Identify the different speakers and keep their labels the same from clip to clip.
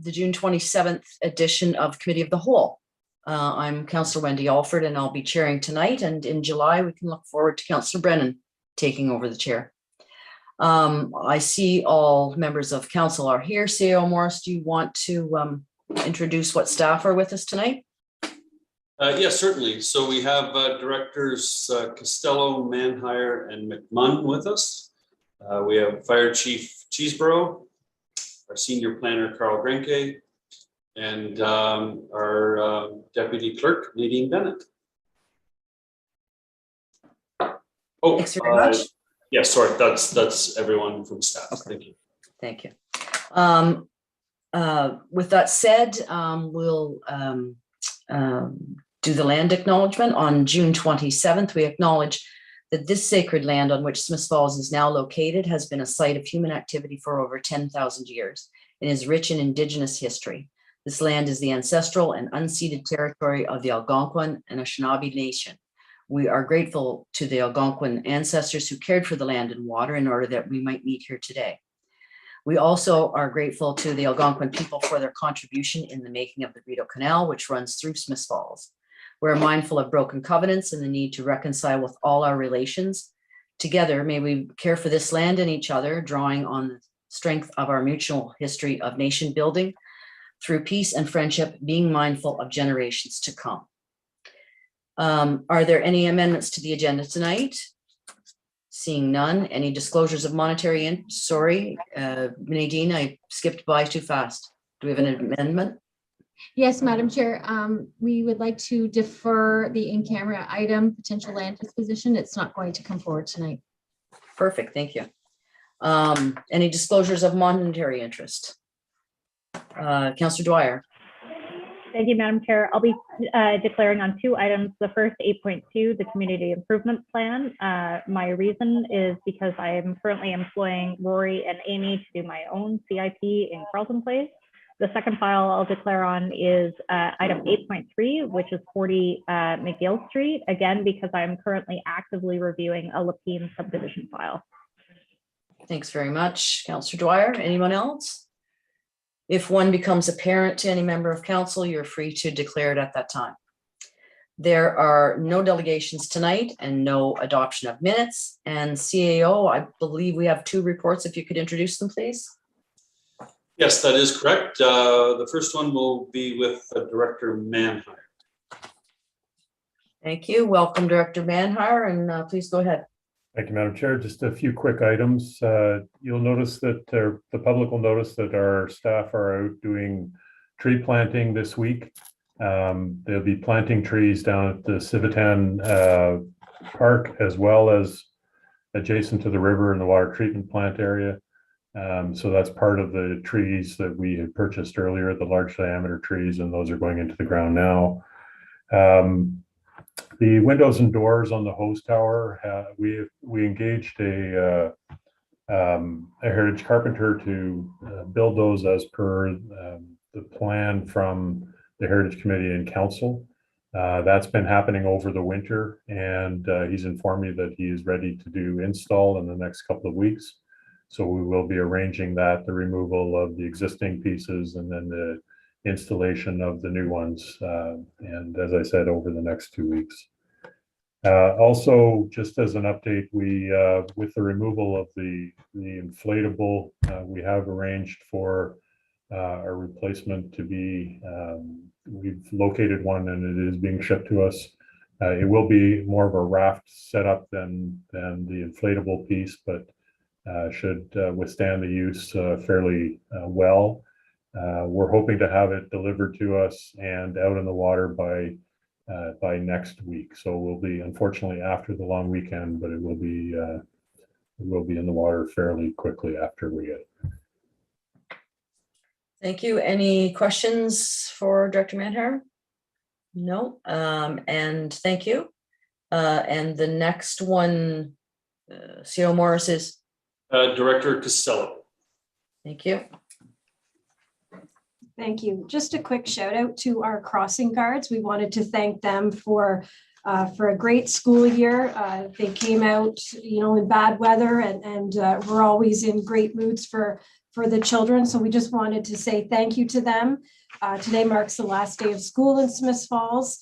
Speaker 1: the June 27th edition of Committee of the Whole. I'm Councillor Wendy Alford, and I'll be chairing tonight. And in July, we can look forward to Councillor Brennan taking over the chair. I see all members of council are here. CAO Morris, do you want to introduce what staff are with us tonight?
Speaker 2: Yes, certainly. So we have directors Costello, Manhire, and McMunn with us. We have Fire Chief Cheeseborough, our Senior Planner Carl Grenke, and our Deputy Clerk Nadine Bennett. Oh,
Speaker 1: thanks very much.
Speaker 2: Yeah, sorry, that's everyone from staff. Okay.
Speaker 1: Thank you. With that said, we'll do the land acknowledgement. On June 27th, we acknowledge that this sacred land on which Smiths Falls is now located has been a site of human activity for over 10,000 years and is rich in Indigenous history. This land is the ancestral and unceded territory of the Algonquin and Anishinaabe Nation. We are grateful to the Algonquin ancestors who cared for the land and water in order that we might meet here today. We also are grateful to the Algonquin people for their contribution in the making of the Rideau Canal, which runs through Smiths Falls. We're mindful of broken covenants and the need to reconcile with all our relations. Together, may we care for this land and each other, drawing on the strength of our mutual history of nation building through peace and friendship, being mindful of generations to come. Are there any amendments to the agenda tonight? Seeing none. Any disclosures of monetary sorry, Nadine, I skipped by too fast. Do we have an amendment?
Speaker 3: Yes, Madam Chair. We would like to defer the in-camera item, potential land disposition. It's not going to come forward tonight.
Speaker 1: Perfect, thank you. Any disclosures of monetary interest? Councillor Dwyer.
Speaker 4: Thank you, Madam Chair. I'll be declaring on two items. The first, 8.2, the Community Improvement Plan. My reason is because I am currently employing Rory and Amy to do my own CIP in Carlton Place. The second file I'll declare on is item 8.3, which is 40 McGill Street, again, because I'm currently actively reviewing a Lapine subdivision file.
Speaker 1: Thanks very much, Councillor Dwyer. Anyone else? If one becomes apparent to any member of council, you're free to declare it at that time. There are no delegations tonight and no adoption of minutes. And CAO, I believe we have two reports. If you could introduce them, please.
Speaker 2: Yes, that is correct. The first one will be with Director Manhire.
Speaker 1: Thank you. Welcome, Director Manhire, and please go ahead.
Speaker 5: Thank you, Madam Chair. Just a few quick items. You'll notice that the public will notice that our staff are out doing tree planting this week. They'll be planting trees down at the Civitan Park, as well as adjacent to the river and the water treatment plant area. So that's part of the trees that we had purchased earlier, the large diameter trees, and those are going into the ground now. The windows and doors on the hose tower, we engaged a heritage carpenter to build those as per the plan from the Heritage Committee and Council. That's been happening over the winter, and he's informed me that he is ready to do install in the next couple of weeks. So we will be arranging that, the removal of the existing pieces and then the installation of the new ones. And as I said, over the next 2 weeks. Also, just as an update, we, with the removal of the inflatable, we have arranged for a replacement to be, we've located one and it is being shipped to us. It will be more of a raft setup than the inflatable piece, but should withstand the use fairly well. We're hoping to have it delivered to us and out in the water by next week. So we'll be, unfortunately, after the long weekend, but it will be in the water fairly quickly after we get it.
Speaker 1: Thank you. Any questions for Director Manhire? No. And thank you. And the next one, CO Morris is?
Speaker 2: Director Costello.
Speaker 1: Thank you.
Speaker 6: Thank you. Just a quick shout out to our crossing guards. We wanted to thank them for for a great school year. They came out, in bad weather and we're always in great moods for the children. So we just wanted to say thank you to them. Today marks the last day of school in Smiths Falls.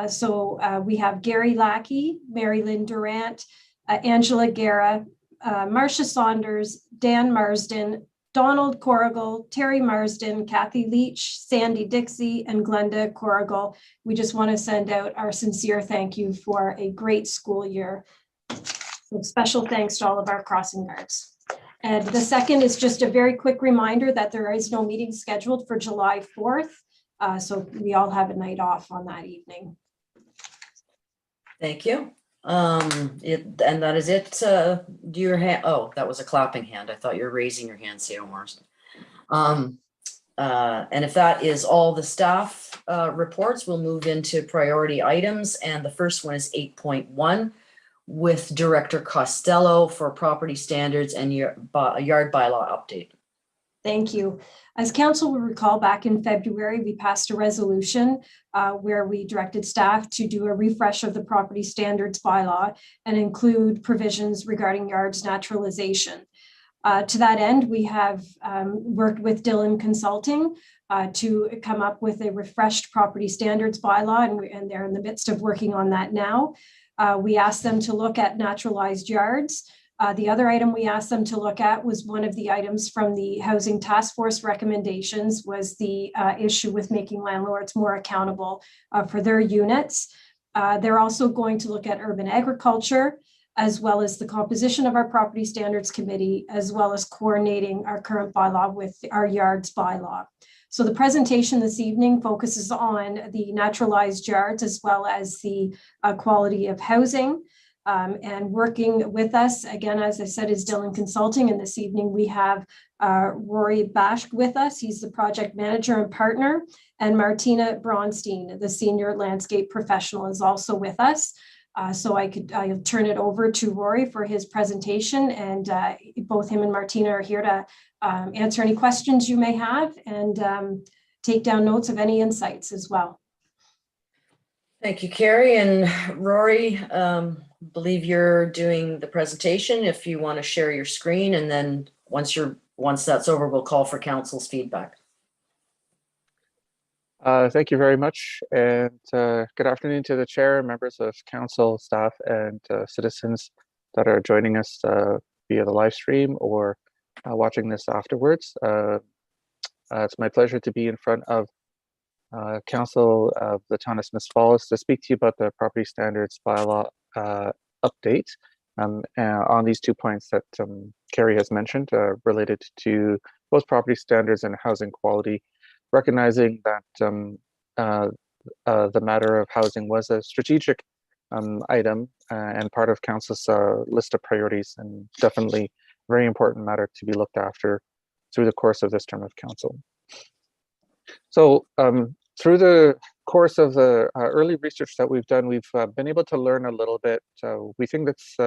Speaker 6: So we have Gary Lackey, Mary Lynn Durant, Angela Guerra, Marcia Saunders, Dan Marsden, Donald Corrigal, Terry Marsden, Kathy Leach, Sandy Dixie, and Glenda Corrigal. We just want to send out our sincere thank you for a great school year. So special thanks to all of our crossing guards. And the second is just a very quick reminder that there is no meeting scheduled for July 4th. So we all have a night off on that evening.
Speaker 1: Thank you. And that is it. Do your hand. Oh, that was a clapping hand. I thought you were raising your hand, Sarah Marsden. And if that is all the staff reports, we'll move into priority items. And the first one is 8.1 with Director Costello for property standards and yard bylaw update.
Speaker 6: Thank you. As council will recall, back in February, we passed a resolution where we directed staff to do a refresh of the property standards bylaw and include provisions regarding yards naturalization. To that end, we have worked with Dillon Consulting to come up with a refreshed property standards bylaw, and they're in the midst of working on that now. We asked them to look at naturalized yards. The other item we asked them to look at was one of the items from the Housing Task Force recommendations was the issue with making landlords more accountable for their units. They're also going to look at urban agriculture, as well as the composition of our property standards committee, as well as coordinating our current bylaw with our yards bylaw. So the presentation this evening focuses on the naturalized yards, as well as the quality of housing. And working with us, again, as I said, is Dillon Consulting. And this evening we have Rory Bashk with us. He's the project manager and partner. And Martina Braunstein, the senior landscape professional, is also with us. So I'll turn it over to Rory for his presentation. And both him and Martina are here to answer any questions you may have and take down notes of any insights as well.
Speaker 1: Thank you, Carrie. And Rory, believe you're doing the presentation. If you want to share your screen, and then once that's over, we'll call for council's feedback.
Speaker 7: Thank you very much, and good afternoon to the chair, members of council, staff, and citizens that are joining us via the live stream or watching this afterwards. It's my pleasure to be in front of council of the town of Smiths Falls to speak to you about the property standards bylaw update on these 2 points that Carrie has mentioned related to both property standards and housing quality, recognizing that the matter of housing was a strategic item and part of council's list of priorities, and definitely a very important matter to be looked after through the course of this term of council. So through the course of the early research that we've done, we've been able to learn a little bit. We think that's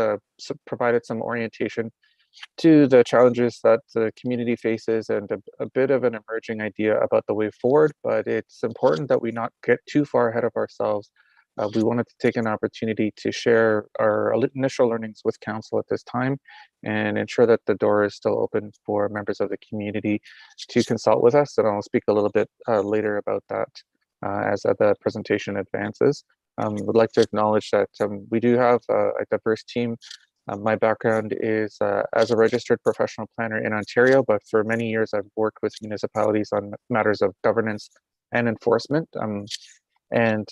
Speaker 7: provided some orientation to the challenges that the community faces and a bit of an emerging idea about the way forward, but it's important that we not get too far ahead of ourselves. We wanted to take an opportunity to share our initial learnings with council at this time and ensure that the door is still open for members of the community to consult with us. And I'll speak a little bit later about that as the presentation advances. Would like to acknowledge that we do have a diverse team. My background is as a registered professional planner in Ontario, but for many years I've worked with municipalities on matters of governance and enforcement. And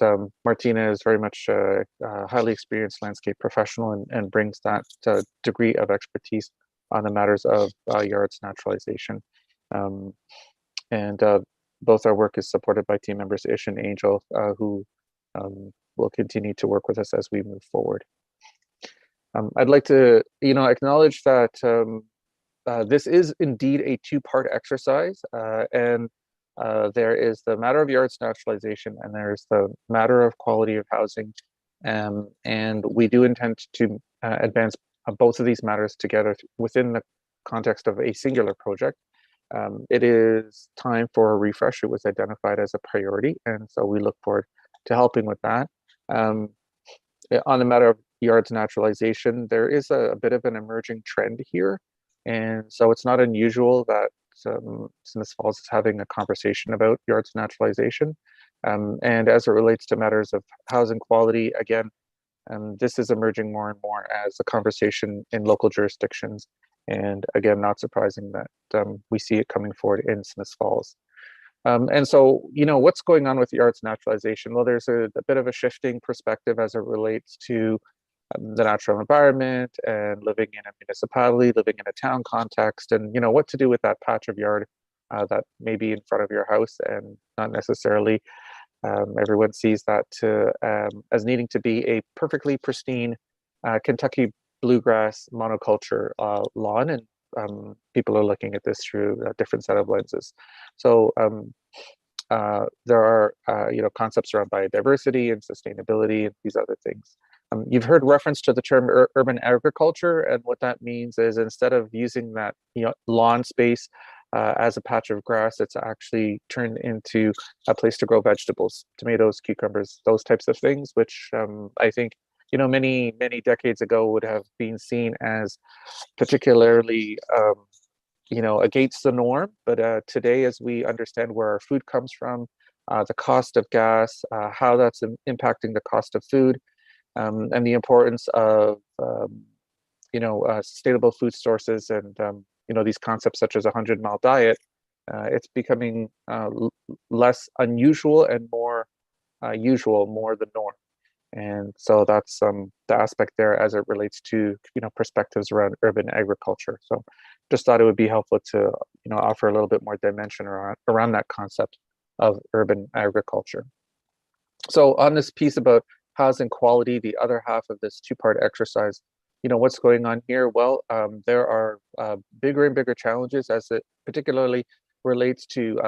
Speaker 7: Martina is very much a highly experienced landscape professional and brings that degree of expertise on the matters of yards naturalization. Both our work is supported by team members Ish and Angel, who will continue to work with us as we move forward. I'd like to, acknowledge that this is indeed a two-part exercise, and there is the matter of yards naturalization, and there's the matter of quality of housing, and we do intend to advance both of these matters together within the context of a singular project. It is time for a refresh. It was identified as a priority, and so we look forward to helping with that. on the matter of yards naturalization, there is a bit of an emerging trend here. And so it's not unusual that Smiths Falls is having a conversation about yards naturalization. And as it relates to matters of housing quality, again, this is emerging more and more as a conversation in local jurisdictions. And again, not surprising that we see it coming forward in Smiths Falls. And so, what's going on with yards naturalization? Well, there's a bit of a shifting perspective as it relates to the natural environment and living in a municipality, living in a town context, and what to do with that patch of yard that may be in front of your house, and not necessarily everyone sees that as needing to be a perfectly pristine Kentucky bluegrass monoculture lawn, and people are looking at this through a different set of lenses. So there are concepts around biodiversity and sustainability and these other things. You've heard reference to the term urban agriculture, and what that means is instead of using that lawn space as a patch of grass, it's actually turned into a place to grow vegetables, tomatoes, cucumbers, those types of things, which I think many decades ago would have been seen as particularly against the norm. But today, as we understand where our food comes from, the cost of gas, how that's impacting the cost of food, and the importance of sustainable food sources, and these concepts such as 100-mile diet, it's becoming less unusual and more usual, more the norm. And so that's the aspect there as it relates to perspectives around urban agriculture. So just thought it would be helpful to offer a little bit more dimension around that concept of urban agriculture. So on this piece about housing quality, the other half of this two-part exercise, what's going on here? Well, there are bigger and bigger challenges as it particularly relates to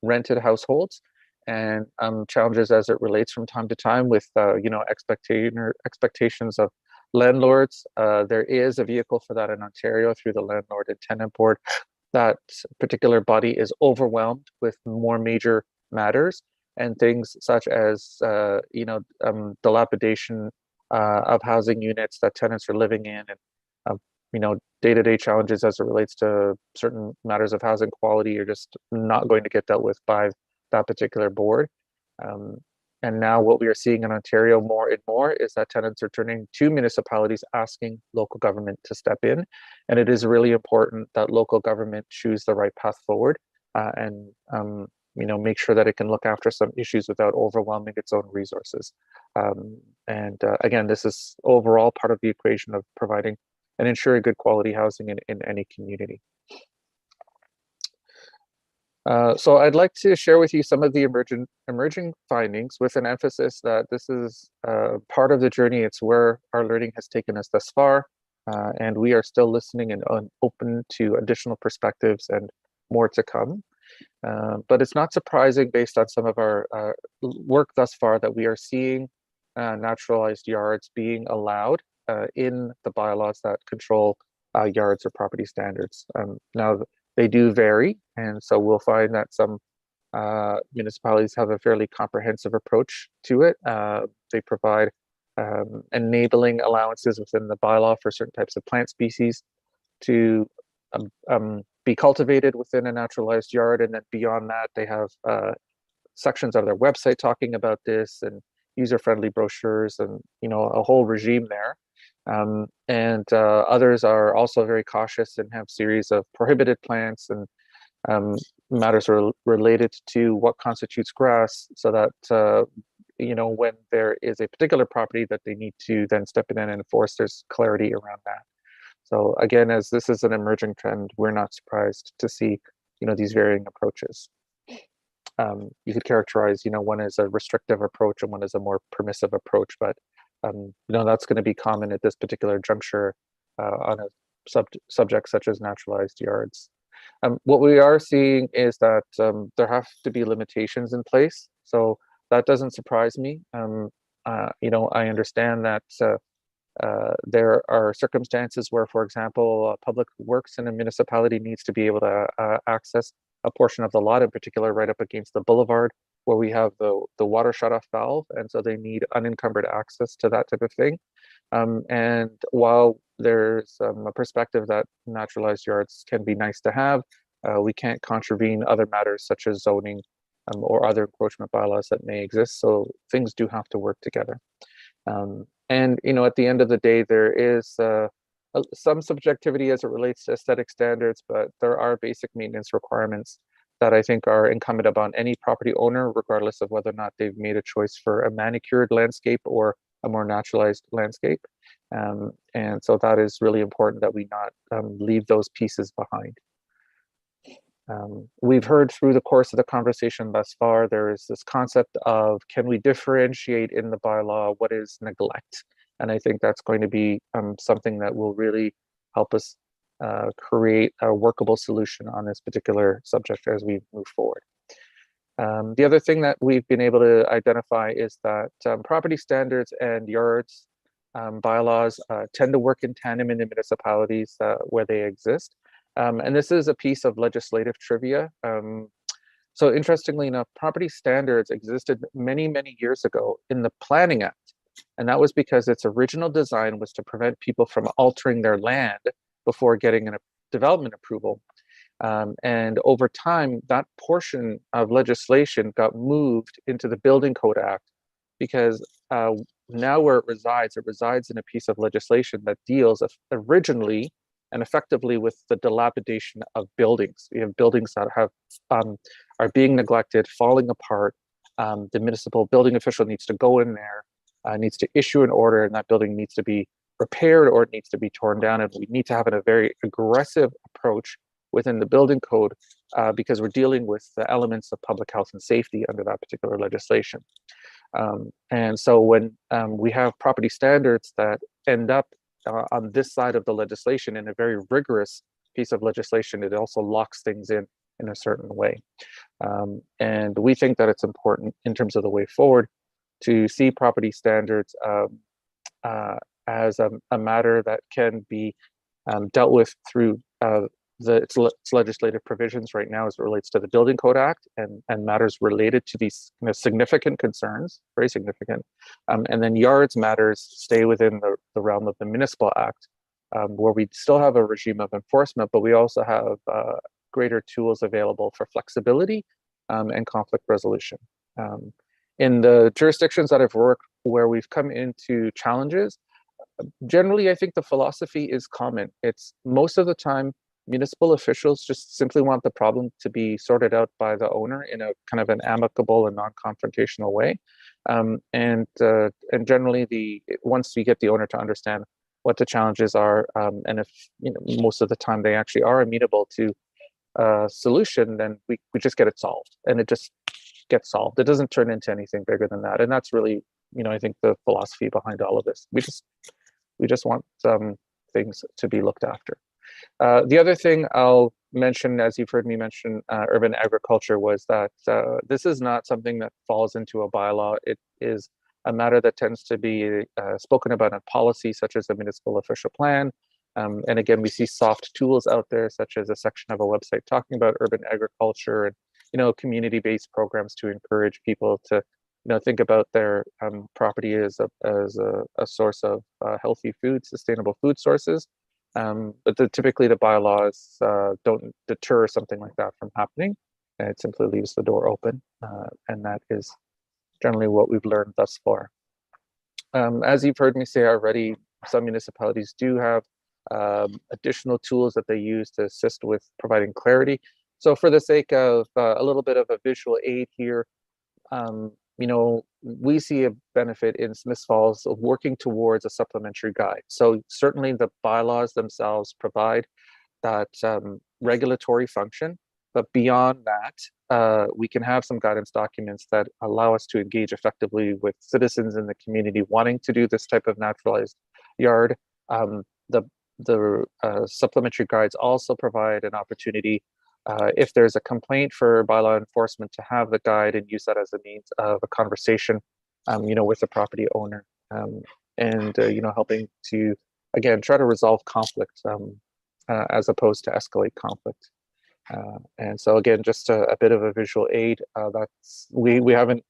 Speaker 7: rented households, and challenges as it relates from time to time with expectations of landlords. There is a vehicle for that in Ontario through the Landlord and Tenant Board. That particular body is overwhelmed with more major matters, and things such as dilapidation of housing units that tenants are living in, and day-to-day challenges as it relates to certain matters of housing quality are just not going to get dealt with by that particular board. And now what we are seeing in Ontario more and more is that tenants are turning to municipalities asking local government to step in. And it is really important that local government choose the right path forward and make sure that it can look after some issues without overwhelming its own resources. Again, this is overall part of the equation of providing and ensuring good quality housing in any community. So I'd like to share with you some of the emerging findings, with an emphasis that this is part of the journey. It's where our learning has taken us thus far, and we are still listening and open to additional perspectives and more to come. But it's not surprising, based on some of our work thus far, that we are seeing naturalized yards being allowed in the bylaws that control yards or property standards. Now, they do vary, and so we'll find that some municipalities have a fairly comprehensive approach to it. They provide enabling allowances within the bylaw for certain types of plant species to be cultivated within a naturalized yard, and then beyond that, they have sections of their website talking about this, and user-friendly brochures, and a whole regime there. Others are also very cautious and have series of prohibited plants and matters related to what constitutes grass, so that when there is a particular property that they need to then step in and enforce, there's clarity around that. So again, as this is an emerging trend, we're not surprised to see these varying approaches. You could characterize one as a restrictive approach and one as a more permissive approach, but that's going to be common at this particular juncture on a subject such as naturalized yards. What we are seeing is that there have to be limitations in place, so that doesn't surprise me. I understand that there are circumstances where, for example, public works in a municipality needs to be able to access a portion of the lot, in particular right up against the boulevard where we have the water shutoff valve, and so they need unencumbered access to that type of thing. And while there's a perspective that naturalized yards can be nice to have, we can't contravene other matters such as zoning or other encroachment bylaws that may exist. So things do have to work together. And at the end of the day, there is some subjectivity as it relates to aesthetic standards, but there are basic maintenance requirements that I think are incumbent upon any property owner, regardless of whether or not they've made a choice for a manicured landscape or a more naturalized landscape. And so that is really important that we not leave those pieces behind. We've heard through the course of the conversation thus far, there is this concept of, can we differentiate in the bylaw what is neglect? And I think that's going to be something that will really help us create a workable solution on this particular subject as we move forward. The other thing that we've been able to identify is that property standards and yards bylaws tend to work in tandem in the municipalities where they exist. And this is a piece of legislative trivia. So interestingly enough, property standards existed many, many years ago in the Planning Act. And that was because its original design was to prevent people from altering their land before getting a development approval. And over time, that portion of legislation got moved into the Building Code Act because now where it resides in a piece of legislation that deals originally and effectively with the dilapidation of buildings. We have buildings that have are being neglected, falling apart. The municipal building official needs to go in there, needs to issue an order, and that building needs to be repaired or it needs to be torn down. And we need to have a very aggressive approach within the building code because we're dealing with the elements of public health and safety under that particular legislation. And so when we have property standards that end up on this side of the legislation in a very rigorous piece of legislation, it also locks things in a certain way. And we think that it's important in terms of the way forward to see property standards as a matter that can be dealt with through its legislative provisions right now as it relates to the Building Code Act and matters related to these significant concerns, very significant. And then yards matters stay within the realm of the Municipal Act, where we still have a regime of enforcement, but we also have greater tools available for flexibility and conflict resolution. In the jurisdictions that I've worked where we've come into challenges, generally, I think the philosophy is common. It's most of the time, municipal officials just simply want the problem to be sorted out by the owner in a kind of an amicable and non-confrontational way. And generally, once we get the owner to understand what the challenges are, and if most of the time they actually are amenable to a solution, then we just get it solved, and it just gets solved. It doesn't turn into anything bigger than that, and that's really, I think the philosophy behind all of this. We just want things to be looked after. The other thing I'll mention, as you've heard me mention urban agriculture, was that this is not something that falls into a bylaw. It is a matter that tends to be spoken about in policy, such as the municipal official plan. And again, we see soft tools out there, such as a section of a website talking about urban agriculture and community-based programs to encourage people to think about their property as a source of healthy food, sustainable food sources. But typically the bylaws don't deter something like that from happening. It simply leaves the door open. And that is generally what we've learned thus far. As you've heard me say already, some municipalities do have additional tools that they use to assist with providing clarity. So for the sake of a little bit of a visual aid here, we see a benefit in Smiths Falls of working towards a supplementary guide. So certainly the bylaws themselves provide that regulatory function, but beyond that, we can have some guidance documents that allow us to engage effectively with citizens in the community wanting to do this type of naturalized yard. The supplementary guides also provide an opportunity if there's a complaint for bylaw enforcement to have the guide and use that as a means of a conversation, with the property owner, and helping to, again, try to resolve conflict as opposed to escalate conflict. And so again, just a bit of a visual aid. We haven't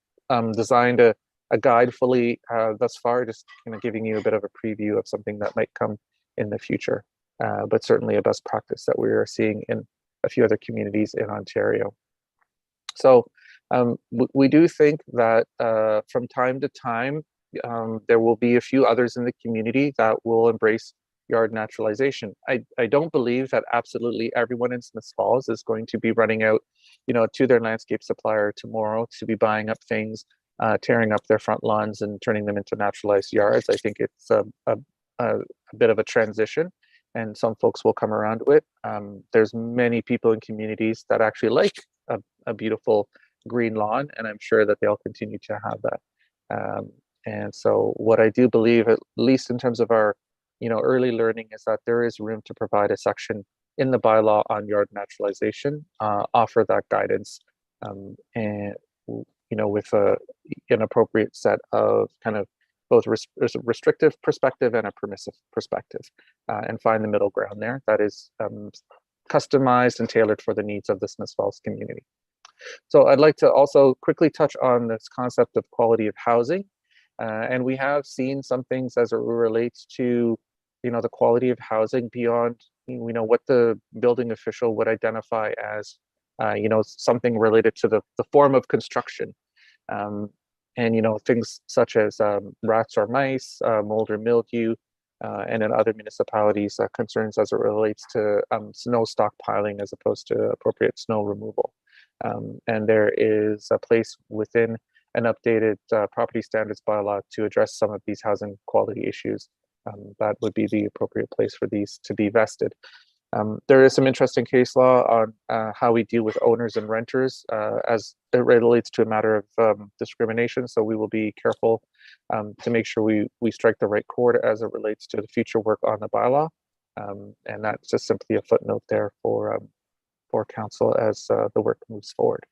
Speaker 7: designed a guide fully thus far, just kind of giving you a bit of a preview of something that might come in the future, but certainly a best practice that we are seeing in a few other communities in Ontario. So we do think that from time to time, there will be a few others in the community that will embrace yard naturalization. I don't believe that absolutely everyone in Smiths Falls is going to be running out, to their landscape supplier tomorrow to be buying up things, tearing up their front lawns and turning them into naturalized yards. I think it's a bit of a transition, and some folks will come around to it. There's many people in communities that actually like a beautiful green lawn, and I'm sure that they'll continue to have that. And so what I do believe, at least in terms of our early learning, is that there is room to provide a section in the bylaw on yard naturalization, offer that guidance, and with an appropriate set of kind of both restrictive perspective and a permissive perspective, and find the middle ground there that is customized and tailored for the needs of the Smiths Falls community. So I'd like to also quickly touch on this concept of quality of housing. And we have seen some things as it relates to, the quality of housing beyond, what the building official would identify as, something related to the form of construction. And, things such as rats or mice, mold or mildew, and in other municipalities, concerns as it relates to snow stockpiling as opposed to appropriate snow removal. And there is a place within an updated property standards bylaw to address some of these housing quality issues. That would be the appropriate place for these to be vested. There is some interesting case law on how we deal with owners and renters as it relates to a matter of discrimination. So we will be careful to make sure we strike the right chord as it relates to the future work on the bylaw. And that's just simply a footnote there for council as the work moves forward.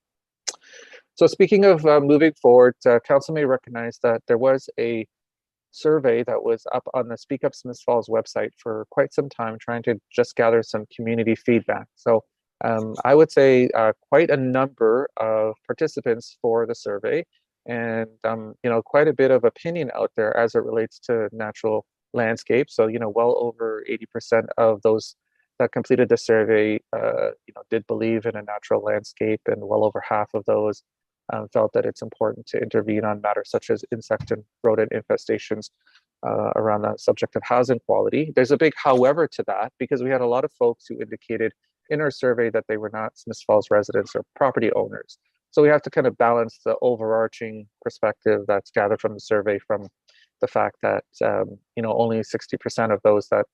Speaker 7: So speaking of moving forward, council may recognize that there was a survey that was up on the Speak Up Smiths Falls website for quite some time, trying to just gather some community feedback. So I would say quite a number of participants for the survey, and quite a bit of opinion out there as it relates to natural landscape. So well over 80% of those that completed the survey did believe in a natural landscape, and well over half of those felt that it's important to intervene on matters such as insect and rodent infestations around the subject of housing quality. There's a big however to that, because we had a lot of folks who indicated in our survey that they were not Smiths Falls residents or property owners. So we have to kind of balance the overarching perspective that's gathered from the survey from the fact that only 60% of those that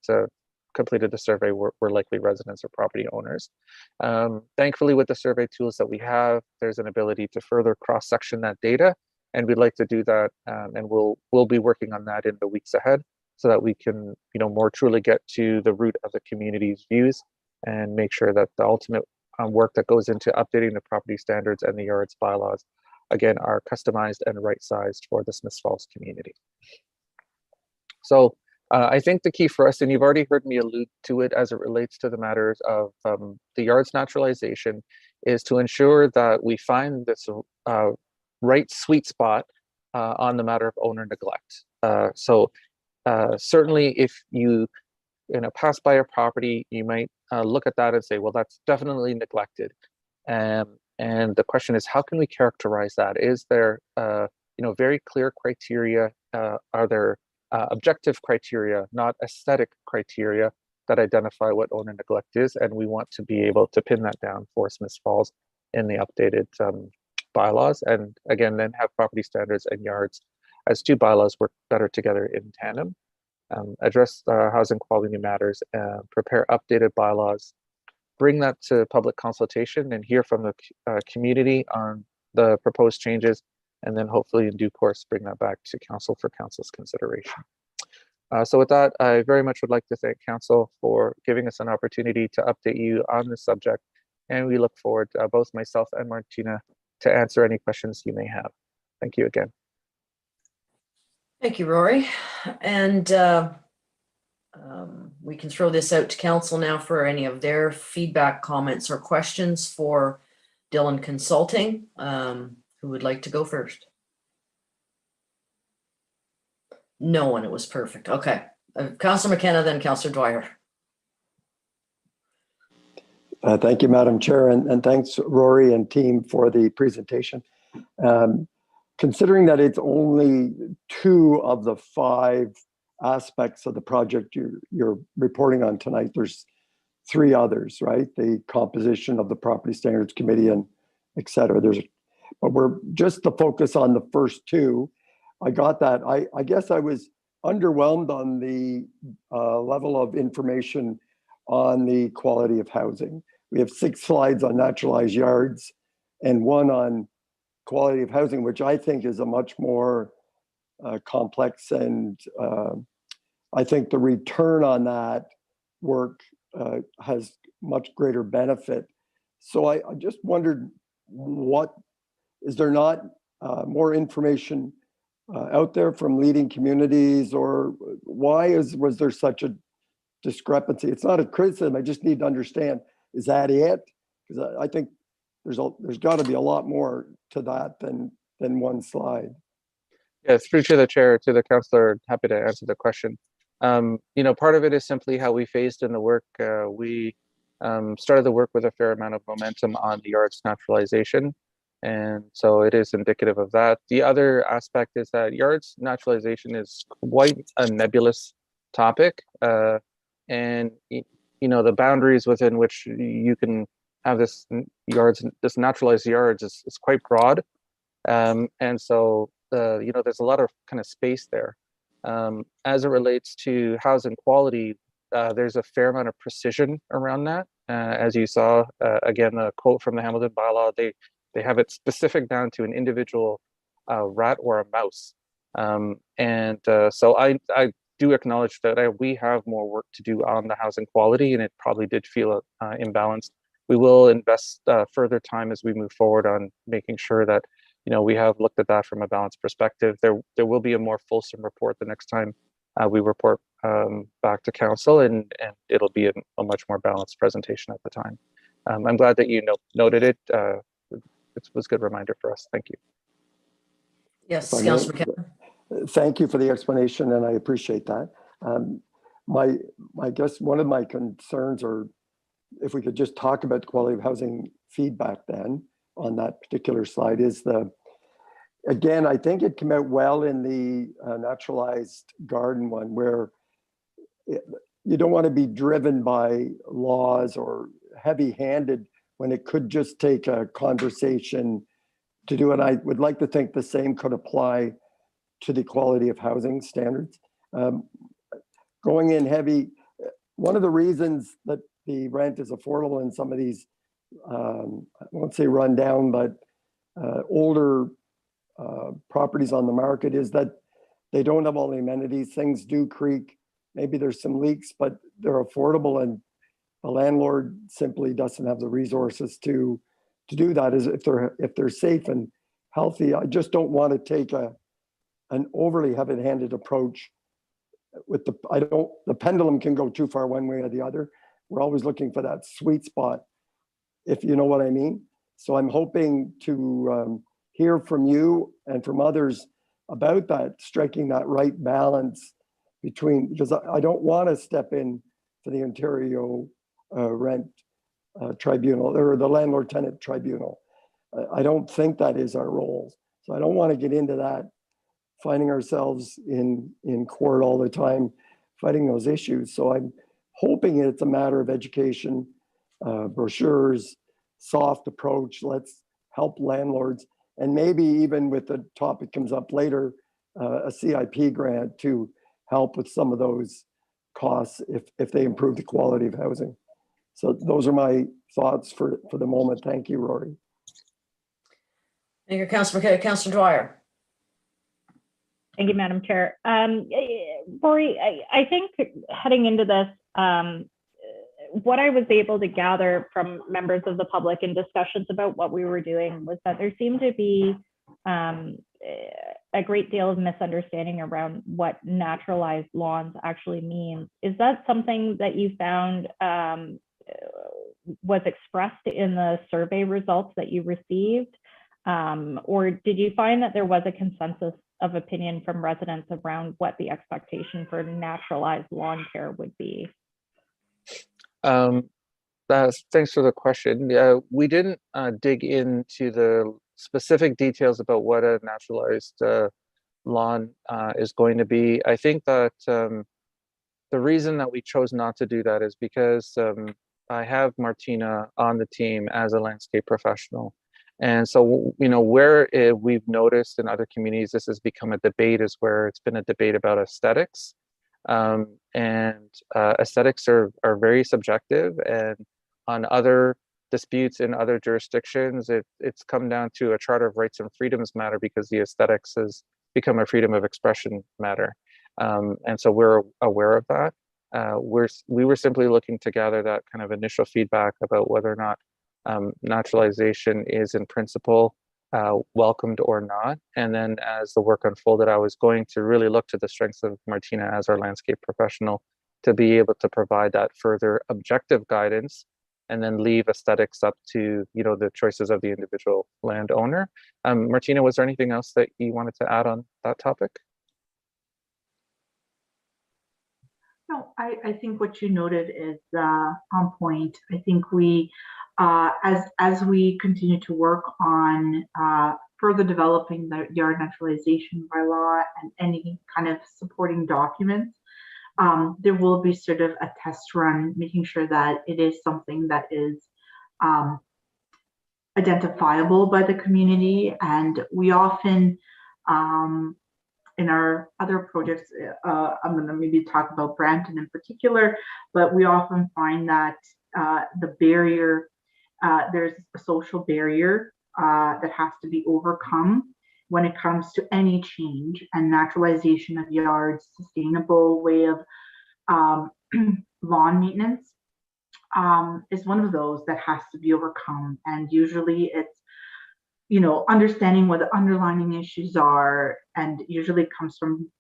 Speaker 7: completed the survey were likely residents or property owners. Thankfully, with the survey tools that we have, there's an ability to further cross-section that data, and we'd like to do that, and we'll be working on that in the weeks ahead, so that we can more truly get to the root of the community's views and make sure that the ultimate work that goes into updating the property standards and the yards bylaws, again, are customized and right-sized for the Smiths Falls community. So I think the key for us, and you've already heard me allude to it as it relates to the matters of the yards naturalization, is to ensure that we find this right sweet spot on the matter of owner neglect. So certainly if you pass by a property, you might look at that and say, well, that's definitely neglected. And the question is, how can we characterize that? Is there very clear criteria? Are there objective criteria, not aesthetic criteria, that identify what owner neglect is? And we want to be able to pin that down for Smiths Falls in the updated bylaws, and again, then have property standards and yards as two bylaws work better together in tandem. Address housing quality matters, prepare updated bylaws, bring that to public consultation and hear from the community on the proposed changes, and then hopefully in due course bring that back to council for council's consideration. So with that, I very much would like to thank council for giving us an opportunity to update you on this subject, and we look forward, both myself and Martina, to answer any questions you may have. Thank you again.
Speaker 1: Thank you, Rory. And We can throw this out to council now for any of their feedback, comments, or questions for Dillon Consulting. Who would like to go first? No one, it was perfect. Okay. Councillor McKenna, then Councillor Dwyer.
Speaker 8: Thank you, Madam Chair, and thanks, Rory and team, for the presentation. Considering that it's only 2 of the 5 aspects of the project you're reporting on tonight, there's 3 others, right? The composition of the Property Standards Committee and et cetera. But we're just to focus on the first 2. I got that. I guess I was underwhelmed on the level of information on the quality of housing. We have 6 slides on naturalized yards and 1 on quality of housing, which I think is a much more complex, and I think the return on that work has much greater benefit. So I just wondered, is there not more information out there from leading communities, or was there such a discrepancy? It's not a criticism. I just need to understand, is that it? Because I think there's got to be a lot more to that than 1 slide.
Speaker 7: Yeah, through to the chair, to the councillor, happy to answer the question. Part of it is simply how we phased in the work. We started the work with a fair amount of momentum on the yards naturalization. And so it is indicative of that. The other aspect is that yards naturalization is quite a nebulous topic. And the boundaries within which you can have this naturalized yards is quite broad. And so, there's a lot of kind of space there. As it relates to housing quality, there's a fair amount of precision around that. As you saw, again, the quote from the Hamilton Bylaw, they have it specific down to an individual rat or a mouse. So I do acknowledge that we have more work to do on the housing quality, and it probably did feel imbalanced. We will invest further time as we move forward on making sure that we have looked at that from a balanced perspective. There will be a more fulsome report the next time we report back to council, and it'll be a much more balanced presentation at the time. I'm glad that you noted it. It was a good reminder for us. Thank you.
Speaker 1: Yes, Councillor McKenna.
Speaker 8: Thank you for the explanation, and I appreciate that. I guess one of my concerns, or if we could just talk about the quality of housing feedback then on that particular slide, is again, I think it came out well in the naturalized garden one, where you don't want to be driven by laws or heavy-handed when it could just take a conversation to do it. I would like to think the same could apply to the quality of housing standards. Going in heavy, one of the reasons that the rent is affordable in some of these, I won't say run down, but older properties on the market, is that they don't have all the amenities. Things do creak. Maybe there's some leaks, but they're affordable, and the landlord simply doesn't have the resources to do that. Is if they're safe and healthy. I just don't want to take an overly heavy-handed approach with the pendulum can go too far one way or the other. We're always looking for that sweet spot, if you know what I mean. So I'm hoping to hear from you and from others about that, striking that right balance between, because I don't want to step in to the Ontario rent tribunal, or the landlord tenant tribunal. I don't think that is our role. So I don't want to get into that, finding ourselves in court all the time, fighting those issues. So I'm hoping it's a matter of education, brochures, soft approach. Let's help landlords, and maybe even with the topic comes up later, a CIP grant to help with some of those costs if they improve the quality of housing. So those are my thoughts for the moment. Thank you, Rory.
Speaker 1: Thank you, Councillor McKenna. Councillor Dwyer.
Speaker 4: Thank you, Madam Chair. Rory, I think heading into this, what I was able to gather from members of the public in discussions about what we were doing was that there seemed to be a great deal of misunderstanding around what naturalized lawns actually means. Is that something that you found was expressed in the survey results that you received? Or did you find that there was a consensus of opinion from residents around what the expectation for naturalized lawn care would be?
Speaker 7: Thanks for the question. We didn't dig into the specific details about what a naturalized lawn is going to be. I think that the reason that we chose not to do that is because I have Martina on the team as a landscape professional. And so, you know, where we've noticed in other communities, this has become a debate is where it's been a debate about aesthetics. Aesthetics are very subjective, and on other disputes in other jurisdictions, it's come down to a Charter of Rights and Freedoms matter because the aesthetics has become a freedom of expression matter. And so we're aware of that. We were simply looking to gather that kind of initial feedback about whether or not naturalization is in principle welcomed or not. And then as the work unfolded, I was going to really look to the strengths of Martina as our landscape professional to be able to provide that further objective guidance, and then leave aesthetics up to, you know, the choices of the individual landowner. Martina, was there anything else that you wanted to add on that topic?
Speaker 9: No, I think what you noted is on point. I think we, as we continue to work on further developing the yard naturalization bylaw and any kind of supporting documents, there will be sort of a test run, making sure that it is something that is identifiable by the community. And we often, in our other projects, I'm going to maybe talk about Brampton in particular, but we often find that the barrier, there's a social barrier that has to be overcome when it comes to any change, and naturalization of yards, sustainable way of lawn maintenance is one of those that has to be overcome. And usually it's, you know, understanding what the underlying issues are, and usually comes from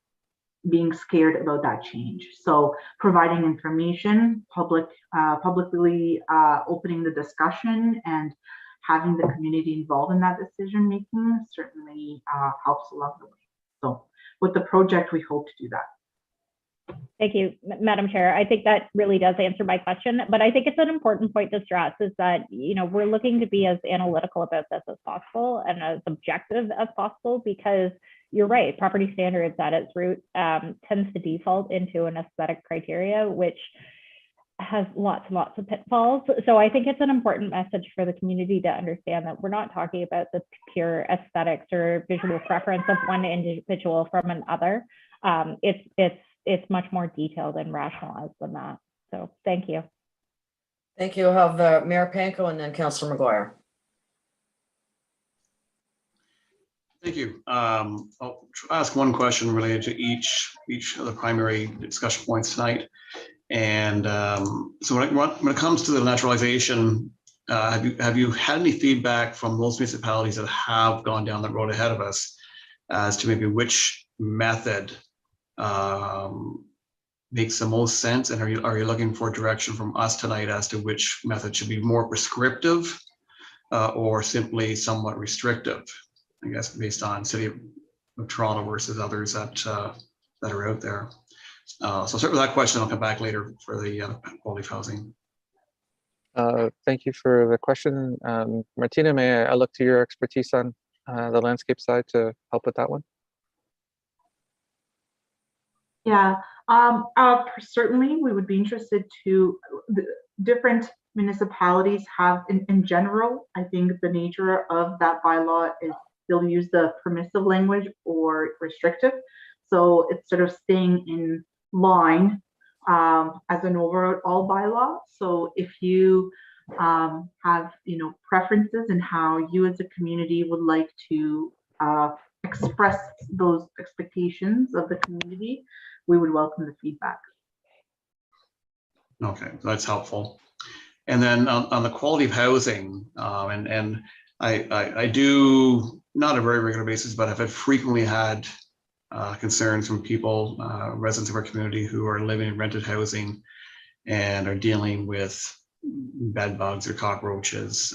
Speaker 9: being scared about that change. So providing information, publicly opening the discussion and having the community involved in that decision making certainly helps along the way. So with the project, we hope to do that.
Speaker 4: Thank you, Madam Chair. I think that really does answer my question, but I think it's an important point to stress is that, you know, we're looking to be as analytical about this as possible and as objective as possible, because you're right, property standards at its root tends to default into an aesthetic criteria, which has lots and lots of pitfalls. So I think it's an important message for the community to understand that we're not talking about the pure aesthetics or visual preference of one individual from another. It's much more detailed and rationalized than that. So thank you.
Speaker 1: Thank you. I'll have Mayor Panko and then Councillor McGuire.
Speaker 2: Thank you. I'll ask one question related to each of the primary discussion points tonight. And so when it comes to the naturalization, have you had any feedback from those municipalities that have gone down the road ahead of us as to maybe which method makes the most sense? And are you looking for direction from us tonight as to which method should be more prescriptive or simply somewhat restrictive? I guess based on City of Toronto versus others that are out there. So I'll start with that question. I'll come back later for the quality of housing.
Speaker 7: Thank you for the question. Martina, may I look to your expertise on the landscape side to help with that one?
Speaker 9: Yeah, certainly we would be interested to, different municipalities have in general, I think the nature of that bylaw is they'll use the permissive language or restrictive. So it's sort of staying in line as an overall bylaw. So if you have, you know, preferences in how you as a community would like to express those expectations of the community, we would welcome the feedback.
Speaker 2: Okay, that's helpful. And then on the quality of housing, and I do
Speaker 10: not a very regular basis, but have frequently had concerns from people, residents of our community who are living in rented housing and are dealing with bed bugs or cockroaches,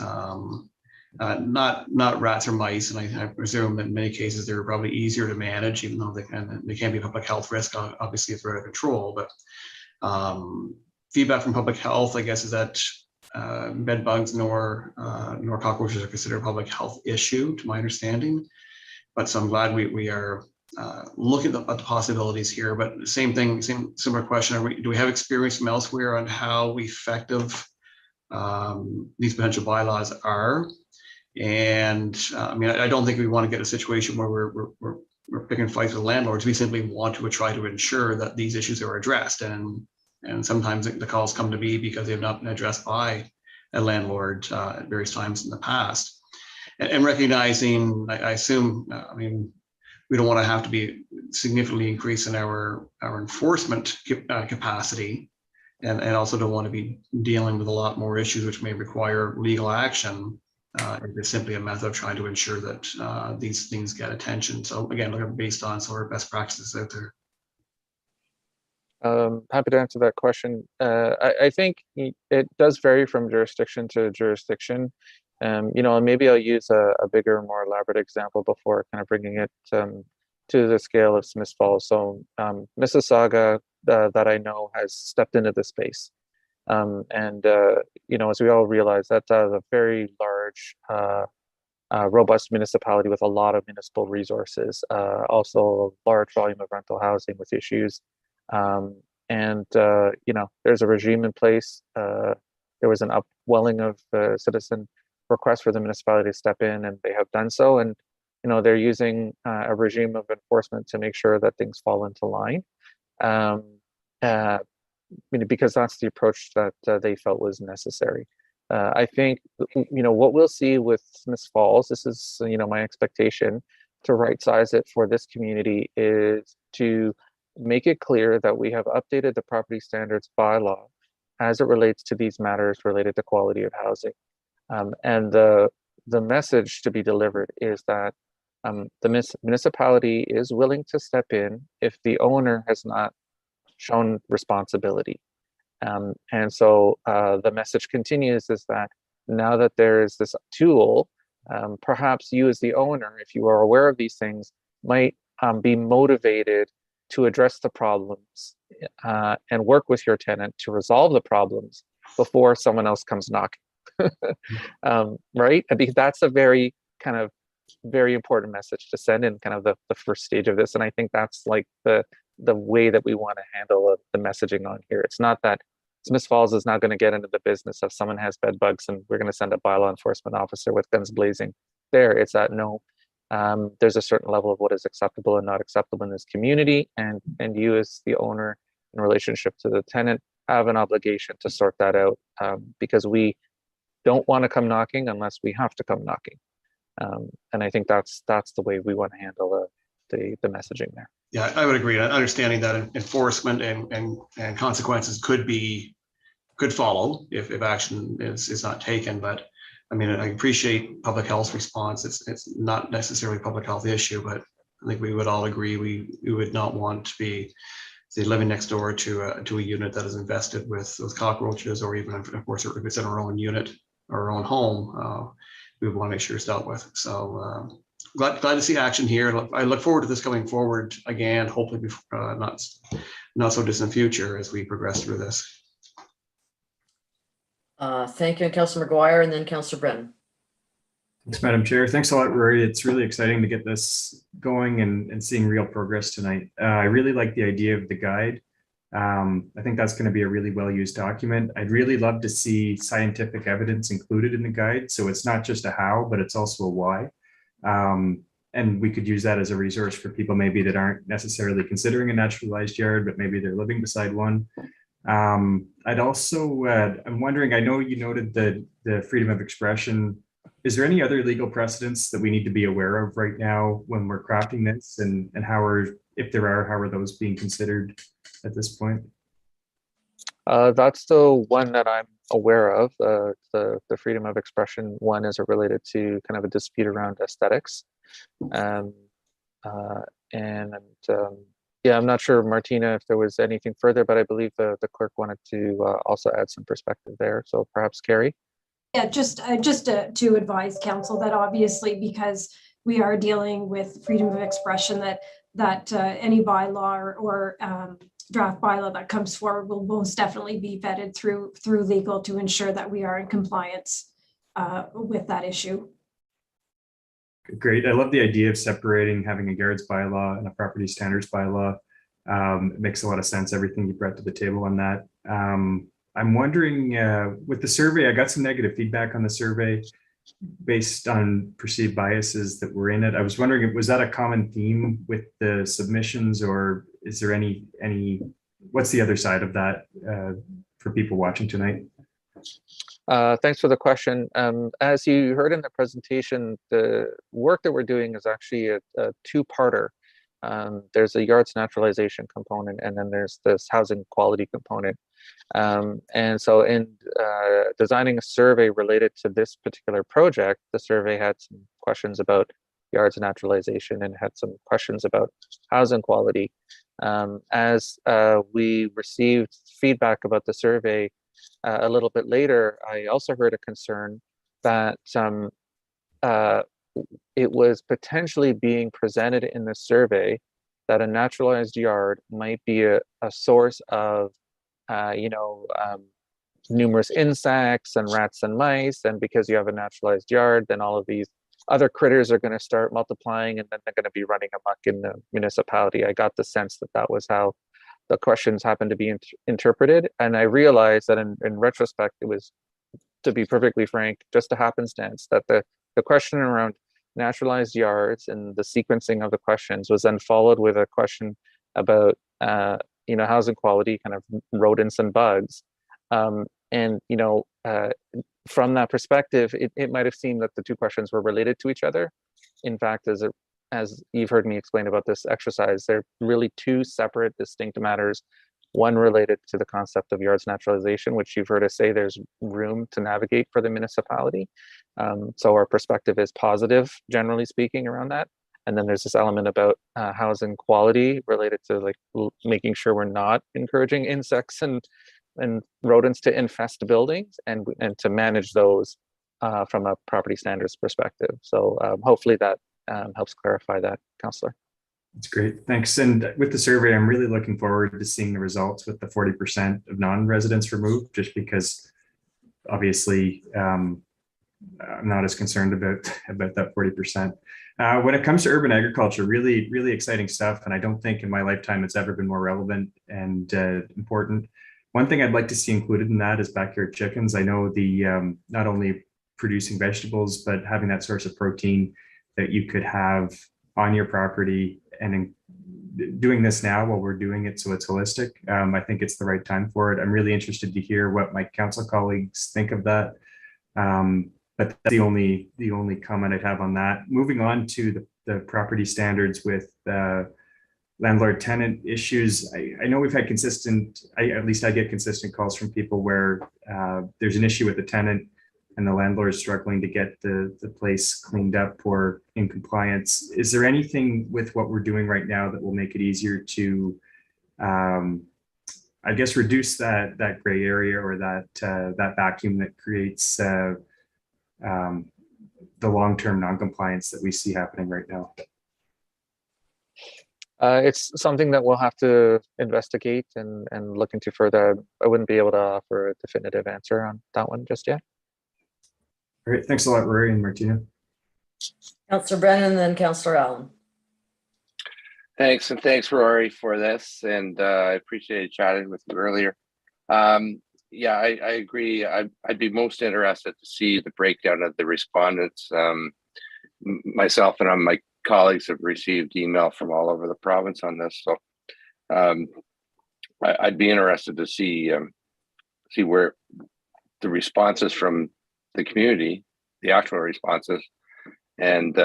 Speaker 10: not rats or mice. And I presume that in many cases they're probably easier to manage, even though they can be a public health risk, obviously if they're out of control. But feedback from public health, I guess, is that bed bugs nor cockroaches are considered a public health issue, to my understanding. But so I'm glad we are looking at the possibilities here. But same thing, similar question: do we have experience from elsewhere on how effective these potential bylaws are? And I mean, I don't think we want to get a situation where we're picking fights with landlords. We simply want to try to ensure that these issues are addressed. And sometimes the calls come to me because they've not been addressed by a landlord at various times in the past. And recognizing, I assume, I mean, we don't want to have to be significantly increasing our enforcement capacity, and also don't want to be dealing with a lot more issues which may require legal action. It's simply a method of trying to ensure that these things get attention. So again, looking based on sort of best practices out there.
Speaker 7: Happy to answer that question. I think it does vary from jurisdiction to jurisdiction. You know, maybe I'll use a bigger, more elaborate example before kind of bringing it to the scale of Smith Falls. So Mississauga, that I know, has stepped into the space. And you know, as we all realize, that's a very large, robust municipality with a lot of municipal resources, also a large volume of rental housing with issues. And you know, there's a regime in place. There was an upwelling of citizen requests for the municipality to step in, and they have done so. And you know, they're using a regime of enforcement to make sure that things fall into line. You know, because that's the approach that they felt was necessary. I think, you know, what we'll see with Smith Falls, this is, you know, my expectation to right size it for this community, is to make it clear that we have updated the property standards bylaw as it relates to these matters related to quality of housing. And the message to be delivered is that the municipality is willing to step in if the owner has not shown responsibility. And so the message continues is that now that there is this tool, perhaps you as the owner, if you are aware of these things, might be motivated to address the problems and work with your tenant to resolve the problems before someone else comes knocking. Right? I think that's a very important message to send in kind of the first stage of this. And I think that's like the way that we want to handle the messaging on here. It's not that Smith Falls is not going to get into the business of someone has bed bugs and we're going to send a bylaw enforcement officer with guns blazing there. It's that no, there's a certain level of what is acceptable and not acceptable in this community, and you as the owner in relationship to the tenant have an obligation to sort that out, because we don't want to come knocking unless we have to come knocking. And I think that's the way we want to handle the messaging there.
Speaker 10: Yeah, I would agree. Understanding that enforcement and consequences could follow if action is not taken. But I mean, I appreciate public health response. It's not necessarily a public health issue, but I think we would all agree we would not want to be, say, living next door to a unit that is infested with cockroaches, or even, of course, if it's in our own unit or our own home, we would want to make sure it's dealt with. So glad to see action here. I look forward to this coming forward again, hopefully before, not so distant future as we progress through this.
Speaker 1: Thank you, Councillor McGuire, and then Councillor Brennan.
Speaker 11: Thanks, Madam Chair. Thanks a lot, Rory. It's really exciting to get this going and seeing real progress tonight. I really like the idea of the guide. I think that's going to be a really well-used document. I'd really love to see scientific evidence included in the guide, so it's not just a how, but it's also a why. And we could use that as a resource for people maybe that aren't necessarily considering a naturalized yard, but maybe they're living beside one. I'd also, I'm wondering, I know you noted the freedom of expression. Is there any other legal precedents that we need to be aware of right now when we're crafting this, and if there are, how are those being considered at this point?
Speaker 7: That's the one that I'm aware of. The freedom of expression one is related to kind of a dispute around aesthetics. Um, and yeah, I'm not sure, Martina, if there was anything further, but I believe the clerk wanted to also add some perspective there. So perhaps Carrie?
Speaker 6: Yeah, just to advise council that obviously, because we are dealing with freedom of expression, that any bylaw or draft bylaw that comes forward will most definitely be vetted through legal to ensure that we are in compliance with that issue.
Speaker 11: Great. I love the idea of separating, having a yards bylaw and a property standards bylaw. It makes a lot of sense, everything you brought to the table on that. I'm wondering, with the survey, I got some negative feedback on the survey based on perceived biases that were in it. I was wondering, was that a common theme with the submissions, or is there any what's the other side of that for people watching tonight?
Speaker 7: Thanks for the question. As you heard in the presentation, the work that we're doing is actually a two-parter. There's a yards naturalization component, and then there's this housing quality component. And so in designing a survey related to this particular project, the survey had some questions about yards naturalization and had some questions about housing quality. As we received feedback about the survey a little bit later, I also heard a concern that it was potentially being presented in the survey that a naturalized yard might be a source of numerous insects and rats and mice, and because you have a naturalized yard, then all of these other critters are going to start multiplying, and then they're going to be running amok in the municipality. I got the sense that that was how the questions happened to be interpreted, and I realized that in retrospect, it was, to be perfectly frank, just a happenstance that the question around naturalized yards and the sequencing of the questions was then followed with a question about housing quality, kind of rodents and bugs. From that perspective, it might have seemed that the two questions were related to each other. In fact, as you've heard me explain about this exercise, they're really two separate, distinct matters. One related to the concept of yards naturalization, which you've heard us say there's room to navigate for the municipality. So our perspective is positive, generally speaking, around that. And then there's this element about housing quality related to like making sure we're not encouraging insects and rodents to infest buildings, and to manage those from a property standards perspective. So hopefully that helps clarify that, Councillor.
Speaker 11: That's great, thanks. And with the survey, I'm really looking forward to seeing the results with the 40% of non-residents removed, just because obviously I'm not as concerned about that 40%. When it comes to urban agriculture, really, really exciting stuff. And I don't think in my lifetime it's ever been more relevant and important. One thing I'd like to see included in that is backyard chickens. I know the not only producing vegetables, but having that source of protein that you could have on your property, and in doing this now while we're doing it so it's holistic. I think it's the right time for it. I'm really interested to hear what my council colleagues think of that. But that's the only comment I'd have on that. Moving on to the property standards with landlord tenant issues. I know we've had at least I get consistent calls from people where there's an issue with the tenant and the landlord is struggling to get the place cleaned up or in compliance. Is there anything with what we're doing right now that will make it easier to, I guess, reduce that gray area or that vacuum that creates the long-term non-compliance that we see happening right now?
Speaker 7: It's something that we'll have to investigate and look into further. I wouldn't be able to offer a definitive answer on that one just yet.
Speaker 11: All right, thanks a lot, Rory and Martina.
Speaker 1: Councillor Brennan, then Councillor Allen.
Speaker 12: Thanks, and thanks, Rory, for this. And I appreciated chatting with you earlier. Yeah, I agree. I'd be most interested to see the breakdown of the respondents. Myself and my colleagues have received email from all over the province on this, so I'd be interested to see where the responses from the community, the actual responses, and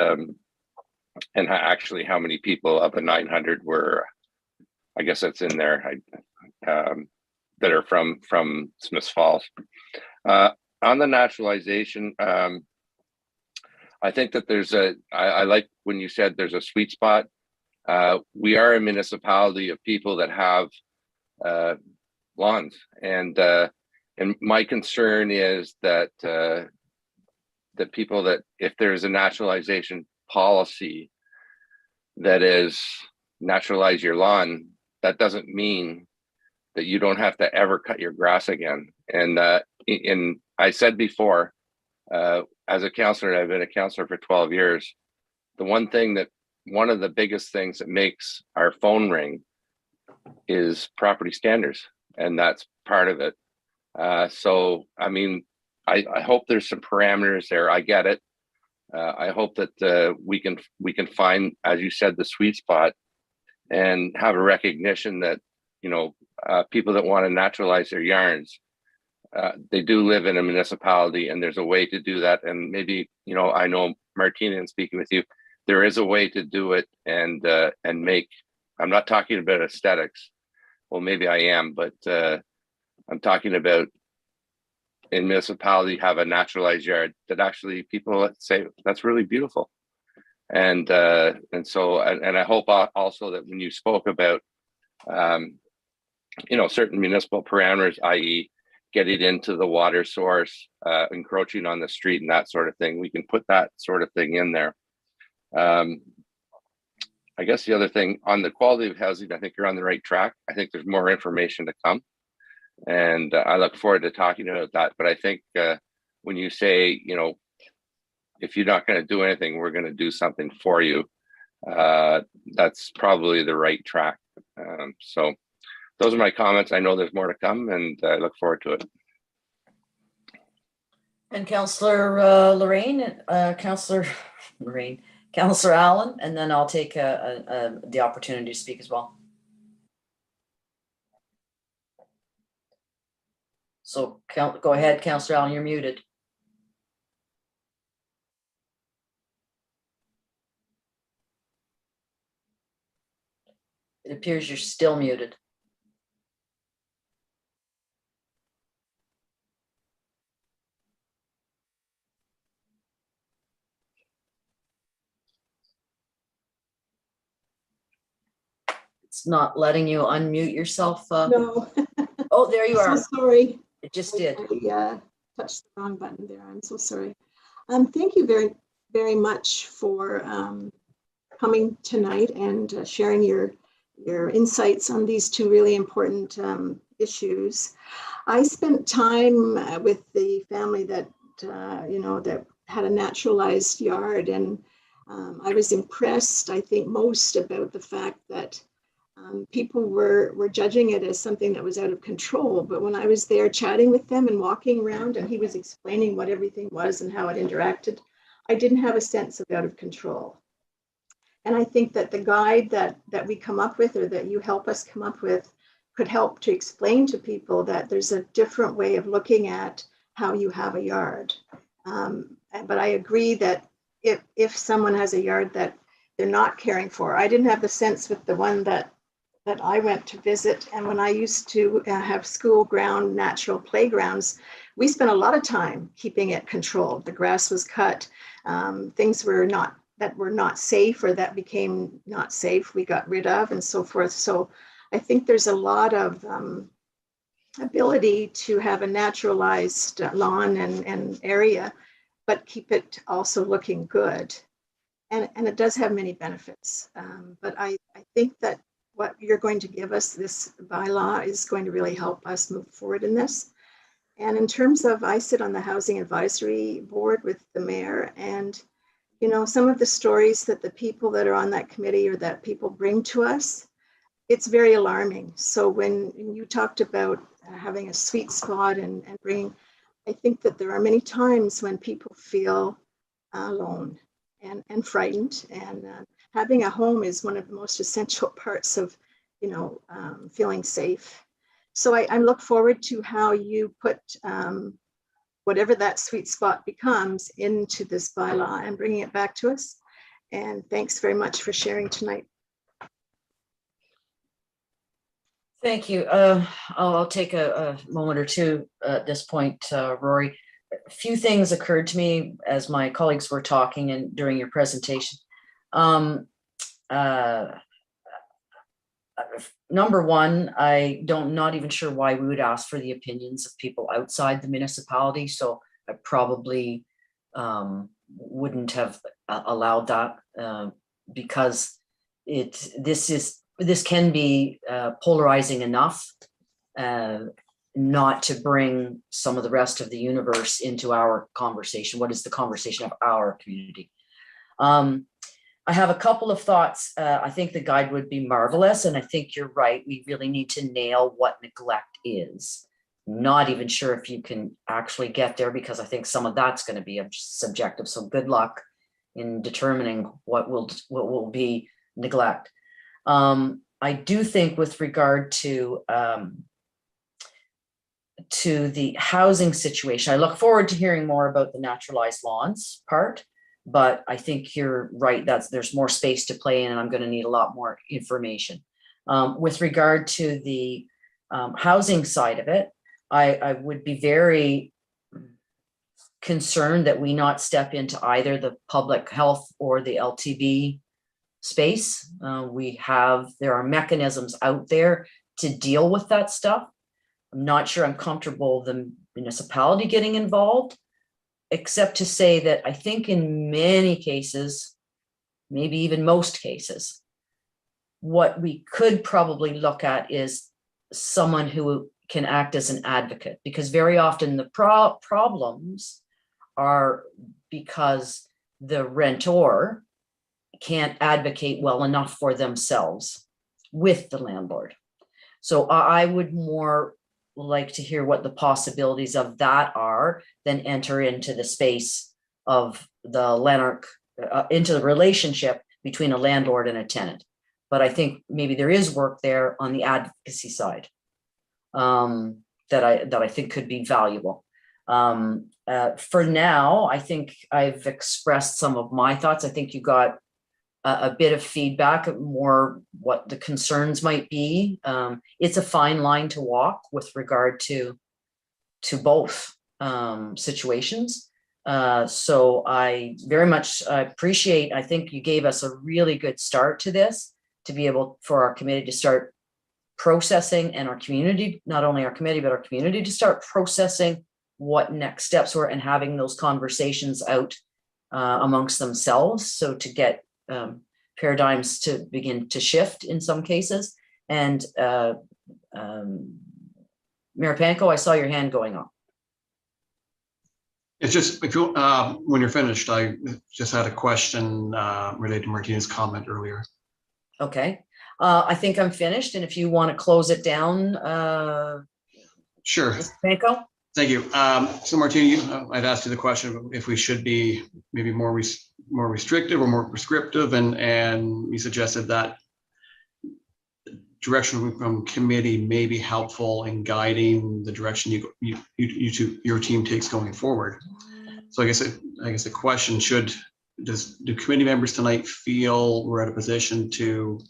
Speaker 12: actually how many people of the 900 were, I guess that's in there, that are from Smiths Falls. On the naturalization, I think that I like when you said there's a sweet spot. We are a municipality of people that have lawns, and my concern is that that people that if there's a naturalization policy that is naturalize your lawn, that doesn't mean that you don't have to ever cut your grass again. And I said before, as a counselor, I've been a counselor for 12 years. One of the biggest things that makes our phone ring is property standards, and that's part of it. So, I mean, I hope there's some parameters there. I get it. I hope that we can find, as you said, the sweet spot, and have a recognition that, you know, people that want to naturalize their yards, they do live in a municipality, and there's a way to do that. And maybe, you know, I know, Martina, in speaking with you, there is a way to do it and make. I'm not talking about aesthetics. Well, maybe I am, but I'm talking about in municipality have a naturalized yard that actually people say that's really beautiful. And so I hope also that when you spoke about you know, certain municipal parameters, i.e. getting into the water source, encroaching on the street and that sort of thing, we can put that sort of thing in there. I guess the other thing on the quality of housing, I think you're on the right track. I think there's more information to come, and I look forward to talking about that. But I think when you say, you know, if you're not going to do anything, we're going to do something for you, that's probably the right track. So those are my comments. I know there's more to come, and I look forward to it.
Speaker 1: And Councillor Councillor Allen, and then I'll take the opportunity to speak as well. So go ahead, Councillor Allen, you're muted. It appears you're still muted. It's not letting you unmute yourself.
Speaker 13: No.
Speaker 1: Oh, there you are.
Speaker 13: So sorry.
Speaker 1: It just did.
Speaker 13: I touched the wrong button there. I'm so sorry. Thank you very, very much for coming tonight and sharing your insights on these two really important issues. I spent time with the family that you know, that had a naturalized yard, and I was impressed, I think, most about the fact that people were judging it as something that was out of control. But when I was there chatting with them and walking around, and he was explaining what everything was and how it interacted, I didn't have a sense of out of control. And I think that the guide that we come up with, or that you help us come up with, could help to explain to people that there's a different way of looking at how you have a yard. But I agree that if someone has a yard that they're not caring for, I didn't have the sense with the one that I went to visit. And when I used to have school ground natural playgrounds, we spent a lot of time keeping it controlled. The grass was cut, things that were not safe, or that became not safe, we got rid of, and so forth. So I think there's a lot of ability to have a naturalized lawn and area, but keep it also looking good. And it does have many benefits. But I think that what you're going to give us, this bylaw, is going to really help us move forward in this. And in terms of, I sit on the Housing Advisory Board with the mayor, and you know, some of the stories that the people that are on that committee or that people bring to us, it's very alarming. So when you talked about having a sweet spot and bringing, I think that there are many times when people feel alone and frightened, and having a home is one of the most essential parts of, you know, feeling safe. So I look forward to how you put whatever that sweet spot becomes into this bylaw and bringing it back to us. And thanks very much for sharing tonight.
Speaker 1: Thank you. I'll take a moment or two at this point, Rory. few things occurred to me as my colleagues were talking and during your presentation. Number one, not even sure why we would ask for the opinions of people outside the municipality. So I probably wouldn't have allowed that because this can be polarizing enough not to bring some of the rest of the universe into our conversation. What is the conversation of our community? I have a couple of thoughts. I think the guide would be marvelous, and I think you're right. We really need to nail what neglect is. Not even sure if you can actually get there, because I think some of that's going to be subjective. So good luck in determining what will be neglect. I do think with regard to the housing situation, I look forward to hearing more about the naturalized lawns part. But I think you're right, there's more space to play in, and I'm going to need a lot more information. With regard to the housing side of it, I would be very concerned that we not step into either the public health or the LTB space. There are mechanisms out there to deal with that stuff. I'm not sure I'm comfortable the municipality getting involved, except to say that I think in many cases, maybe even most cases, what we could probably look at is someone who can act as an advocate, because very often the problems are because the rentor can't advocate well enough for themselves with the landlord. So I would more like to hear what the possibilities of that are than enter into the space of the into the relationship between a landlord and a tenant. But I think maybe there is work there on the advocacy side that I think could be valuable. For now, I think I've expressed some of my thoughts. I think you got a bit of feedback, more what the concerns might be. It's a fine line to walk with regard to both situations. So I very much appreciate, I think you gave us a really good start to this, to be able for our committee to start processing, and our community, not only our committee, but our community to start processing what next steps were and having those conversations out amongst themselves. So to get paradigms to begin to shift in some cases. And Mayor Panko, I saw your hand going up.
Speaker 10: It's just, if you, when you're finished, I just had a question related to Martina's comment earlier.
Speaker 1: Okay, I think I'm finished, and if you want to close it down.
Speaker 10: Sure.
Speaker 1: Mr. Panko?
Speaker 10: Thank you. So Martina, I'd asked you the question if we should be maybe more restrictive or more prescriptive, and you suggested that direction from committee may be helpful in guiding the direction your team takes going forward. So I guess the question do committee members tonight feel we're at a position to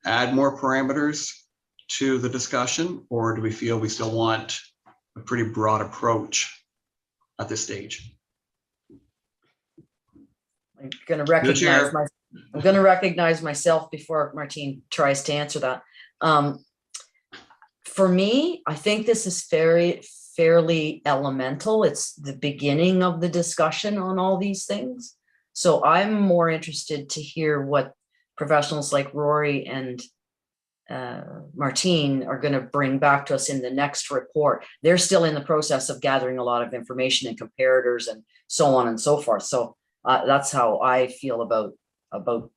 Speaker 10: add more parameters to the discussion, or do we feel we still want a pretty broad approach at this stage?
Speaker 1: I'm going to recognize myself before Martine tries to answer that. For me, I think this is fairly elemental. It's the beginning of the discussion on all these things. So I'm more interested to hear what professionals like Rory and Martine are going to bring back to us in the next report. They're still in the process of gathering a lot of information and comparators and so on and so forth. So that's how I feel about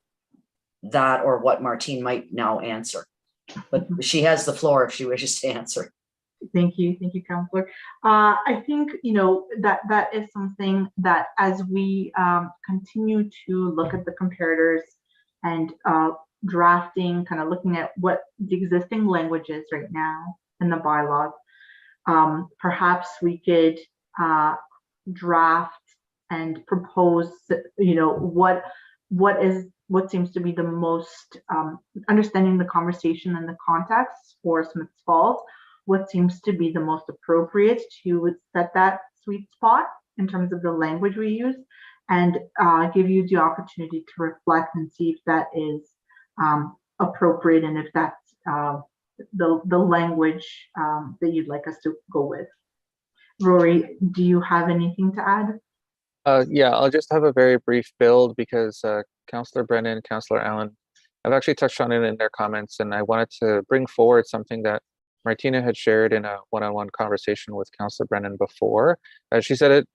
Speaker 1: that, or what Martine might now answer. But she has the floor if she wishes to answer.
Speaker 9: Thank you, Councillor. I think that is something that as we continue to look at the comparators and drafting, kind of looking at what the existing language is right now in the bylaws, perhaps we could draft and propose, what seems to be the most, understanding the conversation and the context for Smiths Falls, what seems to be the most appropriate to set that sweet spot in terms of the language we use, and give you the opportunity to reflect and see if that is appropriate and if that's the language that you'd like us to go with. Rory, do you have anything to add?
Speaker 7: Yeah, I'll just have a very brief build because Councillor Brennan, Councillor Allen have actually touched on it in their comments, and I wanted to bring forward something that Martina had shared in a one-on-one conversation with Councillor Brennan before. She said it,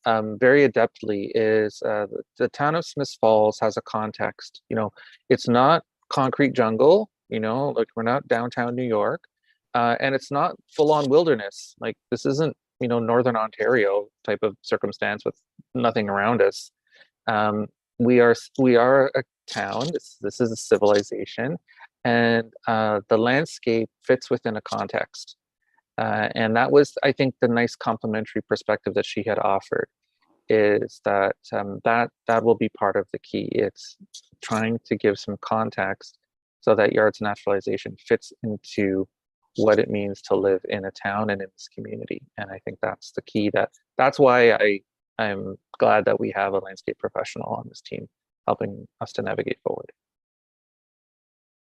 Speaker 7: very adeptly, is the town of Smiths Falls has a context. It's not concrete jungle, like we're not downtown New York, and it's not full-on wilderness. Like this isn't, Northern Ontario type of circumstance with nothing around us. We are a town. This is a civilization, and the landscape fits within a context. And that was, I think, the nice complementary perspective that she had offered, is that that will be part of the key. It's trying to give some context so that yards naturalization fits into what it means to live in a town and in this community. And I think that's the key. That's why I'm glad that we have a landscape professional on this team helping us to navigate forward.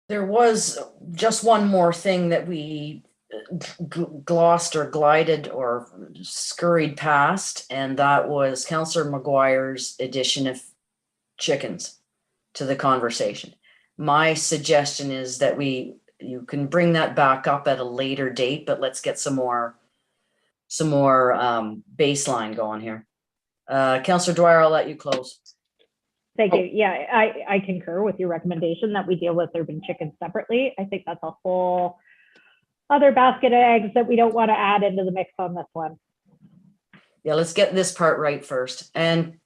Speaker 1: There was just one more thing that we glossed or glided or scurried past, and that was Councillor McGuire's addition of chickens to the conversation. My suggestion is that you can bring that back up at a later date, but let's get some more baseline going here. Councillor Dwyer, I'll let you close.
Speaker 4: Thank you. Yeah, I concur with your recommendation that we deal with urban chickens separately. I think that's a whole other basket of eggs that we don't want to add into the mix on this one.
Speaker 1: Yeah, let's get this part right first. And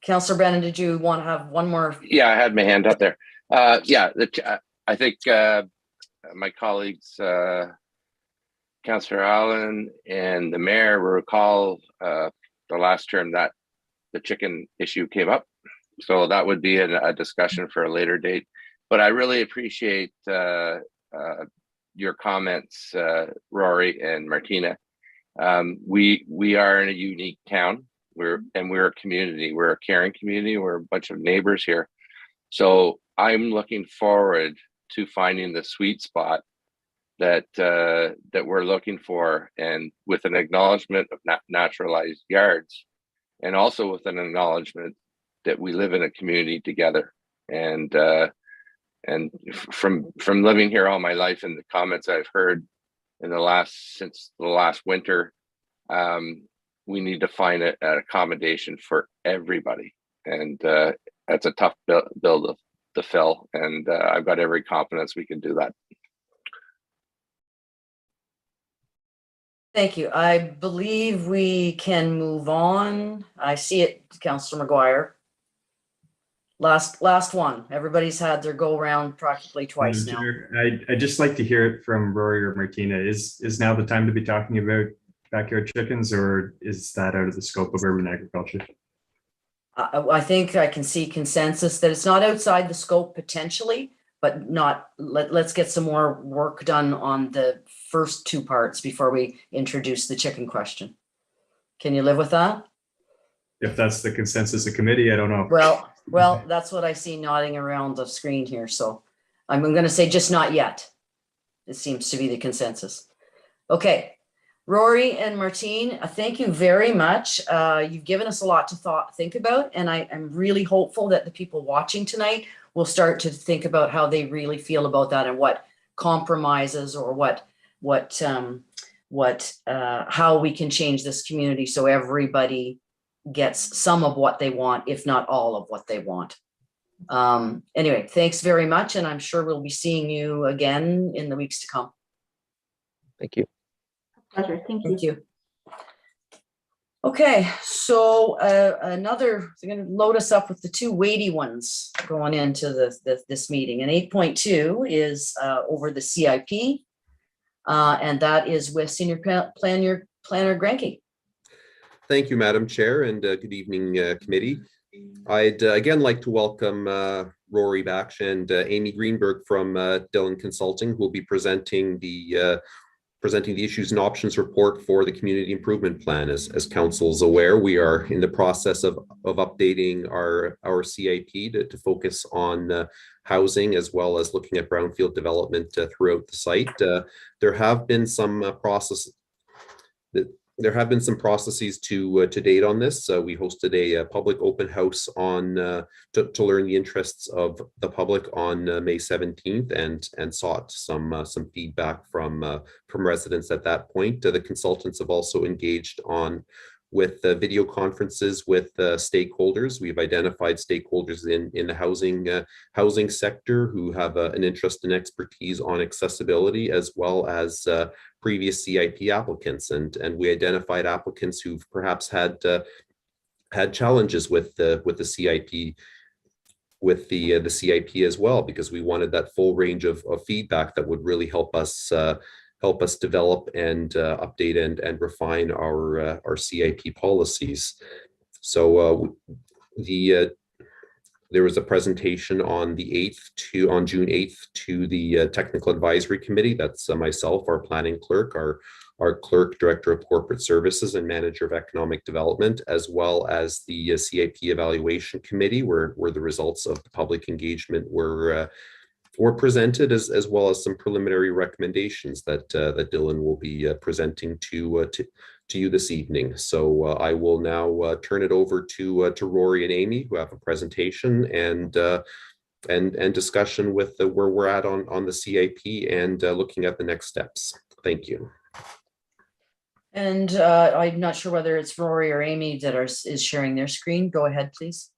Speaker 1: Councillor Brennan, did you want to have one more?
Speaker 12: Yeah, I had my hand up there. I think my colleagues, Councillor Allen and the mayor will recall the last term that the chicken issue came up. So that would be a discussion for a later date. But I really appreciate your comments, Rory and Martina. We are in a unique town. We're a community. We're a caring community. We're a bunch of neighbors here. So I'm looking forward to finding the sweet spot that we're looking for, and with an acknowledgement of naturalized yards, and also with an acknowledgement that we live in a community together. And from living here all my life and the comments I've heard since the last winter, we need to find an accommodation for everybody, and that's a tough bill to fill, and I've got every confidence we can do that.
Speaker 1: Thank you. I believe we can move on. I see it, Councillor McGuire. Last one. Everybody's had their go around practically twice now.
Speaker 11: I'd just like to hear it from Rory or Martina. Is now the time to be talking about backyard chickens, or is that out of the scope of urban agriculture?
Speaker 1: I think I can see consensus that it's not outside the scope potentially, but not. Let's get some more work done on the first two parts before we introduce the chicken question. Can you live with that?
Speaker 11: If that's the consensus of committee, I don't know.
Speaker 1: Well, that's what I see nodding around the screen here. So I'm going to say just not yet. It seems to be the consensus. Okay. Rory and Martine, thank you very much. You've given us a lot to think about, and I'm really hopeful that the people watching tonight will start to think about how they really feel about that, and what compromises or how we can change this community so everybody gets some of what they want, if not all of what they want. Anyway, thanks very much, and I'm sure we'll be seeing you again in the weeks to come.
Speaker 7: Thank you.
Speaker 9: Pleasure. Thank you.
Speaker 1: Thank you. Okay, so they're going to load us up with the two weighty ones going into this meeting. And 8.2 is over the CIP, and that is with Senior Planner Granke.
Speaker 14: Thank you, Madam Chair, and good evening, committee. I'd again like to welcome Rory Baksh and Amy Greenberg from Dillon Consulting, who will be presenting the presenting the issues and options report for the community improvement plan. As council's aware, we are in the process of updating our CIP to focus on housing, as well as looking at brownfield development throughout the site. There have been some processes to date on this. We hosted a public open house on to learn the interests of the public on May 17th, and sought some feedback from residents at that point. The consultants have also engaged with video conferences with stakeholders. We've identified stakeholders in the housing sector who have an interest and expertise on accessibility, as well as previous CIP applicants, and we identified applicants who've perhaps had challenges with the CIP, with the CIP as well, because we wanted that full range of feedback that would really help us develop and update and refine our CIP policies. So there was a presentation on June 8th to the Technical Advisory Committee. That's myself, our planning clerk, our clerk, director of corporate services, and manager of economic development, as well as the CIP evaluation committee, where the results of the public engagement were presented, as well as some preliminary recommendations that Dylan will be presenting to you this evening. So I will now turn it over to Rory and Amy, who have a presentation and discussion with where we're at on the CIP and looking at the next steps. Thank you.
Speaker 1: And I'm not sure whether it's Rory or Amy that is sharing their screen. Go ahead, please.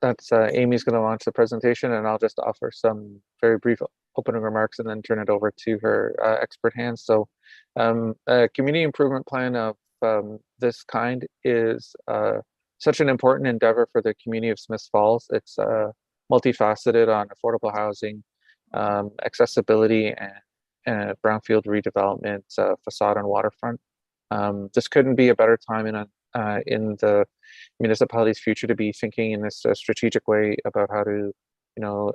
Speaker 7: That's Amy's going to launch the presentation, and I'll just offer some very brief opening remarks and then turn it over to her expert hands. So a community improvement plan of this kind is such an important endeavor for the community of Smiths Falls. It's multifaceted on affordable housing, accessibility, and brownfield redevelopment, facade and waterfront. This couldn't be a better time in the municipality's future to be thinking in this strategic way about how to,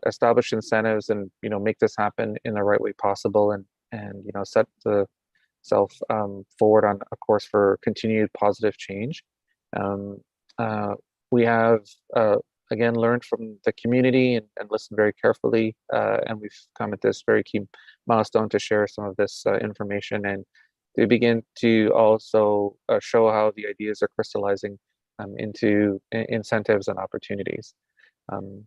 Speaker 7: establish incentives and, make this happen in the right way possible, and set the self forward on a course for continued positive change. We have again learned from the community and listened very carefully, and we've come at this very key milestone to share some of this information and to begin to also show how the ideas are crystallizing into incentives and opportunities.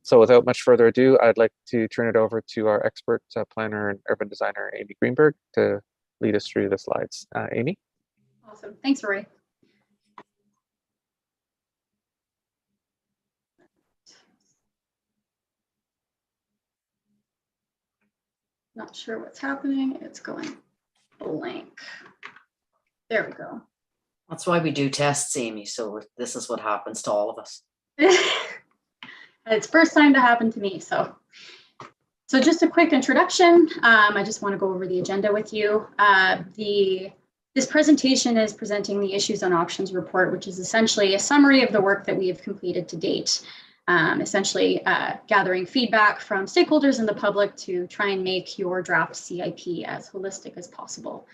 Speaker 7: So without much further ado, I'd like to turn it over to our expert planner and urban designer, Amy Greenberg, to lead us through the slides. Amy?
Speaker 15: Awesome. Thanks, Rory. Not sure what's happening. It's going blank. There we go.
Speaker 1: That's why we do tests, Amy. So this is what happens to all of us.
Speaker 15: It's first time to happen to me. So just a quick introduction. I just want to go over the agenda with you. This presentation is presenting the Issues and Options report, which is essentially a summary of the work that we have completed to date. Essentially gathering feedback from stakeholders and the public to try and make your draft CIP as holistic as possible.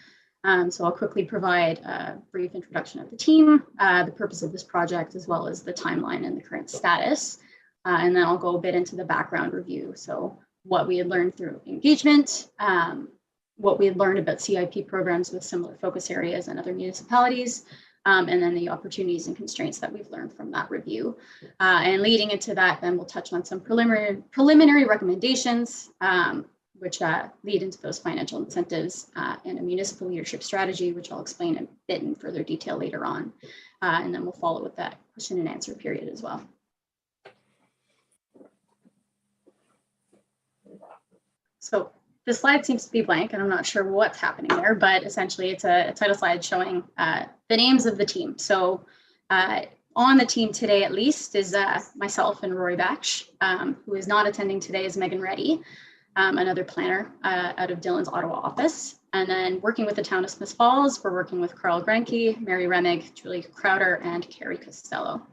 Speaker 15: So I'll quickly provide a brief introduction of the team, the purpose of this project, as well as the timeline and the current status. And then I'll go a bit into the background review. So what we had learned through engagement, what we had learned about CIP programs with similar focus areas and other municipalities, and then the opportunities and constraints that we've learned from that review. And leading into that, then we'll touch on some preliminary recommendations, which lead into those financial incentives and a municipal leadership strategy, which I'll explain a bit in further detail later on. And then we'll follow with that question and answer period as well. So this slide seems to be blank, and I'm not sure what's happening there, but essentially it's a title slide showing the names of the team. So on the team today, at least, is myself and Rory Baksh. Who is not attending today is Megan Reddy, another planner out of Dylan's Ottawa office. And then working with the town of Smiths Falls, we're working with Carl Grenke, Mary Remig, Julie Crowder, and Carrie Costello.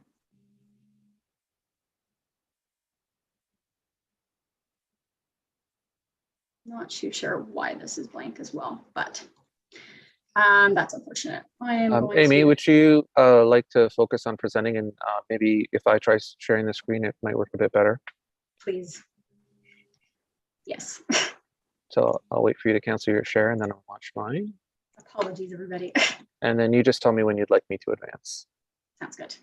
Speaker 15: Not too sure why this is blank as well, but that's unfortunate. I am going
Speaker 7: Amy,
Speaker 15: to,
Speaker 7: would you like to focus on presenting, and maybe if I try sharing the screen, it might work a bit better.
Speaker 15: please. Yes.
Speaker 7: So I'll wait for you to cancel your share and then I'll watch mine.
Speaker 15: Apologies, everybody.
Speaker 7: And then you just tell me when you'd like me to advance.
Speaker 15: Sounds good.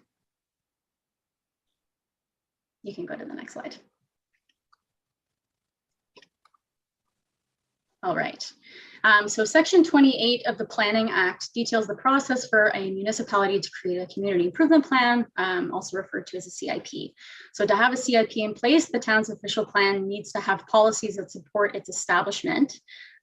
Speaker 15: You can go to the next slide. All right. So Section 28 of the Planning Act details the process for a municipality to create a community improvement plan, also referred to as a CIP. So to have a CIP in place, the town's official plan needs to have policies that support its establishment.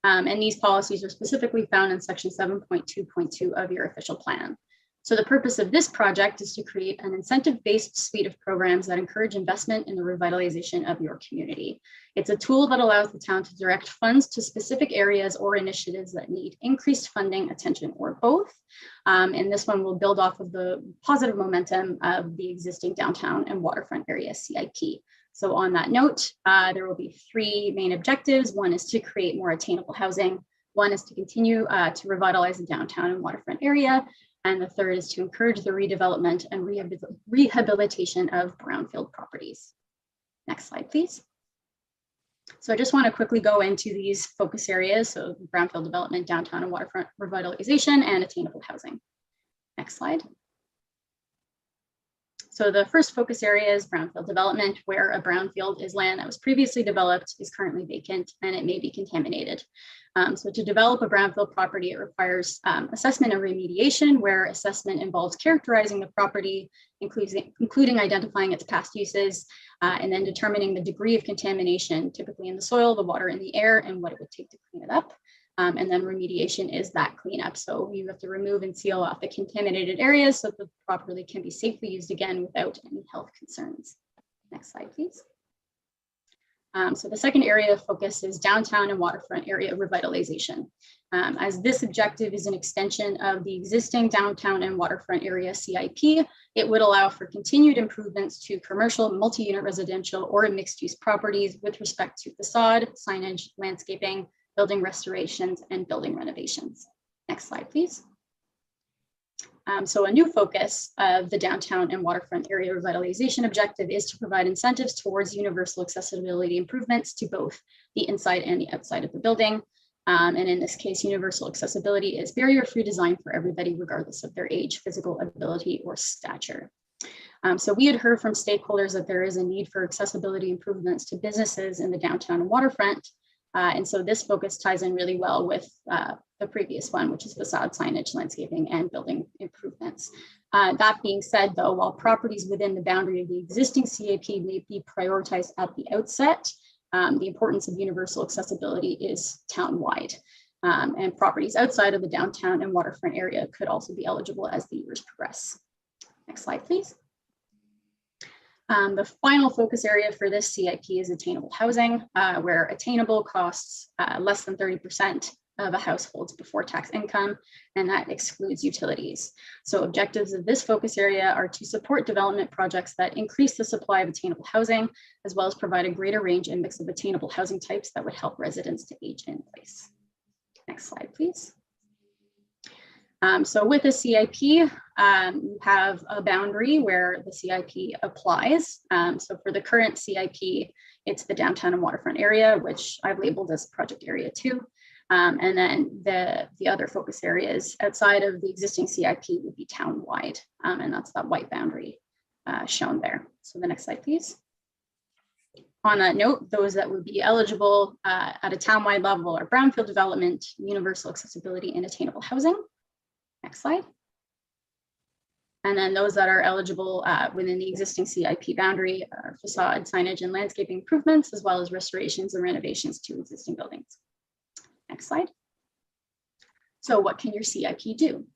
Speaker 15: And these policies are specifically found in Section 7.2.2 of your official plan. So the purpose of this project is to create an incentive-based suite of programs that encourage investment in the revitalization of your community. It's a tool that allows the town to direct funds to specific areas or initiatives that need increased funding, attention, or both. And this one will build off of the positive momentum of the existing downtown and waterfront area CIP. So on that note, there will be three main objectives. One is to create more attainable housing. One is to continue to revitalize the downtown and waterfront area. And the third is to encourage the redevelopment and rehabilitation of brownfield properties. Next slide, please. So I just want to quickly go into these focus areas. So brownfield development, downtown and waterfront revitalization, and attainable housing. Next slide. So the first focus area is brownfield development, where a brownfield is land that was previously developed, is currently vacant, and it may be contaminated. So to develop a brownfield property, it requires assessment and remediation, where assessment involves characterizing the property, including identifying its past uses, and then determining the degree of contamination, typically in the soil, the water, and the air, and what it would take to clean it up. And then remediation is that cleanup. So you have to remove and seal off the contaminated areas so that the property can be safely used again without any health concerns. Next slide, please. So the second area of focus is downtown and waterfront area revitalization. As this objective is an extension of the existing downtown and waterfront area CIP, it would allow for continued improvements to commercial, multi-unit residential, or mixed-use properties with respect to facade, signage, landscaping, building restorations, and building renovations. Next slide, please. So a new focus of the downtown and waterfront area revitalization objective is to provide incentives towards universal accessibility improvements to both the inside and the outside of the building. And in this case, universal accessibility is barrier-free design for everybody, regardless of their age, physical ability, or stature. So we had heard from stakeholders that there is a need for accessibility improvements to businesses in the downtown and waterfront. And so this focus ties in really well with the previous one, which is facade, signage, landscaping, and building improvements. That being said, though, while properties within the boundary of the existing CAP may be prioritized at the outset, the importance of universal accessibility is town-wide. And properties outside of the downtown and waterfront area could also be eligible as the years progress. Next slide, please. The final focus area for this CIP is attainable housing, where attainable costs less than 30% of a household's before tax income, and that excludes utilities. So objectives of this focus area are to support development projects that increase the supply of attainable housing, as well as provide a greater range and mix of attainable housing types that would help residents to age in place. Next slide, please. So with a CIP, you have a boundary where the CIP applies. So for the current CIP, it's the downtown and waterfront area, which I've labeled as project area 2. And then the other focus areas outside of the existing CIP would be town-wide, and that's that white boundary shown there. So the next slide, please. On that note, those that would be eligible at a town-wide level are brownfield development, universal accessibility, and attainable housing. Next slide. And then those that are eligible within the existing CIP boundary are facade, signage, and landscaping improvements, as well as restorations and renovations to existing buildings. Next slide. So what can your CIP do?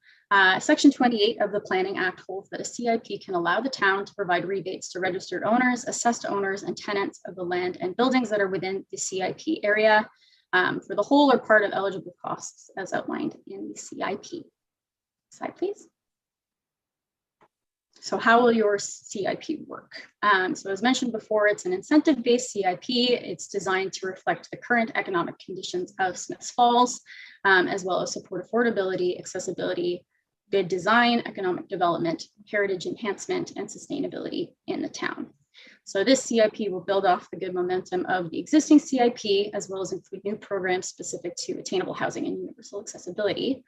Speaker 15: Section 28 of the Planning Act holds that a CIP can allow the town to provide rebates to registered owners, assessed owners, and tenants of the land and buildings that are within the CIP area for the whole or part of eligible costs as outlined in the CIP. Slide, please. So how will your CIP work? So as mentioned before, it's an incentive-based CIP. It's designed to reflect the current economic conditions of Smiths Falls, as well as support affordability, accessibility, good design, economic development, heritage enhancement, and sustainability in the town. So this CIP will build off the good momentum of the existing CIP, as well as include new programs specific to attainable housing and universal accessibility.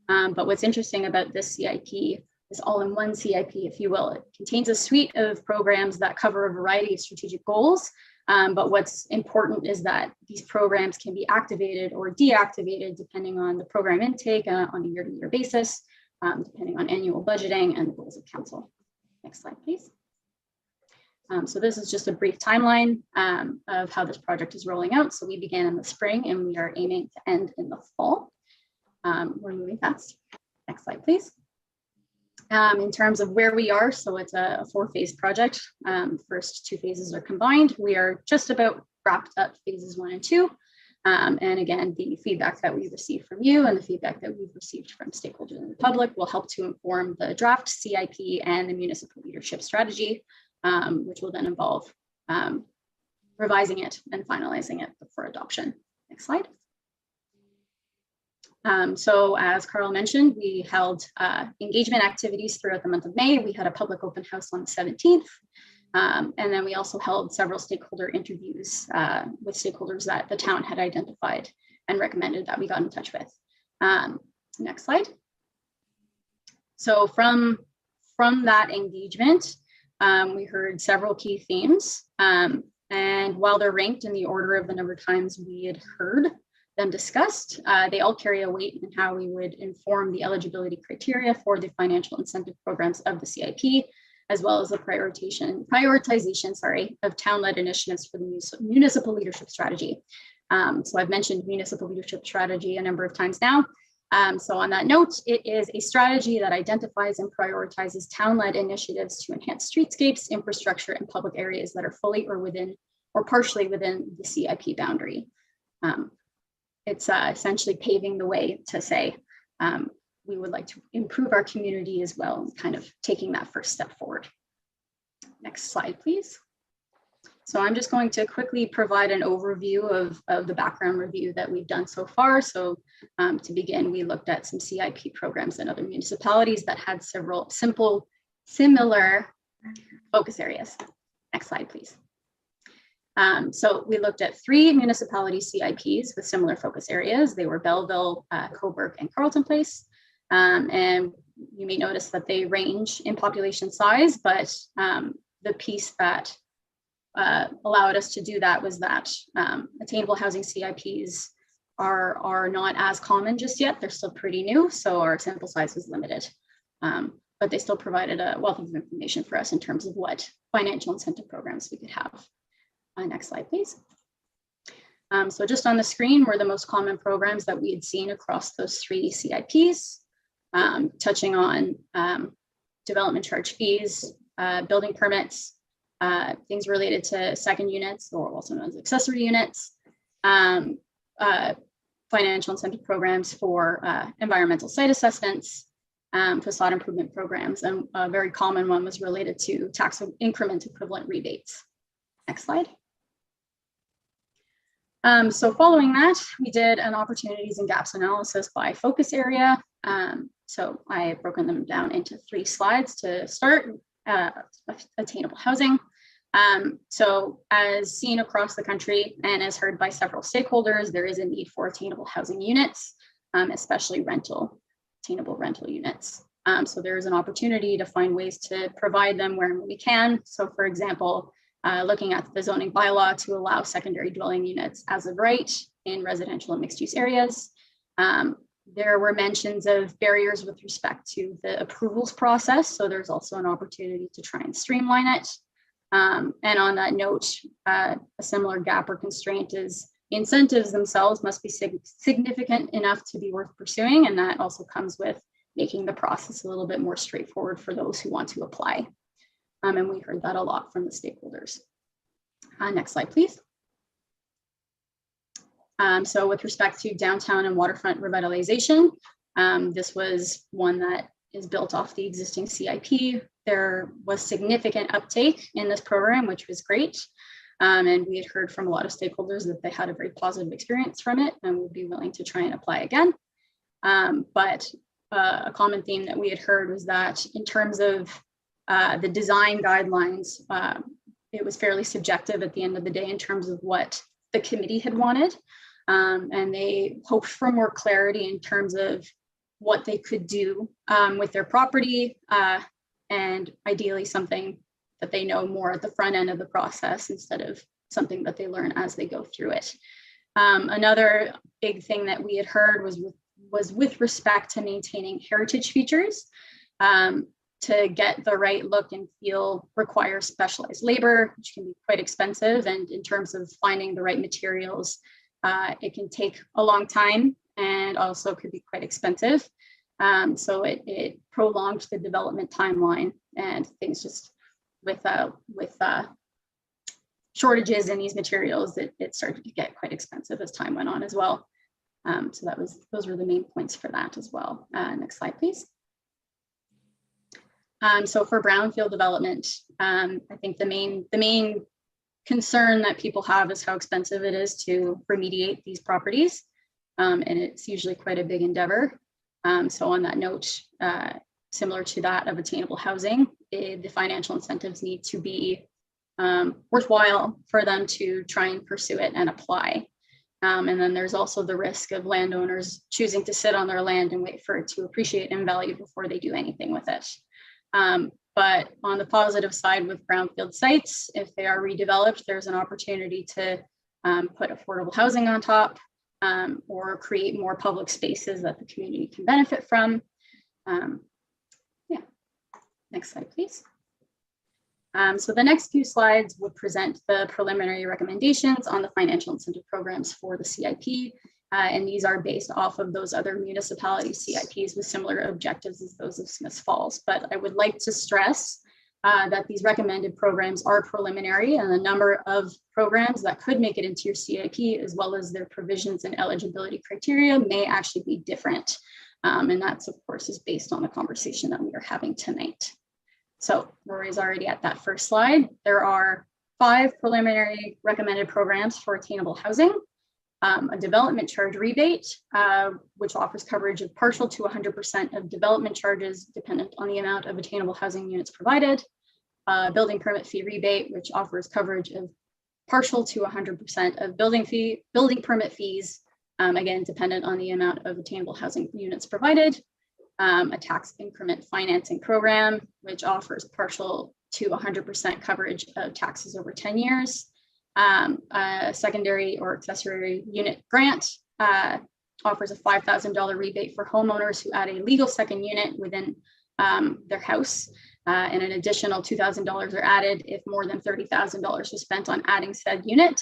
Speaker 15: But what's interesting about this CIP is all-in-one CIP, if you will. It contains a suite of programs that cover a variety of strategic goals. But what's important is that these programs can be activated or deactivated depending on the program intake on a year-to-year basis, depending on annual budgeting and the goals of council. Next slide, please. So this is just a brief timeline of how this project is rolling out. So we began in the spring and we are aiming to end in the fall. We're moving fast. Next slide, please. In terms of where we are, so it's a 4-phase project. First 2 phases are combined. We are just about wrapped up phases 1 and 2. And again, the feedback that we received from you and the feedback that we've received from stakeholders in the public will help to inform the draft CIP and the municipal leadership strategy, which will then involve revising it and finalizing it for adoption. Next slide. So as Carl mentioned, we held engagement activities throughout the month of May. We had a public open house on the 17th. And then we also held several stakeholder interviews with stakeholders that the town had identified and recommended that we got in touch with. Next slide. So from that engagement, we heard several key themes. And while they're ranked in the order of the number of times we had heard them discussed, they all carry a weight in how we would inform the eligibility criteria for the financial incentive programs of the CIP, as well as the prioritization of town-led initiatives for the municipal leadership strategy. So I've mentioned municipal leadership strategy a number of times now. So on that note, it is a strategy that identifies and prioritizes town-led initiatives to enhance streetscapes, infrastructure, and public areas that are fully or within or partially within the CIP boundary. It's essentially paving the way to say, we would like to improve our community as well, and kind of taking that first step forward. Next slide, please. So I'm just going to quickly provide an overview of the background review that we've done so far. So to begin, we looked at some CIP programs in other municipalities that had several similar focus areas. Next slide, please. So we looked at 3 municipality CIPs with similar focus areas. They were Belleville, Coburg, and Carleton Place. And you may notice that they range in population size, but the piece that allowed us to do that was that attainable housing CIPs are not as common just yet. They're still pretty new, so our sample size was limited. But they still provided a wealth of information for us in terms of what financial incentive programs we could have. Next slide, please. So just on the screen were the most common programs that we had seen across those 3 CIPs, touching on development charge fees, building permits, things related to second units, or also known as accessory units, financial incentive programs for environmental site assessments, facade improvement programs, and a very common one was related to tax increment equivalent rebates. Next slide. So following that, we did an opportunities and gaps analysis by focus area. So I have broken them down into 3 slides to start. Attainable housing. So as seen across the country and as heard by several stakeholders, there is a need for attainable housing units, especially attainable rental units. So there is an opportunity to find ways to provide them where we can. So for example, looking at the zoning bylaw to allow secondary dwelling units as of right in residential and mixed use areas. There were mentions of barriers with respect to the approvals process. So there's also an opportunity to try and streamline it. And on that note, a similar gap or constraint is incentives themselves must be significant enough to be worth pursuing. And that also comes with making the process a little bit more straightforward for those who want to apply. And we heard that a lot from the stakeholders. Next slide, please. So with respect to downtown and waterfront revitalization, this was one that is built off the existing CIP. There was significant uptake in this program, which was great. And we had heard from a lot of stakeholders that they had a very positive experience from it and would be willing to try and apply again. But a common theme that we had heard was that in terms of the design guidelines, it was fairly subjective at the end of the day in terms of what the committee had wanted. And they hoped for more clarity in terms of what they could do with their property, and ideally something that they know more at the front end of the process instead of something that they learn as they go through it. Another big thing that we had heard was with respect to maintaining heritage features. To get the right look and feel requires specialized labor, which can be quite expensive. And in terms of finding the right materials, it can take a long time and also could be quite expensive. So it prolonged the development timeline, and things just with shortages in these materials, it started to get quite expensive as time went on as well. So those were the main points for that as well. Next slide, please. So for brownfield development, I think the main concern that people have is how expensive it is to remediate these properties. And it's usually quite a big endeavor. So on that note, similar to that of attainable housing, the financial incentives need to be worthwhile for them to try and pursue it and apply. And then there's also the risk of landowners choosing to sit on their land and wait for it to appreciate in value before they do anything with it. But on the positive side with brownfield sites, if they are redeveloped, there's an opportunity to put affordable housing on top, or create more public spaces that the community can benefit from. Yeah, next slide, please. So the next few slides would present the preliminary recommendations on the financial incentive programs for the CIP. And these are based off of those other municipality CIPs with similar objectives as those of Smiths Falls. But I would like to stress that these recommended programs are preliminary, and the number of programs that could make it into your CIP, as well as their provisions and eligibility criteria, may actually be different. And that's, of course, is based on the conversation that we are having tonight. So Rory's already at that first slide. There are 5 preliminary recommended programs for attainable housing. A development charge rebate, which offers coverage of partial to 100% of development charges dependent on the amount of attainable housing units provided. Building permit fee rebate, which offers coverage of partial to 100% of building permit fees, again, dependent on the amount of attainable housing units provided. A tax increment financing program, which offers partial to 100% coverage of taxes over 10 years. A secondary or accessory unit grant offers a $5,000 rebate for homeowners who add a legal second unit within their house. And an additional $2,000 are added if more than $30,000 was spent on adding said unit.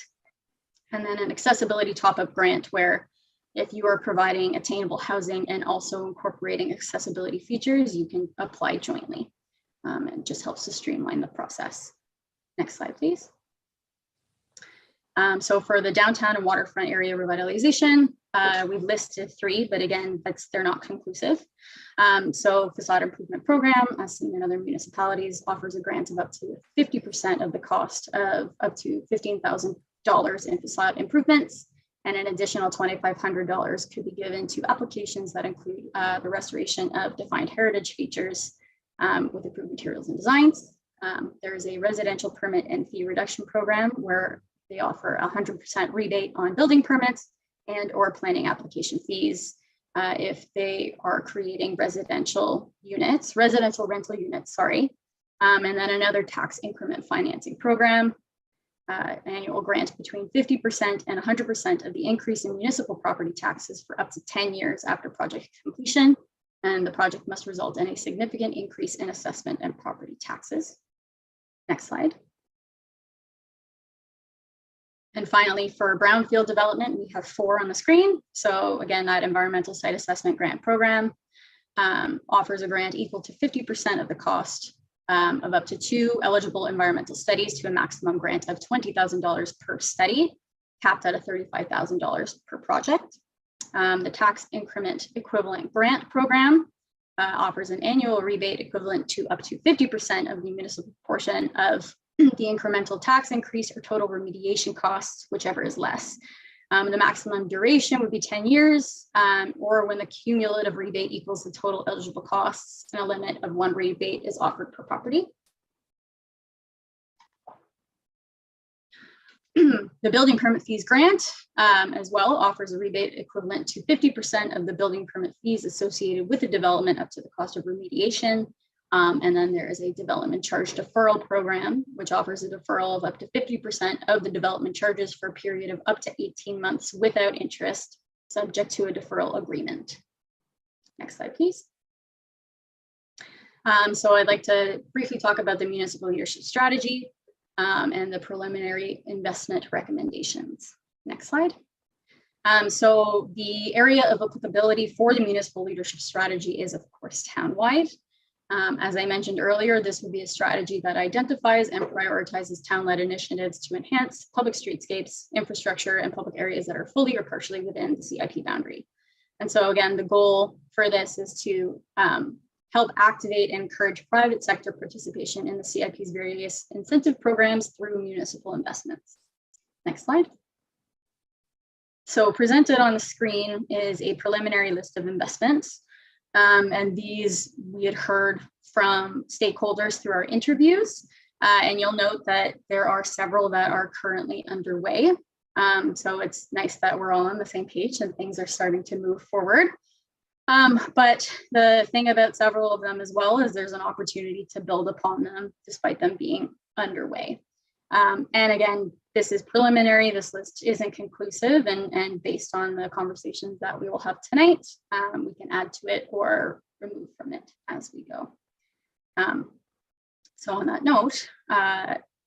Speaker 15: And then an accessibility top-up grant where if you are providing attainable housing and also incorporating accessibility features, you can apply jointly. It just helps to streamline the process. Next slide, please. So for the downtown and waterfront area revitalization, we've listed 3, but again, they're not conclusive. So facade improvement program, as seen in other municipalities, offers a grant of up to 50% of the cost of up to $15,000 in facade improvements. And an additional $2,500 could be given to applications that include the restoration of defined heritage features with approved materials and designs. There is a residential permit and fee reduction program where they offer 100% rebate on building permits and or planning application fees if they are creating residential rental units, sorry. And then another tax increment financing program. Annual grant between 50% and 100% of the increase in municipal property taxes for up to 10 years after project completion. And the project must result in a significant increase in assessment and property taxes. Next slide. And finally, for brownfield development, we have 4 on the screen. So again, that environmental site assessment grant program offers a grant equal to 50% of the cost of up to 2 eligible environmental studies to a maximum grant of $20,000 per study, capped at a $35,000 per project. The tax increment equivalent grant program offers an annual rebate equivalent to up to 50% of the municipal portion of the incremental tax increase or total remediation costs, whichever is less. The maximum duration would be 10 years, or when the cumulative rebate equals the total eligible costs, and a limit of 1 rebate is offered per property. The building permit fees grant as well offers a rebate equivalent to 50% of the building permit fees associated with the development up to the cost of remediation. And then there is a development charge deferral program, which offers a deferral of up to 50% of the development charges for a period of up to 18 months without interest, subject to a deferral agreement. Next slide, please. So I'd like to briefly talk about the municipal leadership strategy and the preliminary investment recommendations. Next slide. So the area of applicability for the municipal leadership strategy is, of course, townwide. As I mentioned earlier, this would be a strategy that identifies and prioritizes town-led initiatives to enhance public streetscapes, infrastructure, and public areas that are fully or partially within the CIP boundary. And so again, the goal for this is to help activate and encourage private sector participation in the CIP's various incentive programs through municipal investments. Next slide. So presented on the screen is a preliminary list of investments. And these we had heard from stakeholders through our interviews. And you'll note that there are several that are currently underway. So it's nice that we're all on the same page and things are starting to move forward. But the thing about several of them as well is there's an opportunity to build upon them despite them being underway. And again, this is preliminary. This list isn't conclusive, and based on the conversations that we will have tonight, we can add to it or remove from it as we go. So on that note,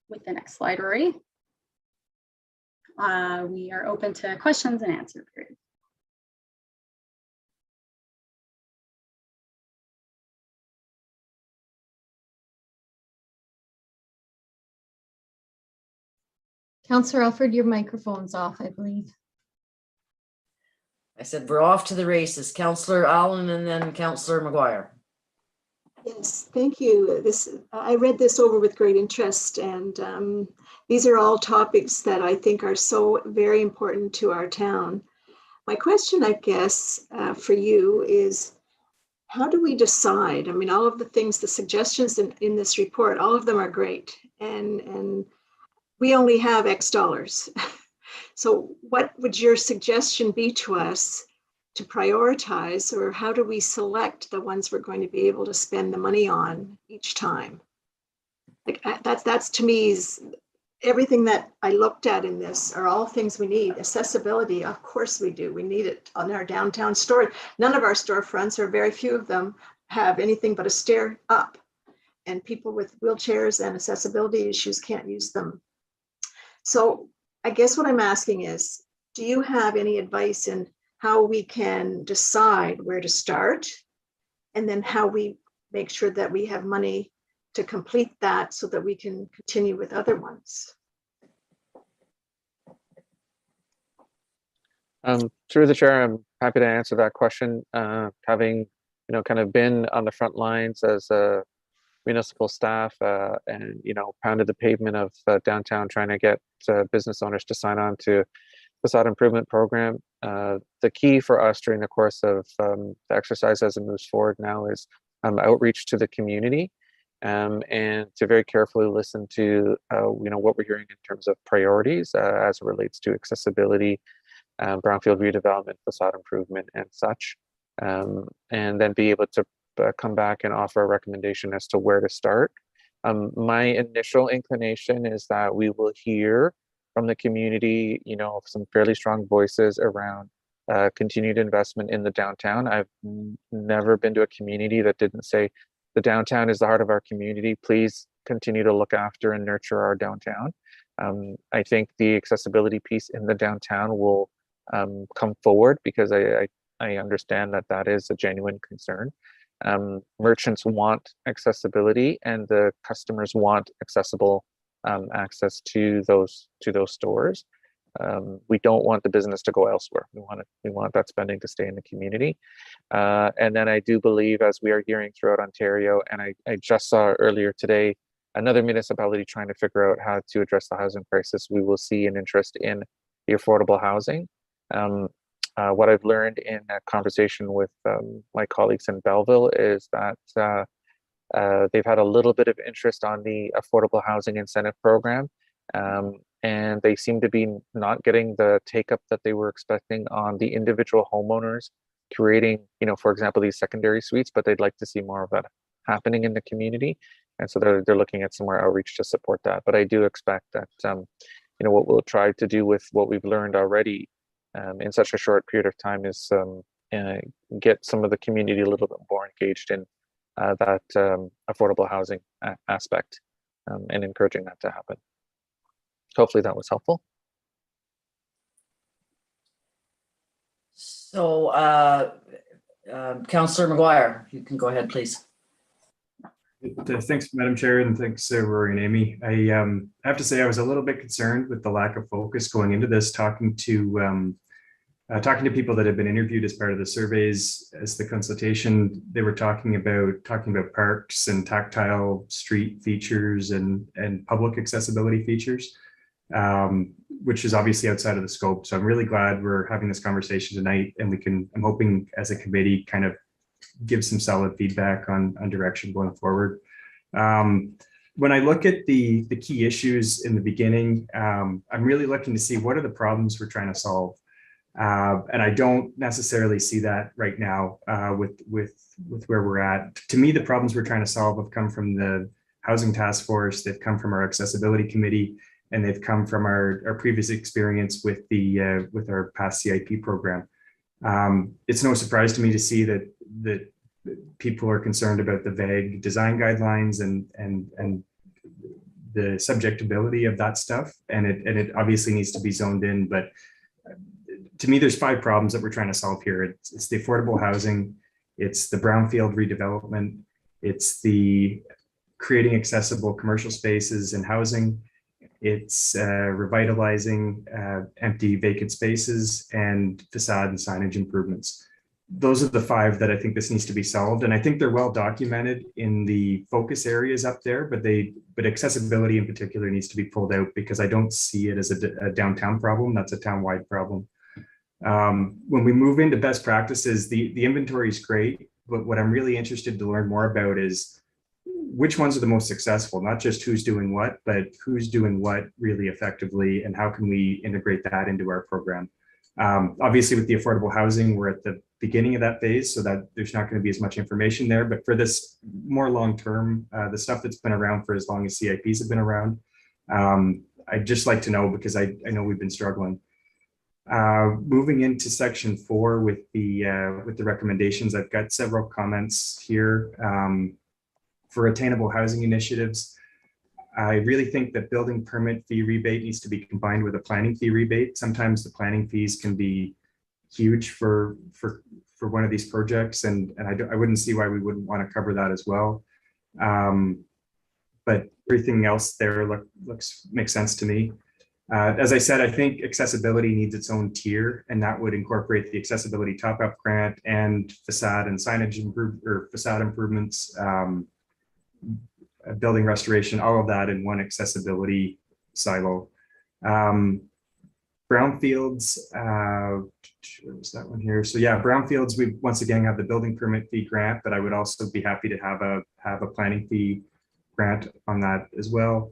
Speaker 15: with the next slide, Rory, we are open to questions and answer period.
Speaker 3: Councillor Alford, your microphone's off, I believe.
Speaker 1: I said we're off to the races. Councillor Allen and then Councillor McGuire.
Speaker 13: Yes, thank you. I read this over with great interest, and these are all topics that I think are so very important to our town. My question, I guess, for you is, how do we decide? I mean, all of the things, the suggestions in this report, all of them are great, and we only have X dollars. So what would your suggestion be to us to prioritize, or how do we select the ones we're going to be able to spend the money on each time? Like that's to me is everything that I looked at in this are all things we need. Accessibility, of course we do. We need it on our downtown store. None of our storefronts, or very few of them, have anything but a stair up, and people with wheelchairs and accessibility issues can't use them. So I guess what I'm asking is, do you have any advice in how we can decide where to start, and then how we make sure that we have money to complete that so that we can continue with other ones?
Speaker 7: Through the chair, I'm happy to answer that question. Having kind of been on the front lines as a municipal staff and pounded the pavement of downtown trying to get business owners to sign on to facade improvement program. The key for us during the course of the exercise as it moves forward now is outreach to the community, and to very carefully listen to what we're hearing in terms of priorities as it relates to accessibility, brownfield redevelopment, facade improvement, and such, and then be able to come back and offer a recommendation as to where to start. My initial inclination is that we will hear from the community, some fairly strong voices around continued investment in the downtown. I've never been to a community that didn't say the downtown is the heart of our community. Please continue to look after and nurture our downtown. I think the accessibility piece in the downtown will come forward because I understand that is a genuine concern. Merchants want accessibility, and the customers want accessible access to those stores. We don't want the business to go elsewhere. We want that spending to stay in the community. And then I do believe, as we are hearing throughout Ontario, and I just saw earlier today, another municipality trying to figure out how to address the housing crisis, we will see an interest in the affordable housing. What I've learned in a conversation with my colleagues in Belleville is that they've had a little bit of interest on the affordable housing incentive program, and they seem to be not getting the take-up that they were expecting on the individual homeowners creating, for example, these secondary suites, but they'd like to see more of that happening in the community. And so they're looking at some more outreach to support that. But I do expect that, what we'll try to do with what we've learned already in such a short period of time is get some of the community a little bit more engaged in that affordable housing aspect and encouraging that to happen. Hopefully that was helpful.
Speaker 1: So, Councillor McGuire, you can go ahead, please.
Speaker 11: Thanks, Madam Chair, and thanks, Rory and Amy. I have to say I was a little bit concerned with the lack of focus going into this, talking to people that have been interviewed as part of the surveys as the consultation. They were talking about parks and tactile street features and public accessibility features, which is obviously outside of the scope. So I'm really glad we're having this conversation tonight, and I'm hoping as a committee kind of give some solid feedback on direction going forward. When I look at the key issues in the beginning, I'm really looking to see what are the problems we're trying to solve. And I don't necessarily see that right now with where we're at. To me, the problems we're trying to solve have come from the Housing Task Force, they've come from our Accessibility Committee, and they've come from our previous experience with our past CIP program. It's no surprise to me to see that people are concerned about the vague design guidelines and the subjectability of that stuff, and it obviously needs to be zoned in. But to me, there's 5 problems that we're trying to solve here. It's the affordable housing, it's the brownfield redevelopment, it's the creating accessible commercial spaces and housing, it's revitalizing empty vacant spaces, and facade and signage improvements. Those are the 5 that I think this needs to be solved. And I think they're well documented in the focus areas up there, but accessibility in particular needs to be pulled out, because I don't see it as a downtown problem. That's a town-wide problem. When we move into best practices, the inventory is great, but what I'm really interested to learn more about is which ones are the most successful, not just who's doing what, but who's doing what really effectively, and how can we integrate that into our program. Obviously with the affordable housing, we're at the beginning of that phase, so that there's not going to be as much information there. But for this more long-term, the stuff that's been around for as long as CIPs have been around, I'd just like to know, because I know we've been struggling. Moving into section 4 with the recommendations, I've got several comments here. For attainable housing initiatives, I really think that building permit fee rebate needs to be combined with a planning fee rebate. Sometimes the planning fees can be huge for one of these projects, and I wouldn't see why we wouldn't want to cover that as well. But everything else there makes sense to me. As I said, I think accessibility needs its own tier, and that would incorporate the accessibility top-up grant and facade and signage facade improvements, building restoration, all of that in one accessibility silo. Brownfields, where's that one here? So yeah, Brownfields, we once again have the building permit fee grant, but I would also be happy to have a planning fee grant on that as well.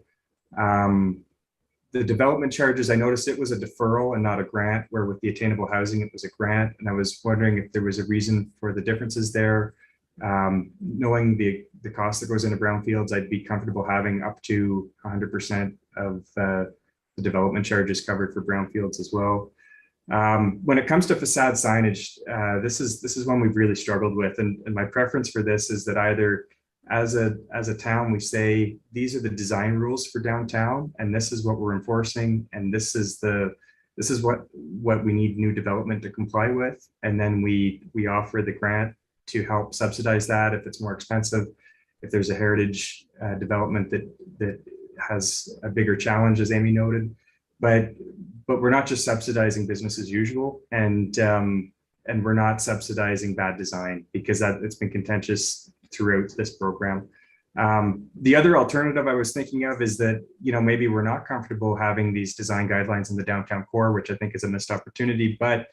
Speaker 11: The development charges, I noticed it was a deferral and not a grant, where with the attainable housing, it was a grant. And I was wondering if there was a reason for the differences there. Knowing the cost that goes into brownfields, I'd be comfortable having up to 100% of the development charges covered for brownfields as well. When it comes to facade signage, this is one we've really struggled with, and my preference for this is that either as a town we say these are the design rules for downtown, and this is what we're enforcing, and this is what we need new development to comply with, and then we offer the grant to help subsidize that if it's more expensive. If there's a heritage development that has a bigger challenge, as Amy noted, but we're not just subsidizing business as usual, and we're not subsidizing bad design, because it's been contentious throughout this program. The other alternative I was thinking of is that, maybe we're not comfortable having these design guidelines in the downtown core, which I think is a missed opportunity, but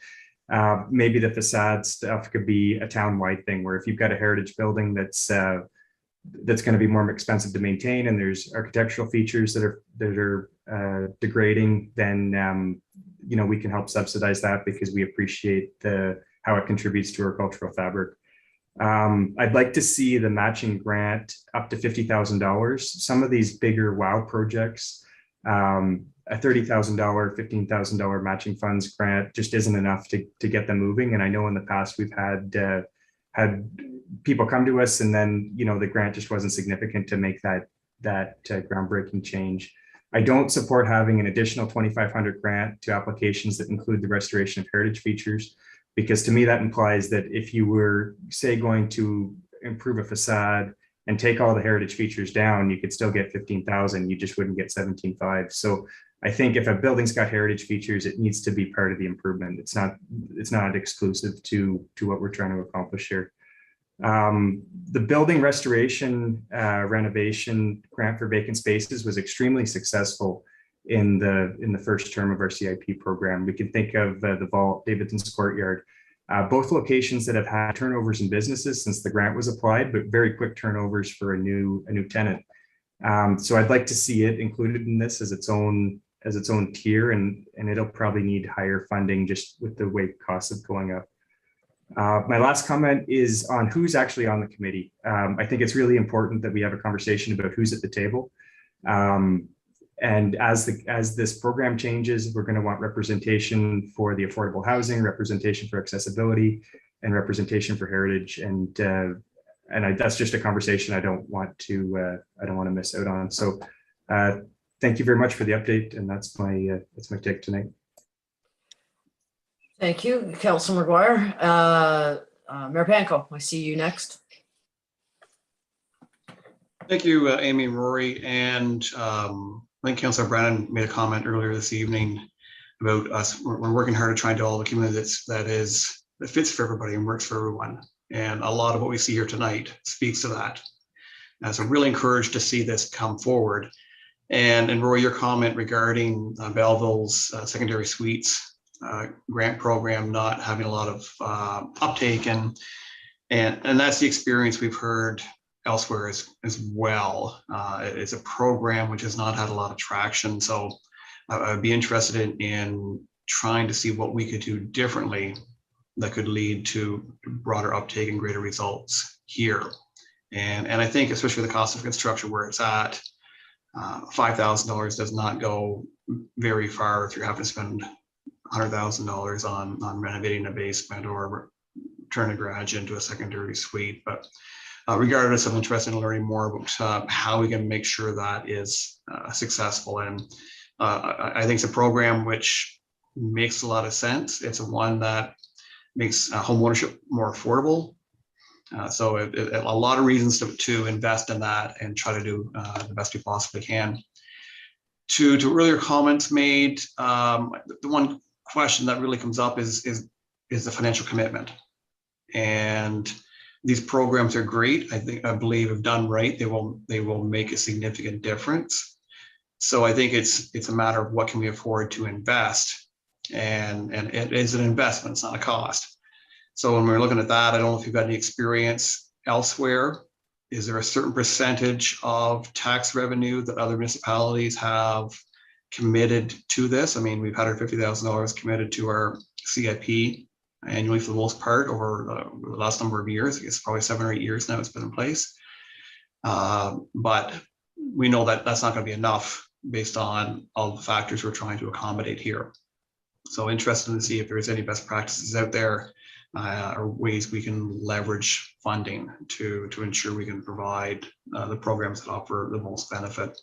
Speaker 11: maybe the facade stuff could be a town-wide thing, where if you've got a heritage building that's going to be more expensive to maintain, and there's architectural features that are degrading, then we can help subsidize that, because we appreciate how it contributes to our cultural fabric. I'd like to see the matching grant up to $50,000. Some of these bigger WOW projects, a $30,000, $15,000 matching funds grant just isn't enough to get them moving. And I know in the past we've had people come to us, and then the grant just wasn't significant to make that groundbreaking change. I don't support having an additional 2,500 grant to applications that include the restoration of heritage features, because to me that implies that if you were, say, going to improve a facade and take all the heritage features down, you could still get 15,000. You just wouldn't get 17.5. So I think if a building's got heritage features, it needs to be part of the improvement. It's not exclusive to what we're trying to accomplish here. The building restoration renovation grant for vacant spaces was extremely successful in the first term of our CIP program. We can think of the Vault, Davidson's Courtyard, both locations that have had turnovers in businesses since the grant was applied, but very quick turnovers for a new tenant. So I'd like to see it included in this as its own tier, and it'll probably need higher funding just with the way costs of going up. My last comment is on who's actually on the committee. I think it's really important that we have a conversation about who's at the table. And as this program changes, we're going to want representation for the affordable housing, representation for accessibility, and representation for heritage. And that's just a conversation I don't want to miss out on. So thank you very much for the update, and that's my take tonight.
Speaker 1: Thank you, Councilor McGuire. Mayor Panko, I see you next.
Speaker 10: Thank you, Amy and Rory. And I think Councilor Brennan made a comment earlier this evening about us. We're working hard to try and do all the community that fits for everybody and works for everyone. And a lot of what we see here tonight speaks to that. So I'm really encouraged to see this come forward. And Rory, your comment regarding Belleville's secondary suites grant program not having a lot of uptake, and that's the experience we've heard elsewhere as well. It's a program which has not had a lot of traction, so I'd be interested in trying to see what we could do differently that could lead to broader uptake and greater results here. And I think, especially with the cost of construction where it's at, $5,000 does not go very far if you're having to spend $100,000 on renovating a basement or turning a garage into a secondary suite. But regardless, I'm interested in learning more about how we can make sure that is successful. And I think it's a program which makes a lot of sense. It's one that makes home ownership more affordable. So a lot of reasons to invest in that and try to do the best we possibly can. To earlier comments made, the one question that really comes up is the financial commitment. And these programs are great. I believe if done right, they will make a significant difference. So I think it's a matter of what can we afford to invest, and it is an investment, it's not a cost. So when we're looking at that, I don't know if you've got any experience elsewhere. Is there a certain percentage of tax revenue that other municipalities have committed to this? I mean, we've had our $50,000 committed to our CIP annually for the most part over the last number of years. I guess probably 7 or 8 years now it's been in place. But we know that that's not going to be enough based on all the factors we're trying to accommodate here. So interested to see if there's any best practices out there or ways we can leverage funding to ensure we can provide the programs that offer the most benefit.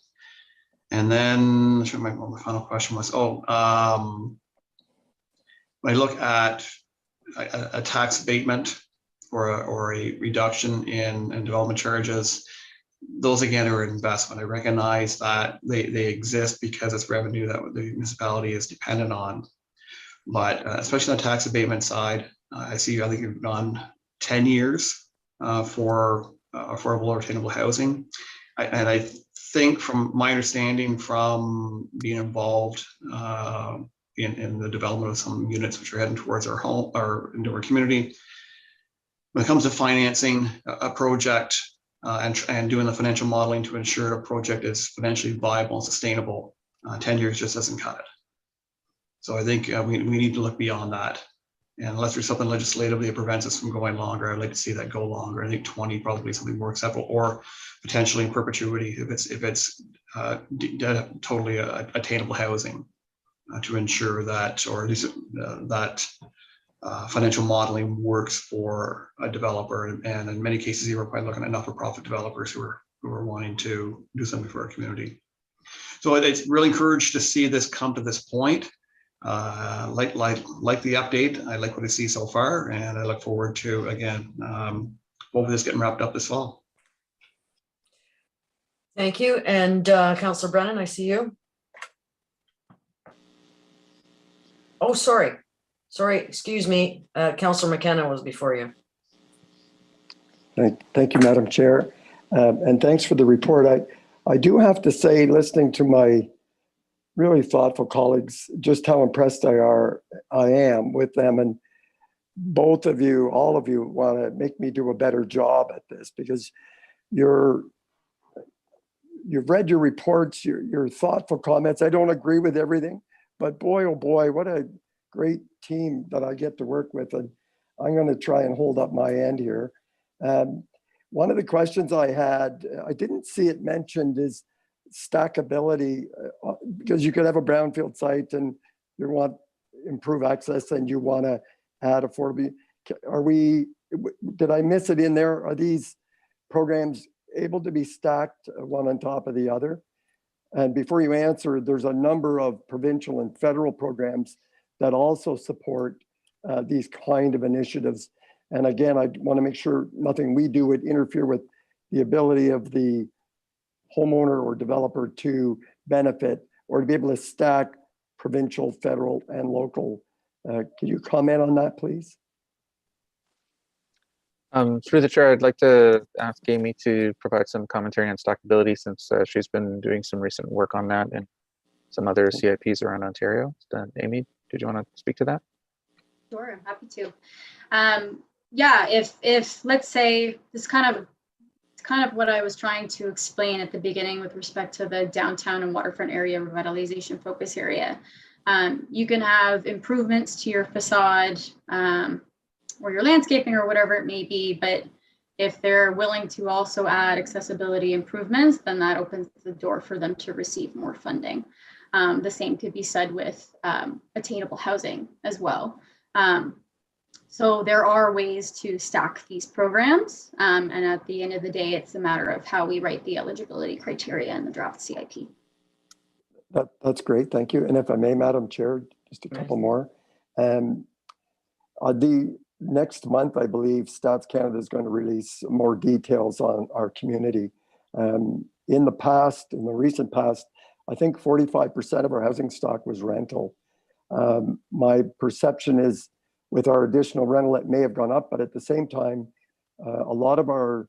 Speaker 10: And then my final question was, when I look at a tax abatement or a reduction in development charges, those again are an investment. I recognize that they exist because it's revenue that the municipality is dependent on. But especially on the tax abatement side, I think you've gone 10 years for affordable or attainable housing. And I think from my understanding from being involved in the development of some units which are heading towards our home or into our community, when it comes to financing a project and doing the financial modeling to ensure a project is financially viable and sustainable, 10 years just doesn't cut it. So I think we need to look beyond that. And unless there's something legislatively that prevents us from going longer, I'd like to see that go longer. I think 20 probably something more acceptable, or potentially in perpetuity if it's totally attainable housing to ensure that, or at least that financial modeling works for a developer. And in many cases, you're probably looking at not-for-profit developers who are wanting to do something for our community. So it's really encouraged to see this come to this point. Like the update. I like what I see so far, and I look forward to, again, hopefully this getting wrapped up this fall.
Speaker 1: Thank you. And Councillor Brennan, I see you. Oh, sorry. Excuse me. Councillor McKenna was before you.
Speaker 8: Thank you, Madam Chair. And thanks for the report. I do have to say, listening to my really thoughtful colleagues, just how impressed I am with them. And both of you, all of you, want to make me do a better job at this, because you've read your reports, your thoughtful comments. I don't agree with everything, but boy, oh boy, what a great team that I get to work with. And I'm going to try and hold up my end here. One of the questions I had, I didn't see it mentioned, is stackability, because you could have a brownfield site and you want improve access and you want to add affordability. Did I miss it in there? Are these programs able to be stacked one on top of the other? And before you answer, there's a number of provincial and federal programs that also support these kind of initiatives. And again, I want to make sure nothing we do would interfere with the ability of the homeowner or developer to benefit or to be able to stack provincial, federal, and local. Can you comment on that, please?
Speaker 7: Through the chair, I'd like to ask Amy to provide some commentary on Stalkability, since she's been doing some recent work on that and some other CIPs around Ontario. Amy, did you want to speak to that?
Speaker 15: Sure, I'm happy to. Yeah, if let's say this kind of what I was trying to explain at the beginning with respect to the downtown and waterfront area revitalization focus area. You can have improvements to your facade or your landscaping or whatever it may be, but if they're willing to also add accessibility improvements, then that opens the door for them to receive more funding. The same could be said with attainable housing as well. So there are ways to stack these programs. And at the end of the day, it's a matter of how we write the eligibility criteria in the draft CIP.
Speaker 8: That's great. Thank you. And if I may, Madam Chair, just a couple more. The next month, I believe Stats Canada is going to release more details on our community. In the recent past, I think 45% of our housing stock was rental. My perception is, with our additional rental, it may have gone up, but at the same time, a lot of our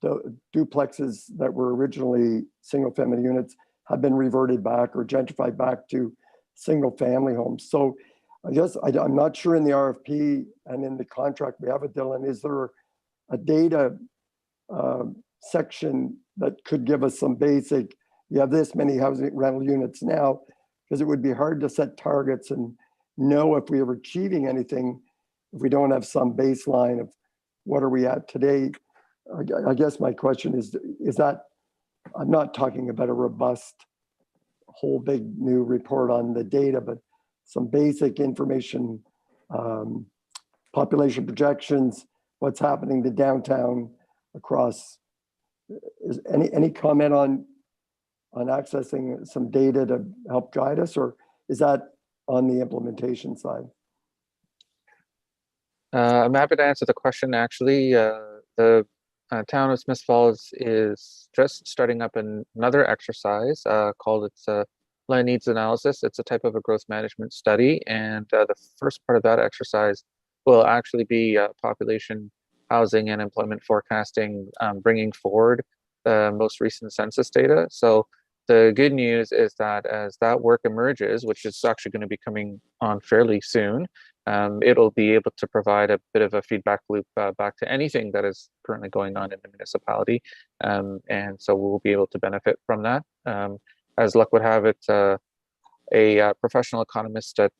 Speaker 8: duplexes that were originally single-family units have been reverted back or gentrified back to single-family homes. So I guess I'm not sure in the RFP and in the contract we have with Dylan, is there a data section that could give us some basic, you have this many housing rental units now, because it would be hard to set targets and know if we are achieving anything if we don't have some baseline of what are we at today. I guess my question is that, I'm not talking about a robust whole big new report on the data, but some basic information, population projections, what's happening to downtown across. Is any comment on accessing some data to help guide us, or is that on the implementation side?
Speaker 7: I'm happy to answer the question. Actually, the town of Smith Falls is just starting up another exercise called its land needs analysis. It's a type of a growth management study, and the first part of that exercise will actually be population, housing, and employment forecasting, bringing forward the most recent census data. So the good news is that as that work emerges, which is actually going to be coming on fairly soon, it'll be able to provide a bit of a feedback loop back to anything that is currently going on in the municipality. And so we'll be able to benefit from that. As luck would have it, a professional economist at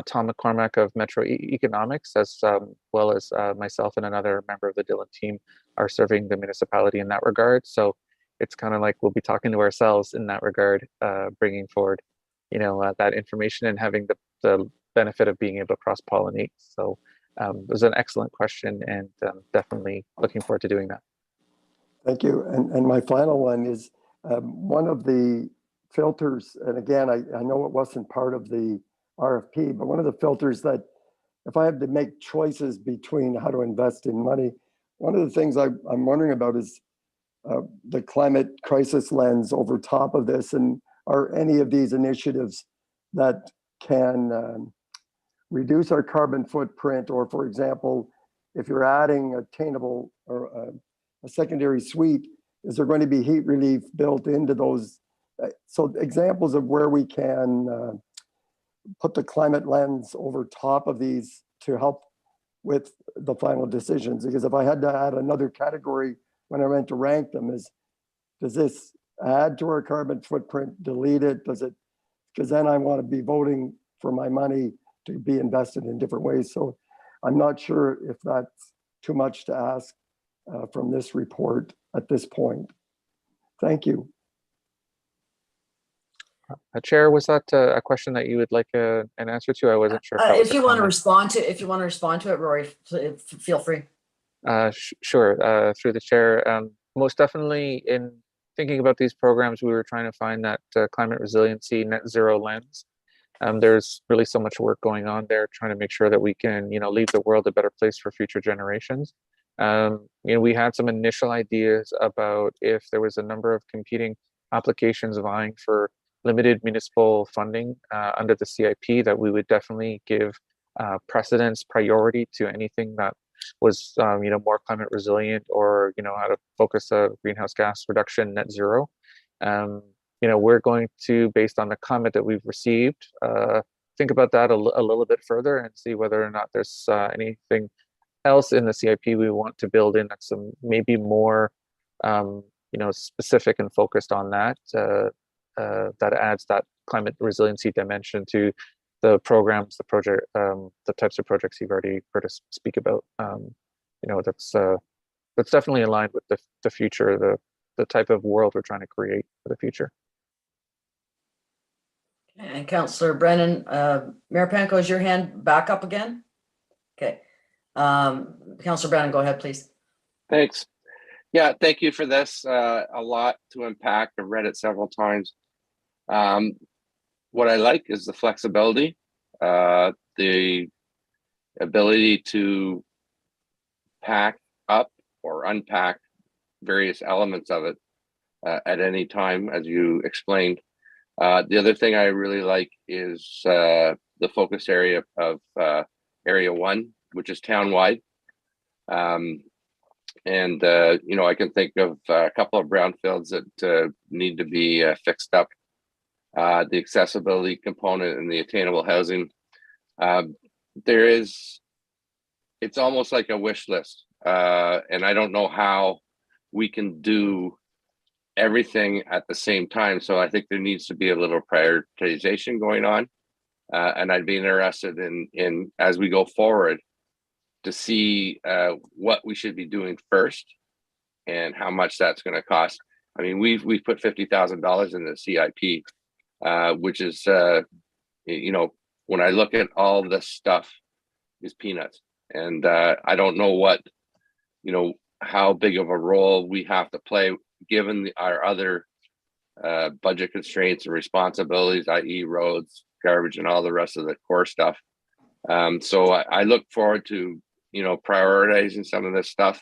Speaker 7: Tom McCormack of Metro Economics, as well as myself and another member of the Dillon team, are serving the municipality in that regard. So it's kind of like we'll be talking to ourselves in that regard, bringing forward, that information and having the benefit of being able to cross-pollinate. So it was an excellent question, and definitely looking forward to doing that.
Speaker 8: Thank you. And my final one is one of the filters, and again, I know it wasn't part of the RFP, but one of the filters that if I have to make choices between how to invest in money, one of the things I'm wondering about is the climate crisis lens over top of this, and are any of these initiatives that can reduce our carbon footprint, or for example, if you're adding attainable or a secondary suite, is there going to be heat relief built into those? So examples of where we can put the climate lens over top of these to help with the final decisions. Because if I had to add another category when I went to rank them, does this add to our carbon footprint, delete it? Does it? Because then I want to be voting for my money to be invested in different ways. So I'm not sure if that's too much to ask from this report at this point. Thank you.
Speaker 7: Chair, was that a question that you would like an answer to? I wasn't sure.
Speaker 1: If you want to respond to, it, Rory, feel free.
Speaker 7: Sure. Through the chair, most definitely in thinking about these programs, we were trying to find that climate resiliency net zero lens. There's really so much work going on there, trying to make sure that we can, leave the world a better place for future generations. We had some initial ideas about if there was a number of competing applications vying for limited municipal funding under the CIP, that we would definitely give precedence, priority to anything that was, more climate resilient, or, how to focus a greenhouse gas reduction net zero. We're going to, based on the comment that we've received, think about that a little bit further and see whether or not there's anything else in the CIP we want to build in that's maybe more, specific and focused on that. That adds that climate resiliency dimension to the programs, the project, the types of projects you've already heard us speak about. That's definitely aligned with the future, the type of world we're trying to create for the future.
Speaker 1: And Councillor Brennan, Mayor Panko, is your hand back up again? Okay. Councillor Brennan, go ahead, please.
Speaker 12: Thanks. Yeah, thank you for this. A lot to unpack. I've read it several times. What I like is the flexibility, the ability to pack up or unpack various elements of it at any time, as you explained. The other thing I really like is the focus area of Area 1, which is townwide. I can think of a couple of brownfields that need to be fixed up. The accessibility component and the attainable housing. It's almost like a wish list. And I don't know how we can do everything at the same time. So I think there needs to be a little prioritization going on. And I'd be interested in as we go forward to see what we should be doing first and how much that's going to cost. I mean, we've put $50,000 in the CIP, which is, when I look at all this stuff, is peanuts. And I don't know how big of a role we have to play given our other budget constraints and responsibilities, i.e. roads, garbage, and all the rest of the core stuff. So I look forward to, prioritizing some of this stuff.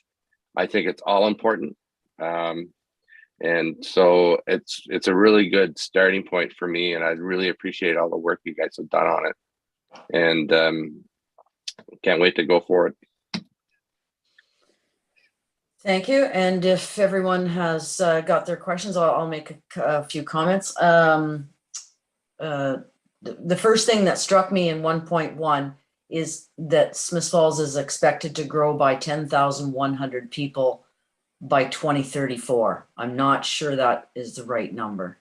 Speaker 12: I think it's all important. And so it's a really good starting point for me, and I really appreciate all the work you guys have done on it. And can't wait to go forward.
Speaker 1: Thank you. And if everyone has got their questions, I'll make a few comments. The first thing that struck me in 1.1 is that Smith Falls is expected to grow by 10,100 people by 2034. I'm not sure that is the right number.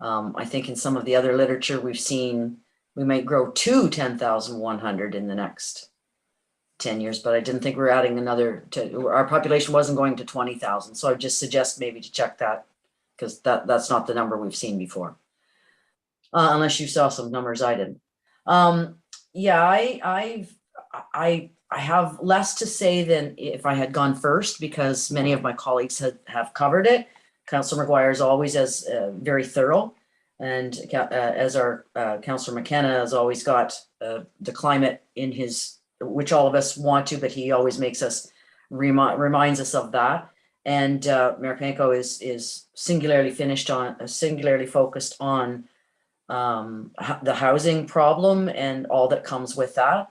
Speaker 1: I think in some of the other literature we've seen, we might grow to 10,100 in the next 10 years, but I didn't think we were adding another our population wasn't going to 20,000. So I just suggest maybe to check that, because that's not the number we've seen before. Unless you saw some numbers I didn't. Yeah, I have less to say than if I had gone first, because many of my colleagues have covered it. Councillor McGuire is always very thorough, and as our Councillor McKenna has always got the climate in his, which all of us want to, but he always makes us reminds us of that. And Mayor Panko is singularly focused on the housing problem and all that comes with that.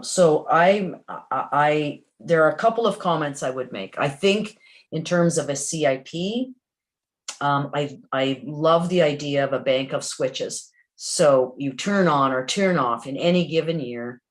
Speaker 1: So there are a couple of comments I would make. I think in terms of a CIP, I love the idea of a bank of switches. So you turn on or turn off in any given year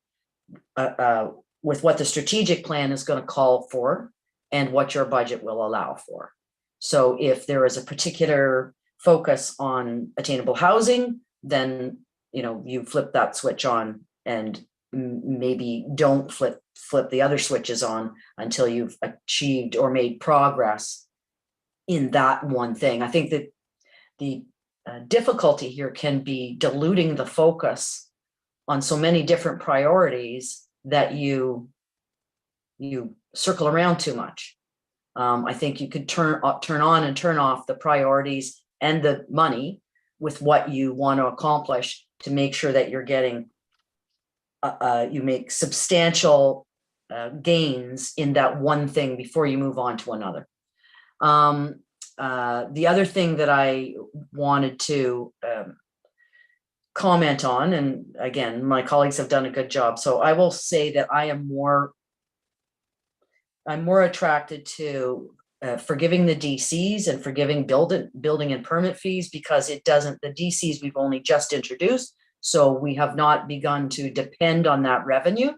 Speaker 1: with what the strategic plan is going to call for and what your budget will allow for. So if there is a particular focus on attainable housing, then you flip that switch on, and maybe don't flip the other switches on until you've achieved or made progress in that one thing. I think that the difficulty here can be diluting the focus on so many different priorities that you circle around too much. I think you could turn on and turn off the priorities and the money with what you want to accomplish to make sure that you're getting, you make substantial gains in that one thing before you move on to another. The other thing that I wanted to comment on, and again, my colleagues have done a good job, so I will say that I'm more attracted to forgiving the DCs and forgiving building and permit fees, because it doesn't, the DCs we've only just introduced, so we have not begun to depend on that revenue.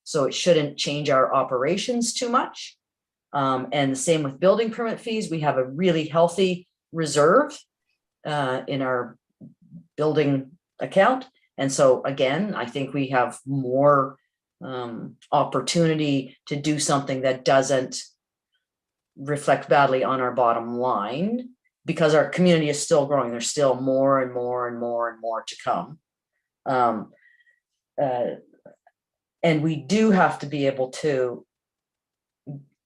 Speaker 1: So it shouldn't change our operations too much. And the same with building permit fees. We have a really healthy reserve in our building account. And so again, I think we have more opportunity to do something that doesn't reflect badly on our bottom line, because our community is still growing. There's still more and more and more and more to come. And we do have to be able to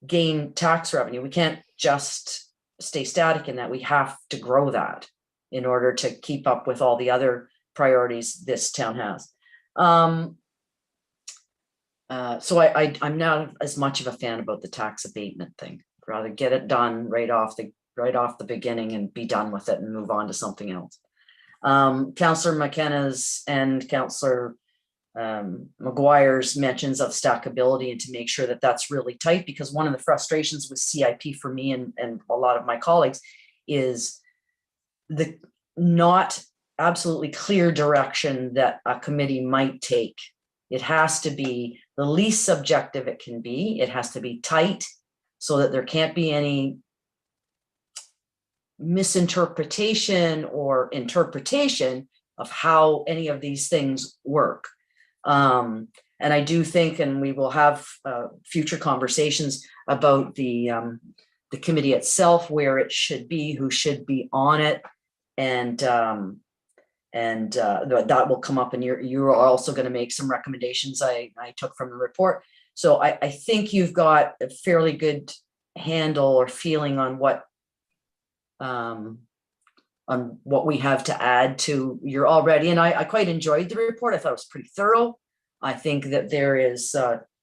Speaker 1: gain tax revenue. We can't just stay static in that. We have to grow that in order to keep up with all the other priorities this town has. So I'm not as much of a fan about the tax abatement thing. I'd rather get it done right off the beginning and be done with it and move on to something else. Councillor McKenna's and Councillor McGuire's mentions of stackability, and to make sure that that's really tight, because one of the frustrations with CIP for me and a lot of my colleagues is the not absolutely clear direction that a committee might take. It has to be the least subjective it can be. It has to be tight so that there can't be any misinterpretation or interpretation of how any of these things work. And I do think, and we will have future conversations about the committee itself, where it should be, who should be on it, and that will come up. And you're also going to make some recommendations I took from the report. So I think you've got a fairly good handle or feeling on what we have to add to your already. And I quite enjoyed the report. I thought it was pretty thorough. I think that there is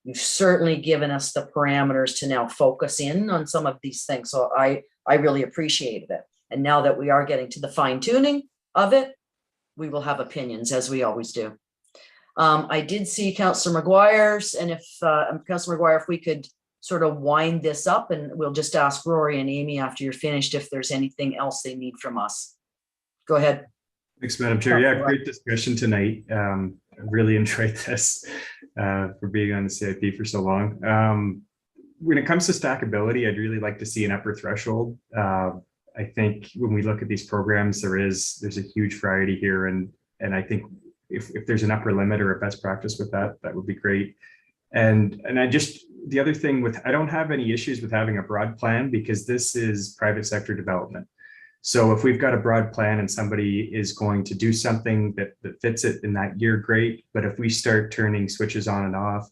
Speaker 1: You've certainly given us the parameters to now focus in on some of these things. So I really appreciated it. And now that we are getting to the fine tuning of it, we will have opinions, as we always do. I did see Councillor McGuire's, and if Councillor McGuire, if we could sort of wind this up, and we'll just ask Rory and Amy after you're finished if there's anything else they need from us. Go ahead.
Speaker 11: Thanks, Madam Chair. Yeah, great discussion tonight. I really enjoyed this for being on the CIP for so long. When it comes to stackability, I'd really like to see an upper threshold. I think when we look at these programs, there's a huge variety here, and I think if there's an upper limit or a best practice with that, that would be great. And the other thing I don't have any issues with having a broad plan, because this is private sector development. So if we've got a broad plan and somebody is going to do something that fits it in that year, great. But if we start turning switches on and off,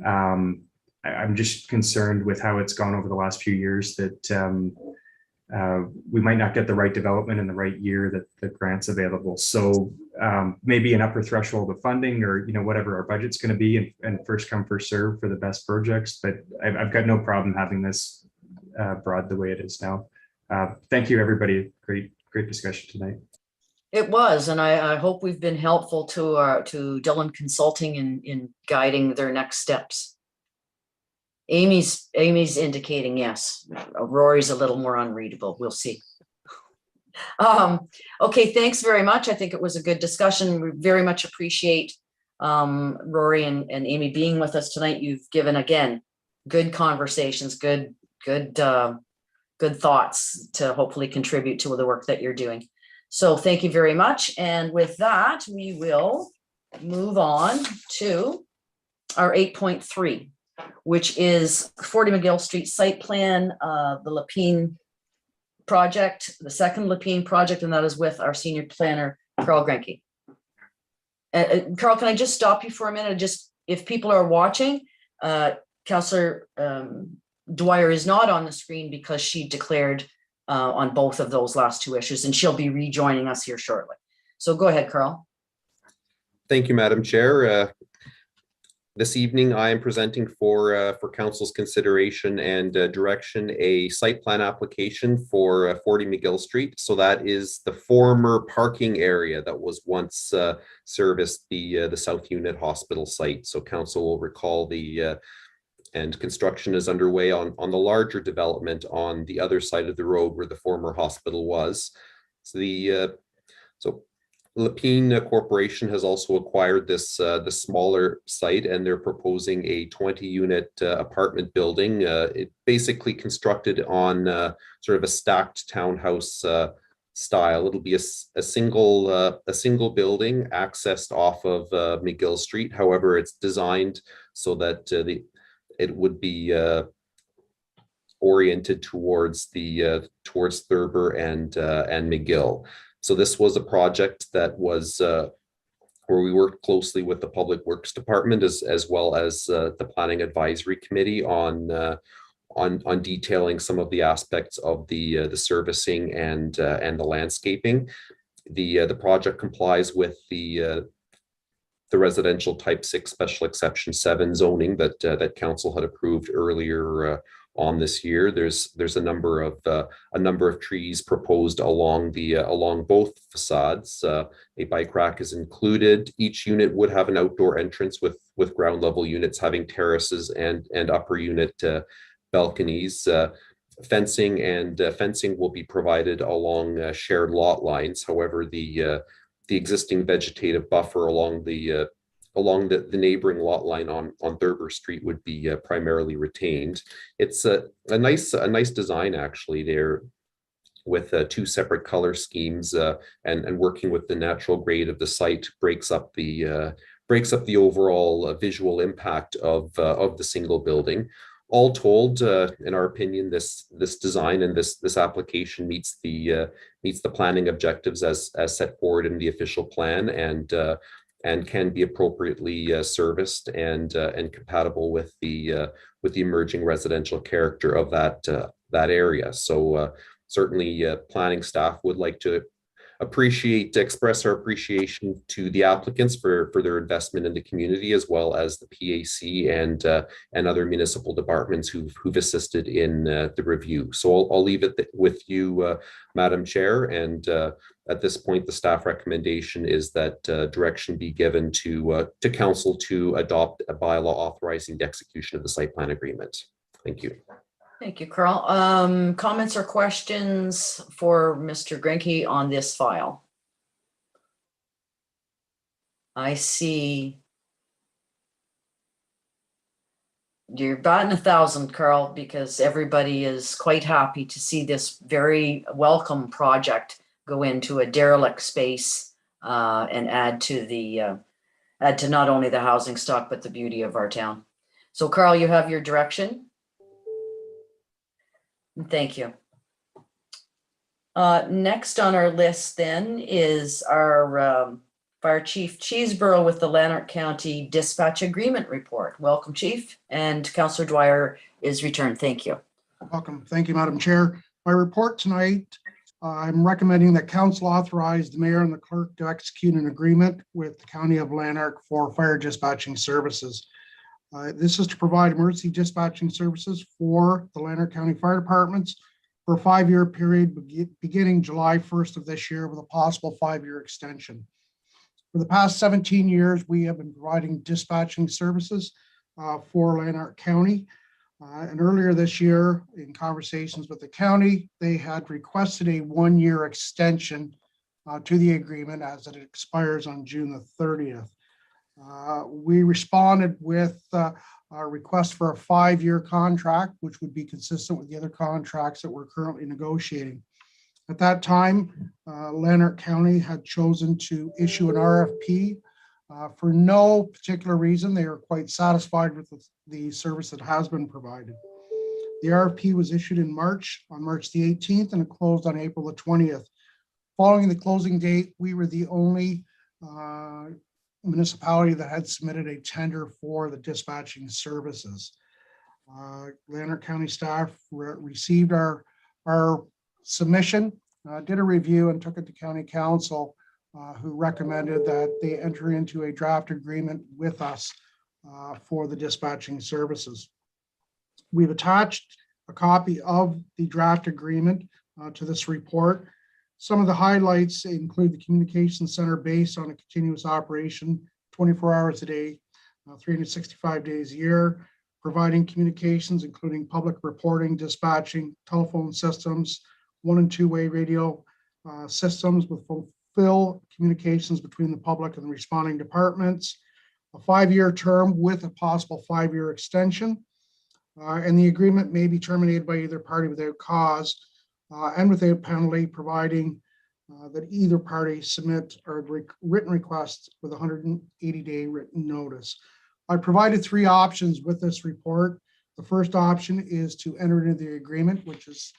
Speaker 11: I'm just concerned with how it's gone over the last few years that we might not get the right development in the right year that the grant's available. So maybe an upper threshold of funding, or whatever our budget's going to be, and first come first serve for the best projects. But I've got no problem having this broad the way it is now. Thank you, everybody. Great discussion tonight.
Speaker 1: It was, and I hope we've been helpful to Dillon Consulting in guiding their next steps. Amy's indicating yes. Rory's a little more unreadable. We'll see. Okay, thanks very much. I think it was a good discussion. We very much appreciate Rory and Amy being with us tonight. You've given, again, good conversations, good thoughts to hopefully contribute to the work that you're doing. So thank you very much. And with that, we will move on to our 8.3, which is 40 McGill Street site plan, the Lapine project, the second Lapine project, and that is with our senior planner, Carl Grenke. Carl, can I just stop you for a minute? Just, if people are watching, Councillor Dwyer is not on the screen because she declared on both of those last two issues, and she'll be rejoining us here shortly. So go ahead, Carl.
Speaker 14: Thank you, Madam Chair. This evening, I am presenting for Council's consideration and direction a site plan application for 40 McGill Street. So that is the former parking area that was once serviced the South Unit Hospital site. So Council will recall and construction is underway on the larger development on the other side of the road where the former hospital was. So Lapine Corporation has also acquired this the smaller site, and they're proposing a 20-unit apartment building. It basically constructed on sort of a stacked townhouse style. It'll be a single building accessed off of McGill Street. However, it's designed so that it would be oriented towards Thurber and McGill. So this was a project that was where we worked closely with the Public Works Department as well as the Planning Advisory Committee on detailing some of the aspects of the servicing and the landscaping. The project complies with the residential type 6 special exception 7 zoning that council had approved earlier on this year. There's a number of trees proposed along both facades. A bike rack is included. Each unit would have an outdoor entrance with ground level units having terraces and upper unit balconies. Fencing will be provided along shared lot lines. However, the existing vegetative buffer along the neighboring lot line on Thurber Street would be primarily retained. It's a nice design actually there, with two separate color schemes and working with the natural grade of the site breaks up the overall visual impact of the single building. All told, in our opinion, this design and this application meets the planning objectives as set forward in the official plan, and can be appropriately serviced and compatible with the emerging residential character of that area. So certainly, planning staff would like to express our appreciation to the applicants for their investment in the community, as well as the PAC and other municipal departments who've assisted in the review. So I'll leave it with you, Madam Chair. And at this point, the staff recommendation is that direction be given to council to adopt a bylaw authorizing the execution of the site plan agreement. Thank you.
Speaker 1: Thank you, Carl. Comments or questions for Mr. Grinke on this file? I see you're batting 1,000, Carl, because everybody is quite happy to see this very welcome project go into a derelict space and add to not only the housing stock, but the beauty of our town. So Carl, you have your direction. Thank you. Next on our list then is our Fire Chief Cheeseborough with the Lanark County Dispatch Agreement Report. Welcome, Chief, and Councillor Dwyer is returned. Thank you.
Speaker 16: Welcome. Thank you, Madam Chair. My report tonight, I'm recommending that Council authorize the Mayor and the Clerk to execute an agreement with the County of Lanark for fire dispatching services. This is to provide emergency dispatching services for the Lanark County Fire Departments for a 5-year period beginning July 1st of this year with a possible 5-year extension. For the past 17 years, we have been providing dispatching services for Lanark County. And earlier this year, in conversations with the county, they had requested a 1-year extension to the agreement as it expires on June the 30th. We responded with a request for a 5-year contract, which would be consistent with the other contracts that we're currently negotiating. At that time, Lanark County had chosen to issue an RFP for no particular reason. They are quite satisfied with the service that has been provided. The RFP was issued in March, on March the 18th, and it closed on April the 20th. Following the closing date, we were the only municipality that had submitted a tender for the dispatching services. Lanark County staff received our submission, did a review, and took it to County Council, who recommended that they enter into a draft agreement with us for the dispatching services. We've attached a copy of the draft agreement to this report. Some of the highlights include the communication center based on a continuous operation, 24 hours a day, 365 days a year, providing communications, including public reporting, dispatching, telephone systems, 1- and 2-way radio systems with fulfill communications between the public and the responding departments, a 5-year term with a possible 5-year extension, and the agreement may be terminated by either party without cause and without penalty, providing that either party submit a written request with 180-day written notice. I provided 3 options with this report. The first option is to enter into the agreement, which is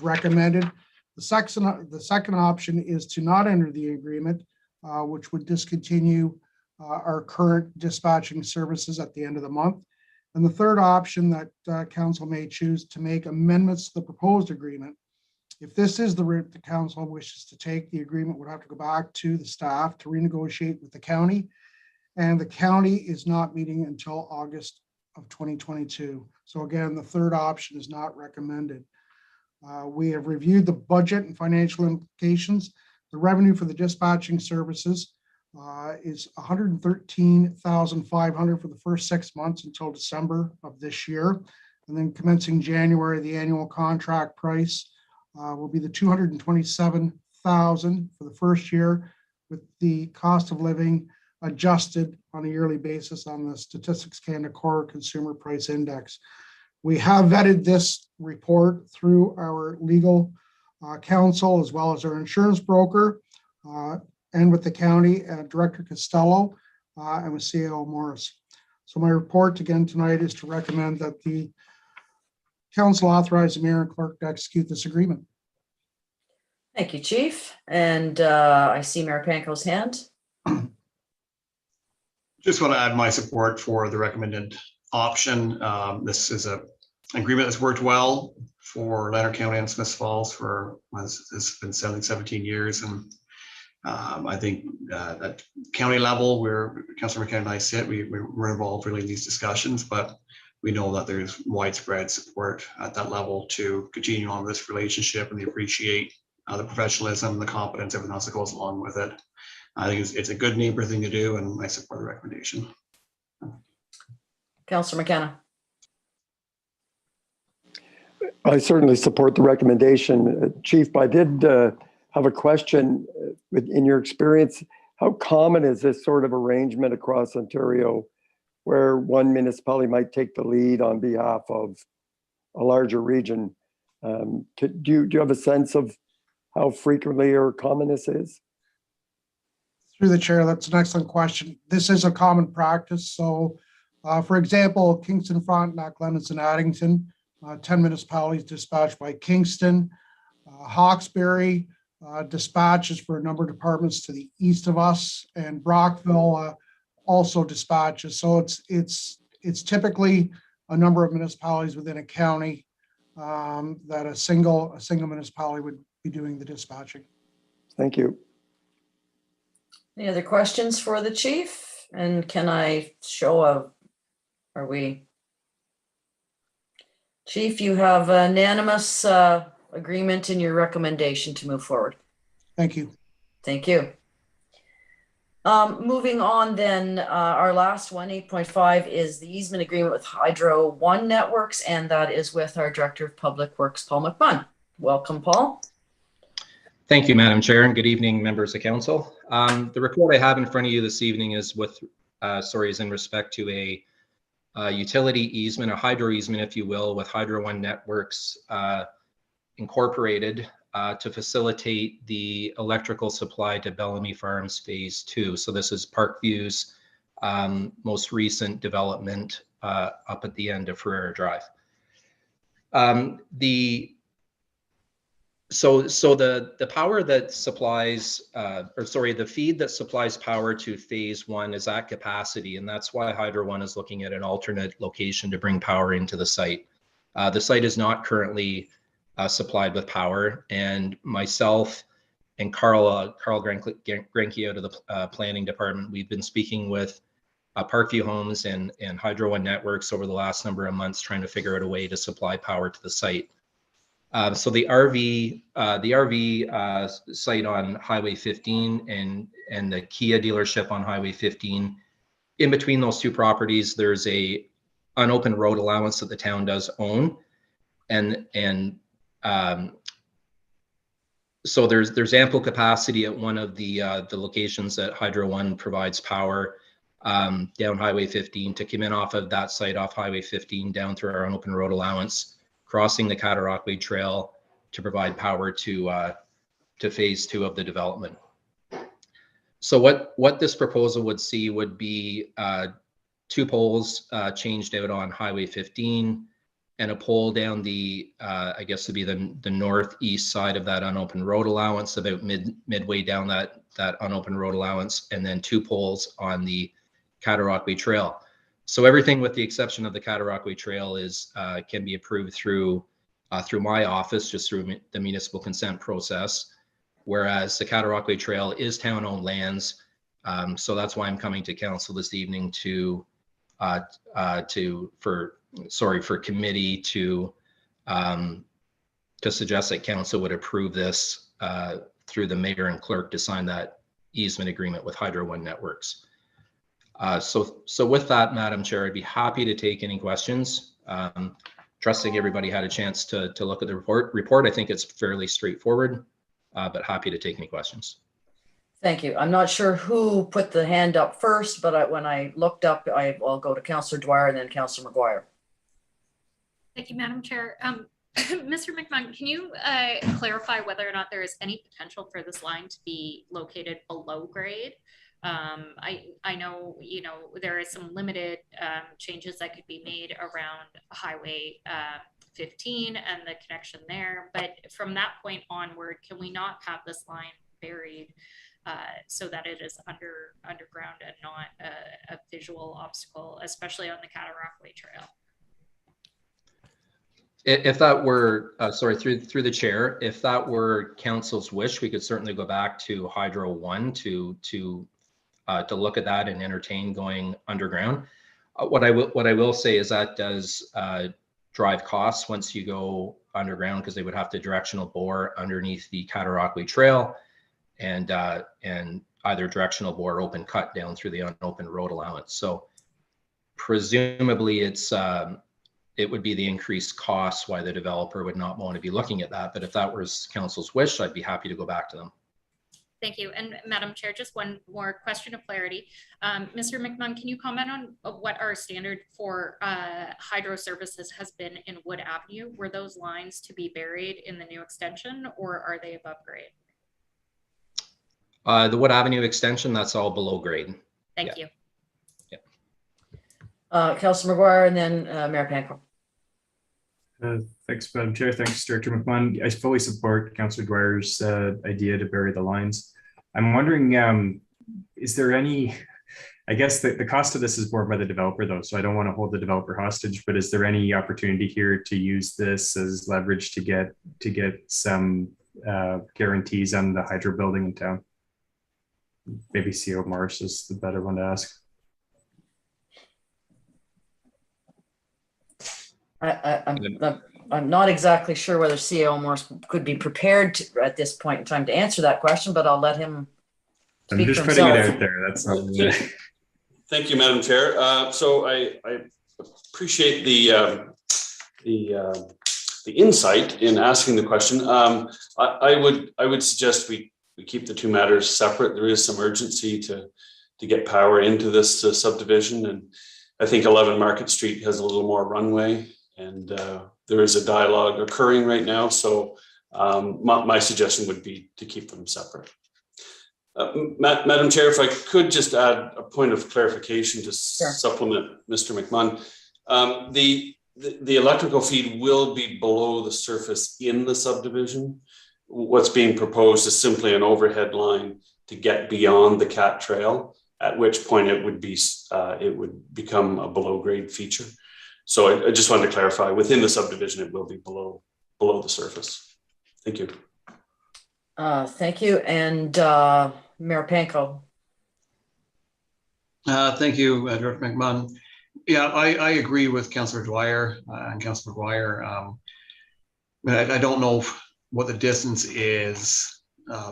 Speaker 16: recommended. The second option is to not enter the agreement, which would discontinue our current dispatching services at the end of the month. And the third option that council may choose to make amendments to the proposed agreement. If this is the route the council wishes to take, the agreement would have to go back to the staff to renegotiate with the county. And the county is not meeting until August of 2022. So again, the third option is not recommended. We have reviewed the budget and financial implications. The revenue for the dispatching services is $113,500 for the first 6 months until December of this year. And then commencing January, the annual contract price will be the $227,000 for the first year, with the cost of living adjusted on a yearly basis on the Statistics Canada Core Consumer Price Index. We have vetted this report through our legal counsel as well as our insurance broker and with the county Director Costello and with CAO Morris. So my report again tonight is to recommend that the council authorize the mayor and clerk to execute this agreement.
Speaker 1: Thank you, Chief. And I see Mayor Panko's hand.
Speaker 10: Just want to add my support for the recommended option. This is an agreement that's worked well for Lanark County and Smiths Falls for, it's been 17 years, and I think at county level, where Councillor McKenna and I sit, we're involved really in these discussions, but we know that there's widespread support at that level to continue on this relationship, and they appreciate the professionalism, the competence, everything else that goes along with it. I think it's a good neighbor thing to do, and I support the recommendation.
Speaker 1: Councillor McKenna.
Speaker 8: I certainly support the recommendation, Chief. But I did have a question. In your experience, how common is this sort of arrangement across Ontario, where one municipality might take the lead on behalf of a larger region? Do you have a sense of how frequently or common this is?
Speaker 16: Through the chair, that's an excellent question. This is a common practice. So, for example, Kingston, Frontenac, Glennis, and Addington, 10 municipalities dispatched by Kingston. Hawkesbury dispatches for a number of departments to the east of us, and Brockville also dispatches. So it's typically a number of municipalities within a county that a single municipality would be doing the dispatching.
Speaker 8: Thank you.
Speaker 1: Any other questions for the chief? And can I show are we? Chief, you have unanimous agreement in your recommendation to move forward.
Speaker 16: Thank you.
Speaker 1: Thank you. Moving on then, our last one, 8.5, is the easement agreement with Hydro One Networks, and that is with our Director of Public Works, Paul McMunn. Welcome, Paul.
Speaker 17: Thank you, Madam Chair, and good evening, members of council. The report I have in front of you this evening is is in respect to a utility easement, a hydro easement, if you will, with Hydro One Networks Incorporated to facilitate the electrical supply to Bellamy Farms Phase 2. So this is Parkview's most recent development up at the end of Ferrera Drive. So the power that supplies, the feed that supplies power to Phase 1 is at capacity, and that's why Hydro One is looking at an alternate location to bring power into the site. The site is not currently supplied with power, and myself and Carl Grenke out of the planning department, we've been speaking with Parkview Homes and Hydro One Networks over the last number of months, trying to figure out a way to supply power to the site. So the RV site on Highway 15 and the Kia dealership on Highway 15, in between those two properties, there's a unopened road allowance that the town does own, so there's ample capacity at one of the locations that Hydro One provides power down Highway 15 to come in off of that site off Highway 15 down through our unopened road allowance, crossing the Cataraqui Trail to provide power to Phase 2 of the development. So what this proposal would see would be 2 poles changed out on Highway 15 and a pole down the, I guess would be the northeast side of that unopened road allowance, about midway down that unopened road allowance, and then 2 poles on the Cataraqui Trail. So everything with the exception of the Cataraqui Trail is can be approved through my office, just through the municipal consent process, whereas the Cataraqui Trail is town-owned lands. So that's why I'm coming to council this evening for committee to suggest that council would approve this through the mayor and clerk to sign that easement agreement with Hydro One Networks. So with that, Madam Chair, I'd be happy to take any questions. Trusting everybody had a chance to look at the report. I think it's fairly straightforward, but happy to take any questions.
Speaker 1: Thank you. I'm not sure who put the hand up first, but when I looked up, I'll go to Councillor Dwyer and then Councillor McGuire.
Speaker 18: Thank you, Madam Chair. Mr. McMahon, can you clarify whether or not there is any potential for this line to be located below grade? I know, there is some limited changes that could be made around Highway 15 and the connection there, but from that point onward, can we not have this line buried so that it is underground and not a visual obstacle, especially on the Cataraqui Trail?
Speaker 17: If that were, sorry, through the chair, if that were council's wish, we could certainly go back to Hydro 1 to look at that and entertain going underground. What I will say is that does drive costs once you go underground, because they would have to directional bore underneath the Cataraqui Trail and either directional bore or open cut down through the unopened road allowance. So presumably it would be the increased costs why the developer would not want to be looking at that. But if that was council's wish, I'd be happy to go back to them.
Speaker 18: Thank you. And Madam Chair, just one more question of clarity. Mr. McMahon, can you comment on what our standard for hydro services has been in Wood Avenue? Were those lines to be buried in the new extension, or are they above grade?
Speaker 17: The Wood Avenue extension, that's all below grade.
Speaker 18: Thank you.
Speaker 1: Councillor McGuire and then Mayor Panko.
Speaker 11: Thanks, Madam Chair. Thanks, Director McMahon. I fully support Councillor Dwyer's idea to bury the lines. I'm wondering, is there any, I guess the cost of this is borne by the developer though, so I don't want to hold the developer hostage, but is there any opportunity here to use this as leverage to get some guarantees on the hydro building in town? Maybe CO Morris is the better one to ask.
Speaker 1: I'm not exactly sure whether CEO Morris could be prepared to, at this point in time, to answer that question, but I'll let him speak.
Speaker 11: I'm just
Speaker 1: for
Speaker 11: putting
Speaker 1: himself.
Speaker 11: it out there. That's not.
Speaker 2: Thank you, Madam Chair. So I appreciate the insight in asking the question. I would suggest we keep the two matters separate. There is some urgency to get power into this subdivision, and I think 11 Market Street has a little more runway, and there is a dialogue occurring right now. So my suggestion would be to keep them separate. Madam Chair, if I could just add a point of clarification to supplement Mr. McMahon. The electrical feed will be below the surface in the subdivision. What's being proposed is simply an overhead line to get beyond the Cat Trail, at which point it would become a below grade feature. So I just wanted to clarify, within the subdivision, it will be below the surface. Thank you.
Speaker 1: Thank you. And Mayor Panko.
Speaker 10: Thank you, Director McMahon. Yeah, I agree with Councillor Dwyer and Councillor McGuire. I don't know what the distance is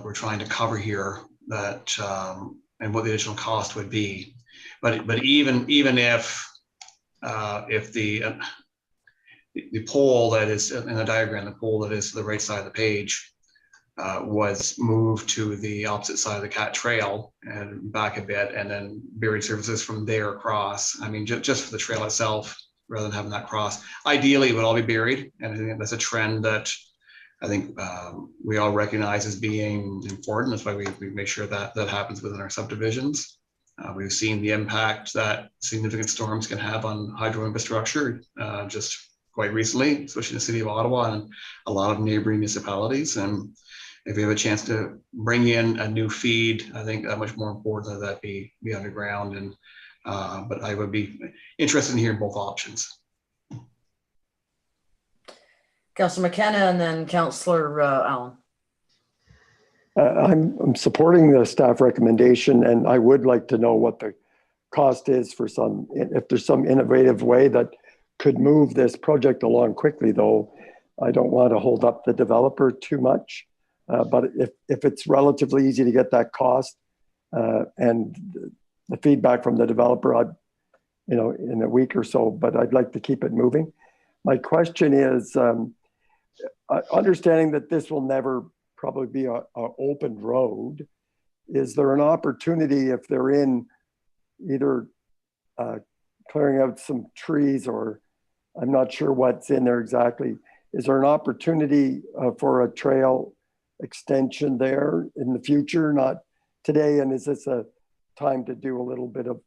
Speaker 10: we're trying to cover here, that and what the additional cost would be. But even if the pole that is in the diagram, the pole that is to the right side of the page, was moved to the opposite side of the Cat Trail and back a bit, and then buried services from there across. I mean, just for the trail itself, rather than having that cross. Ideally, it would all be buried, and I think that's a trend that I think we all recognize as being important. That's why we make sure that that happens within our subdivisions. We've seen the impact that significant storms can have on hydro infrastructure just quite recently, especially in the city of Ottawa and a lot of neighboring municipalities. And if we have a chance to bring in a new feed, I think that much more important that be underground. And but I would be interested in hearing both options.
Speaker 1: Councillor McKenna and then Councillor Allen.
Speaker 8: I'm supporting the staff recommendation, and I would like to know what the cost is for if there's some innovative way that could move this project along quickly, though. I don't want to hold up the developer too much, but if it's relatively easy to get that cost and the feedback from the developer, in a week or so, but I'd like to keep it moving. My question is, understanding that this will never probably be an open road, is there an opportunity if they're in either clearing out some trees, or I'm not sure what's in there exactly, is there an opportunity for a trail extension there in the future, not today? And is this a time to do a little bit of,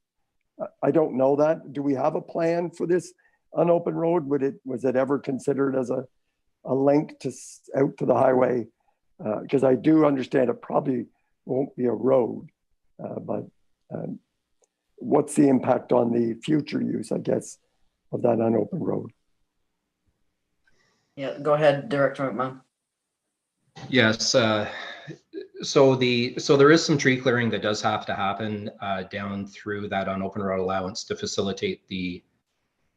Speaker 8: I don't know that. Do we have a plan for this unopened road? Was it ever considered as a link out to the highway? Because I do understand it probably won't be a road, but what's the impact on the future use, I guess, of that unopened road?
Speaker 1: Yeah, go ahead, Director McMahon.
Speaker 17: Yes. So there is some tree clearing that does have to happen down through that on open road allowance to facilitate the,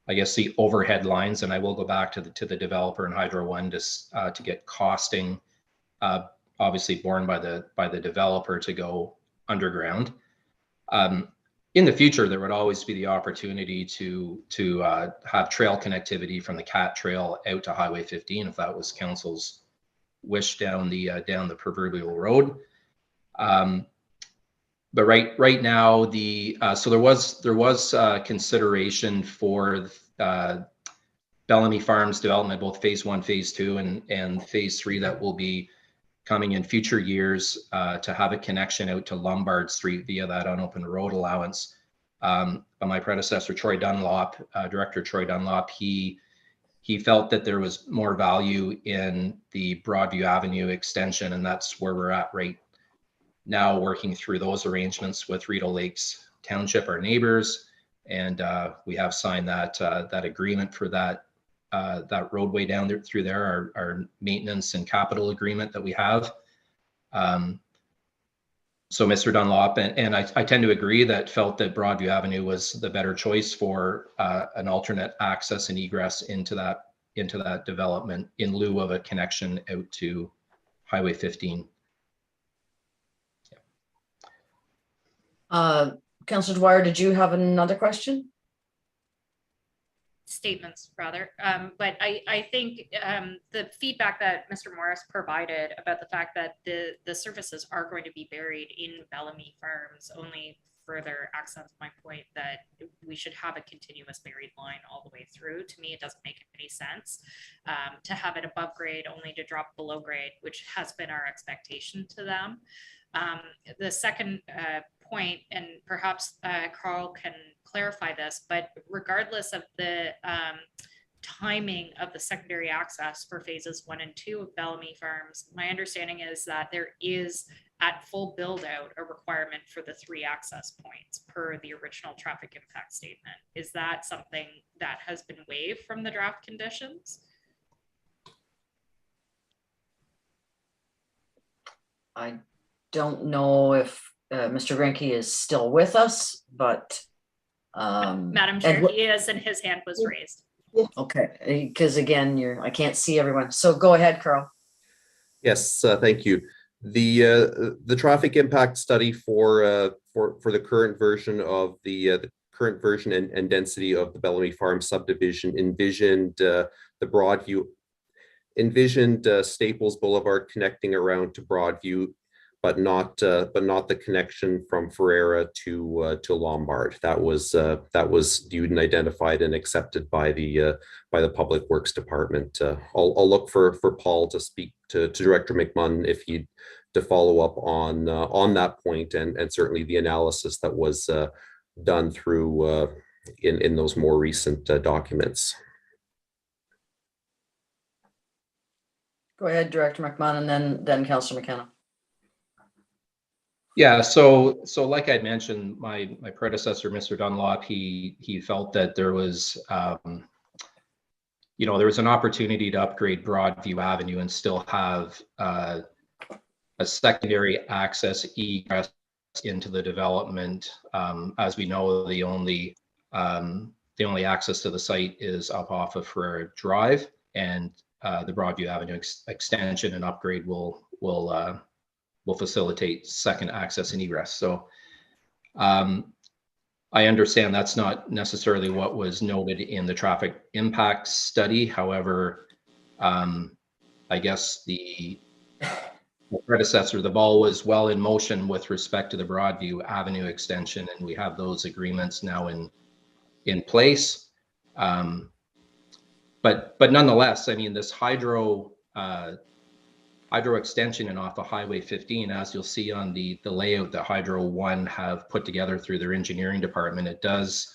Speaker 17: I guess, the overhead lines. And I will go back to the developer and Hydro One to get costing, obviously borne by the developer to go underground. In the future, there would always be the opportunity to have trail connectivity from the Cat Trail out to Highway 15 if that was council's wish down the proverbial road. But right now, so there was consideration for Bellamy Farms development, both phase 1, phase 2, and phase 3 that will be coming in future years to have a connection out to Lombard Street via that unopened road allowance. But my predecessor, Director Troy Dunlop, he felt that there was more value in the Broadview Avenue extension, and that's where we're at right now, working through those arrangements with Rideau Lakes Township, our neighbors, and we have signed that agreement for that roadway down there through there, our maintenance and capital agreement that we have. So Mr. Dunlop and I tend to agree felt that Broadview Avenue was the better choice for an alternate access and egress into that development in lieu of a connection out to Highway 15.
Speaker 1: Councillor Dwyer, did you have another question?
Speaker 18: Statements rather, but I think the feedback that Mr. Morris provided about the fact that the services are going to be buried in Bellamy Farms only further accents my point that we should have a continuous buried line all the way through. To me, it doesn't make any sense to have it above grade only to drop below grade, which has been our expectation to them. The second point, and perhaps Carl can clarify this, but regardless of the timing of the secondary access for phases 1 and 2 of Bellamy Farms, my understanding is that there is at full build out a requirement for the 3 access points per the original traffic impact statement. Is that something that has been waived from the draft conditions?
Speaker 1: I don't know if Mr. Grinke is still with us, but
Speaker 18: Madam Chair, he is, and his hand was raised.
Speaker 1: Okay, because again, I can't see everyone. So go ahead, Carl.
Speaker 14: Yes, thank you. The traffic impact study for the current version of the current version and density of the Bellamy Farm subdivision envisioned Staples Boulevard connecting around to Broadview, but not the connection from Ferreira to Lombard. That was viewed and identified and accepted by the Public Works Department. I'll look for Paul to speak to Director McMunn if he'd to follow up on that point, and certainly the analysis that was done through in those more recent documents.
Speaker 1: Go ahead, Director McMahon, and then Councillor McKenna.
Speaker 17: Yeah, so like I mentioned, my predecessor, Mr. Dunlop, he felt that there was there was an opportunity to upgrade Broadview Avenue and still have a secondary access egress into the development. As we know, the only access to the site is up off of Ferreira Drive, and the Broadview Avenue extension and upgrade will facilitate second access and egress. So I understand that's not necessarily what was noted in the traffic impact study. However, I guess the predecessor, the ball was well in motion with respect to the Broadview Avenue extension, and we have those agreements now in place. But nonetheless, I mean, this hydro extension and off of Highway 15, as you'll see on the layout that Hydro One have put together through their engineering department, it does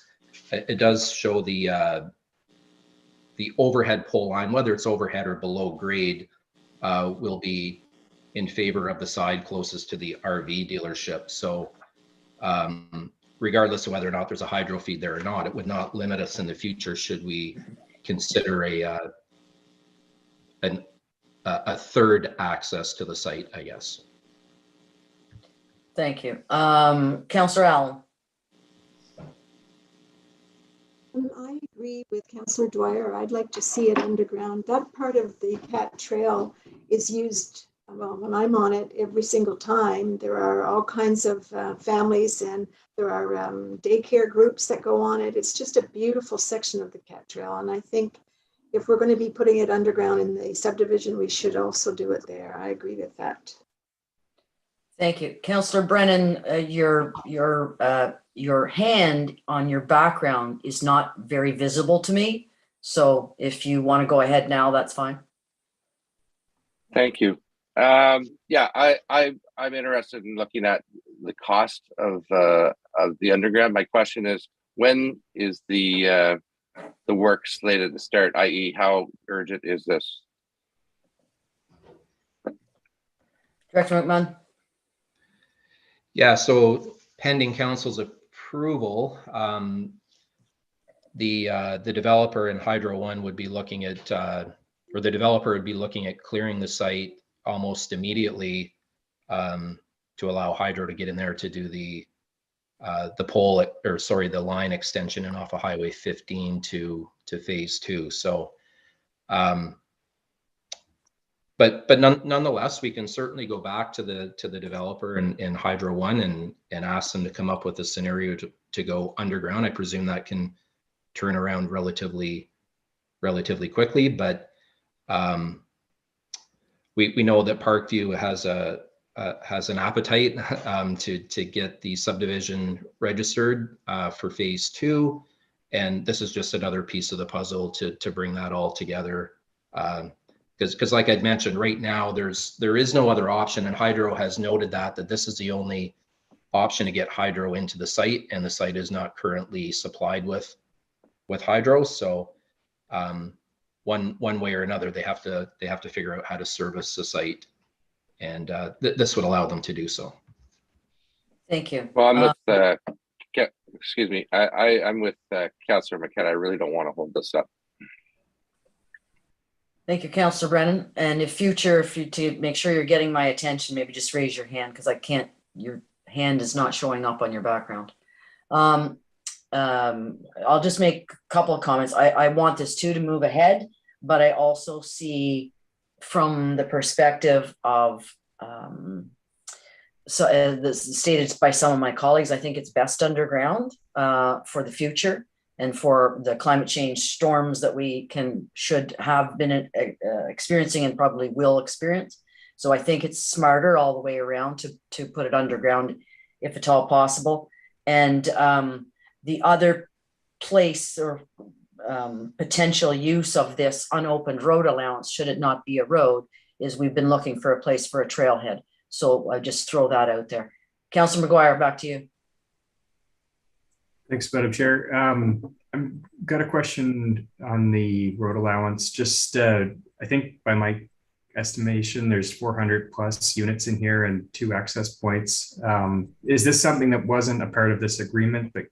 Speaker 17: show the overhead pole line, whether it's overhead or below grade, will be in favor of the side closest to the RV dealership. So regardless of whether or not there's a hydro feed there or not, it would not limit us in the future should we consider a third access to the site, I guess.
Speaker 1: Thank you. Councillor Allen.
Speaker 13: I agree with Councillor Dwyer. I'd like to see it underground. That part of the Cat Trail is used, well, when I'm on it every single time. There are all kinds of families, and there are daycare groups that go on it. It's just a beautiful section of the Cat Trail. And I think if we're going to be putting it underground in the subdivision, we should also do it there. I agree with that.
Speaker 1: Thank you. Councillor Brennan, your hand on your background is not very visible to me. So if you want to go ahead now, that's fine.
Speaker 12: Thank you. Yeah, I'm interested in looking at the cost of the underground. My question is, when is the work slated to start, i.e. how urgent is this?
Speaker 1: Director McMahon.
Speaker 17: Yeah, so pending council's approval, the developer in Hydro One would be looking at, or the developer would be looking at clearing the site almost immediately to allow Hydro to get in there to do the pole, or sorry, the line extension and off of Highway 15 to phase 2. So, but nonetheless, we can certainly go back to the developer in Hydro One and ask them to come up with a scenario to go underground. I presume that can turn around relatively quickly, but we know that Parkview has an appetite to get the subdivision registered for phase 2, and this is just another piece of the puzzle to bring that all together. Because like I'd mentioned, right now there is no other option, and Hydro has noted that this is the only option to get Hydro into the site, and the site is not currently supplied with Hydro. So one way or another, they have to figure out how to service the site, and this would allow them to do so.
Speaker 1: Thank you.
Speaker 12: Well, I'm with excuse me. I'm with Councillor McKenna. I really don't want to hold this up.
Speaker 1: Thank you, Councillor Brennan. And if you to make sure you're getting my attention, maybe just raise your hand, because I can't, your hand is not showing up on your background. I'll just make a couple of comments. I want this too to move ahead, but I also see from the perspective of, this stated by some of my colleagues, I think it's best underground for the future and for the climate change storms that we should have been experiencing and probably will experience. So I think it's smarter all the way around to put it underground if at all possible. And the other place or potential use of this unopened road allowance, should it not be a road, is we've been looking for a place for a trailhead. So I just throw that out there. Councillor McGuire, back to you.
Speaker 11: Thanks, Madam Chair. I've got a question on the road allowance. Just, I think by my estimation, there's 400 plus units in here and 2 access points. Is this something that wasn't a part of this agreement but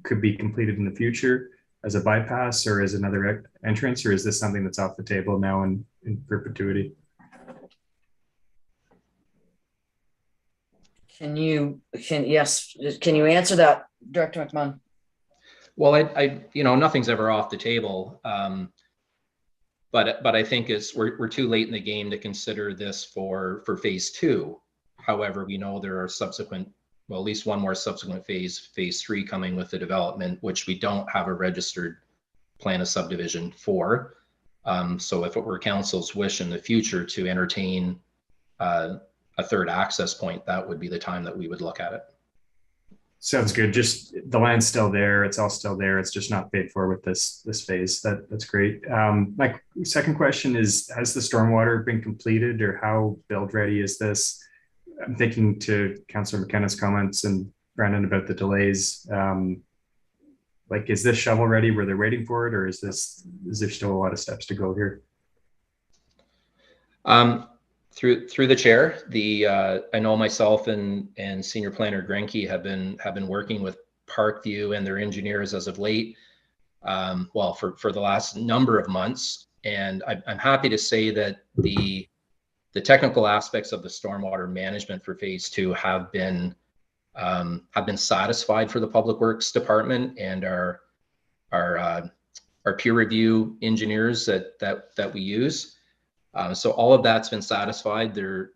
Speaker 11: could be completed in the future as a bypass or as another entrance, or is this something that's off the table now in perpetuity?
Speaker 1: Can you answer that, Director McMahon?
Speaker 17: Well, I nothing's ever off the table, but I think we're too late in the game to consider this for phase 2. However, we know there are subsequent, well, at least one more subsequent phase 3 coming with the development, which we don't have a registered plan of subdivision for. So if it were council's wish in the future to entertain a third access point, that would be the time that we would look at it.
Speaker 11: Sounds good. Just the land's still there. It's all still there. It's just not paid for with this phase. That's great. My second question is, has the stormwater been completed, or how build ready is this? I'm thinking to Councillor McKenna's comments and Brandon about the delays. Like, is this shovel ready where they're waiting for it, or is there still a lot of steps to go here?
Speaker 17: Through the chair, I know myself and Senior Planner Grenke have been working with Parkview and their engineers as of late, well, for the last number of months, And I'm happy to say that the technical aspects of the stormwater management for phase 2 have been satisfied for the Public Works Department and our peer review engineers that we use. So all of that's been satisfied. There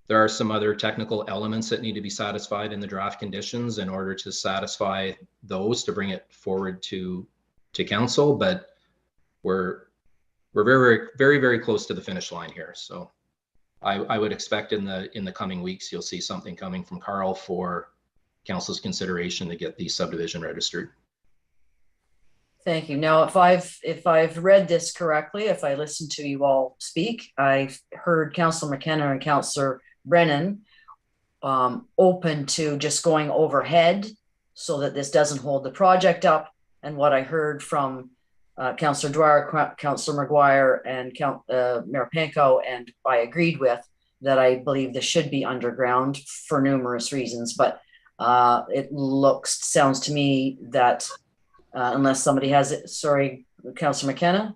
Speaker 17: are some other technical elements that need to be satisfied in the draft conditions in order to satisfy those to bring it forward to council, but we're very, very, very close to the finish line here. So I would expect in the coming weeks, you'll see something coming from Carl for council's consideration to get the subdivision registered.
Speaker 1: Thank you. Now, if I've read this correctly, if I listened to you all speak, I've heard Councillor McKenna and Councillor Brennan open to just going overhead so that this doesn't hold the project up. And what I heard from Councillor Dwyer, Councillor McGuire, and Mayor Panko, and I agreed with, that I believe this should be underground for numerous reasons. But it sounds to me that unless somebody has it, sorry, Councillor McKenna?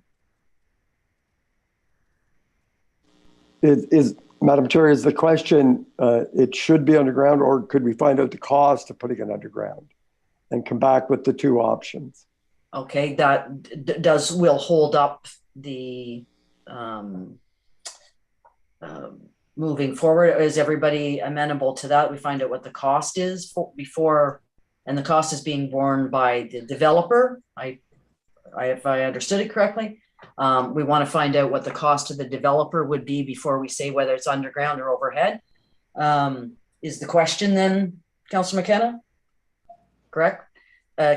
Speaker 8: Is Madam Chair, is the question, it should be underground, or could we find out the cost of putting it underground and come back with the two options?
Speaker 1: Okay, that will hold up the moving forward. Is everybody amenable to that? We find out what the cost is before, and the cost is being borne by the developer. If I understood it correctly, we want to find out what the cost of the developer would be before we say whether it's underground or overhead. Is the question then, Councillor McKenna? Correct?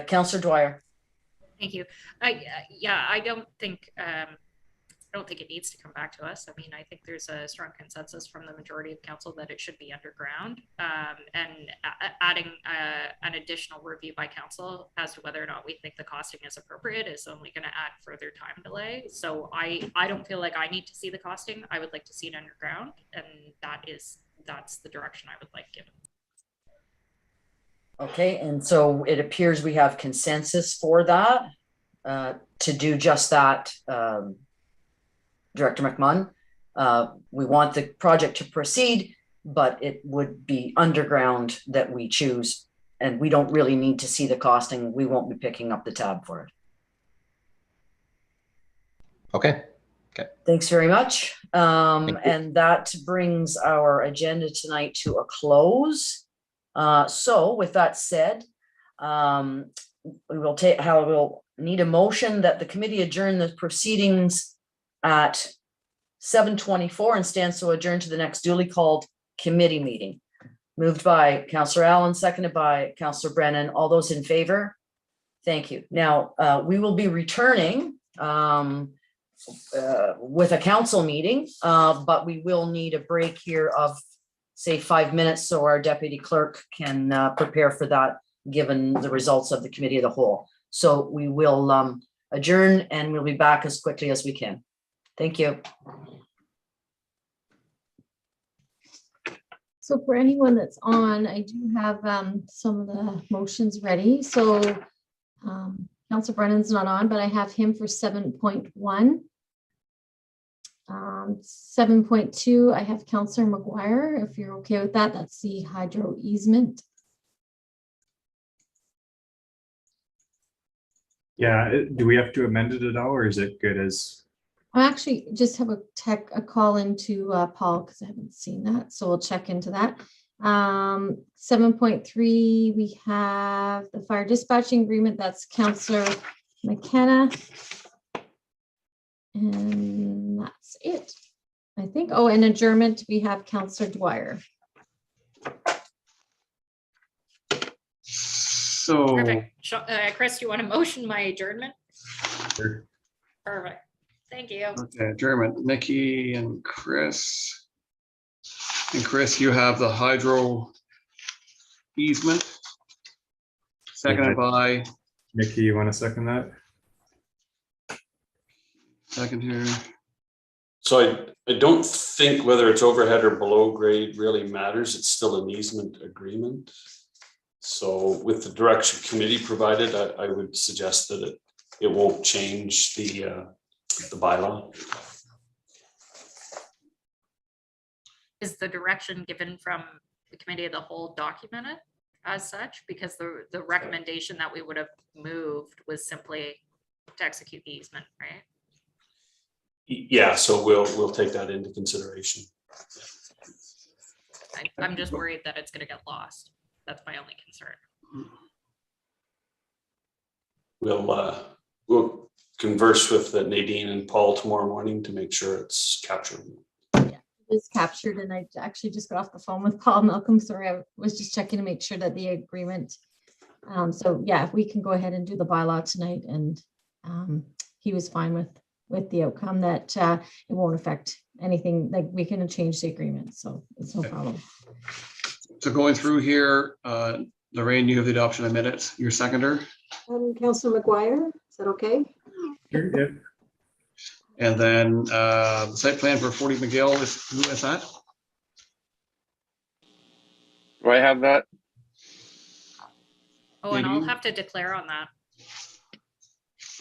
Speaker 1: Councillor Dwyer.
Speaker 18: Thank you. Yeah, I don't think it needs to come back to us. I mean, I think there's a strong consensus from the majority of council that it should be underground, and adding an additional review by council as to whether or not we think the costing is appropriate is only going to add further time delay. So I don't feel like I need to see the costing. I would like to see it underground, and that's the direction I would like given.
Speaker 1: Okay, and so it appears we have consensus for that, to do just that, Director McMahon. We want the project to proceed, but it would be underground that we choose, and we don't really need to see the costing. We won't be picking up the tab for it.
Speaker 17: Okay.
Speaker 1: Thanks very much. And that brings our agenda tonight to a close. So with that said, we'll need a motion that the committee adjourn the proceedings at 7:24 and stand so adjourned to the next duly called committee meeting. Moved by Councillor Allen, seconded by Councillor Brennan. All those in favor? Thank you. Now, we will be returning with a council meeting, but we will need a break here of say 5 minutes so our deputy clerk can prepare for that, given the results of the committee of the whole. So we will adjourn and we'll be back as quickly as we can. Thank you.
Speaker 3: So for anyone that's on, I do have some of the motions ready. So Councillor Brennan's not on, but I have him for 7.1. 7.2, I have Councillor McGuire, if you're okay with that. That's the hydro easement.
Speaker 11: Yeah, do we have to amend it at all, or is it good as?
Speaker 3: I actually just have a call into Paul because I haven't seen that, so we'll check into that. 7.3, we have the fire dispatching agreement. That's Councillor McKenna. And that's it, I think. Oh, and adjournment, we have Councillor Dwyer.
Speaker 10: So
Speaker 18: Perfect. Chris, do you want to motion my adjournment?
Speaker 10: Sure.
Speaker 18: Perfect. Thank you.
Speaker 10: Okay, adjournment. Nikki and Chris. And Chris, you have the hydro easement. Seconded by
Speaker 11: Nikki, you want to second that?
Speaker 10: second here.
Speaker 2: So I don't think whether it's overhead or below grade really matters. It's still an easement agreement. So with the direction committee provided, I would suggest that it won't change the the bylaw.
Speaker 18: Is the direction given from the committee of the whole documented as such? Because the recommendation that we would have moved was simply to execute the easement, right?
Speaker 2: Yeah, so we'll take that into consideration.
Speaker 18: I'm just worried that it's gonna get lost. That's my only concern.
Speaker 2: We'll converse with Nadine and Paul tomorrow morning to make sure it's captured.
Speaker 3: Is captured, and I actually just got off the phone with Paul Malcolm. Sorry, I was just checking to make sure that the agreement. So yeah, if we can go ahead and do the bylaw tonight, and he was fine with the outcome that it won't affect anything. Like we can change the agreement, so it's no problem.
Speaker 10: So going through here, Lorraine, you have the adoption of minutes. Your seconder.
Speaker 13: Councillor McGuire, is that okay?
Speaker 5: Yeah.
Speaker 10: And then the site plan for 40 McGill is who is that?
Speaker 12: Do I have that?
Speaker 18: Oh, and I'll
Speaker 10: Nadine?
Speaker 18: have to declare on that.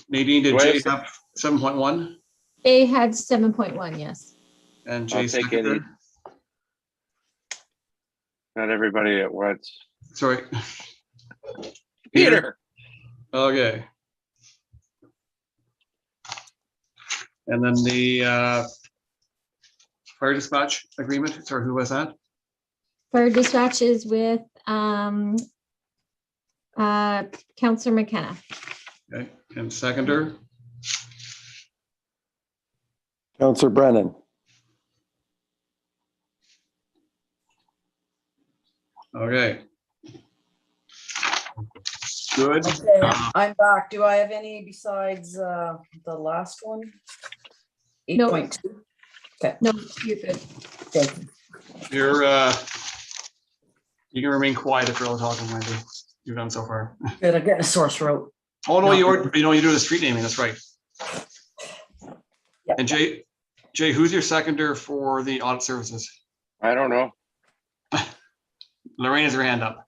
Speaker 10: Nadine, did
Speaker 12: Do I
Speaker 10: Jay
Speaker 12: have-
Speaker 10: have 7.1?
Speaker 3: They had 7.1, yes.
Speaker 10: And
Speaker 12: I'll
Speaker 10: Jay
Speaker 12: take
Speaker 10: seconder?
Speaker 12: any. Not everybody at once.
Speaker 10: Sorry.
Speaker 12: Peter.
Speaker 10: Okay. And then the fire dispatch agreement, sorry, who was that?
Speaker 3: Fire dispatch is with Councillor McKenna.
Speaker 10: Okay, and seconder,
Speaker 8: Councillor Brennan.
Speaker 10: okay. Good.
Speaker 1: Okay, I'm back. Do I have any besides the last one?
Speaker 3: No.
Speaker 1: 8.2. Okay.
Speaker 3: No, you're good.
Speaker 1: Thank you.
Speaker 10: You're you can remain quiet if you're all talking, Wendy. You've done so far.
Speaker 1: Good, I'm getting a sore throat.
Speaker 10: Oh no,
Speaker 1: No.
Speaker 10: you do the street naming, that's right.
Speaker 1: Yeah.
Speaker 10: And Jay, who's your seconder for the audit services?
Speaker 12: I don't know.
Speaker 10: Lorraine has her hand up.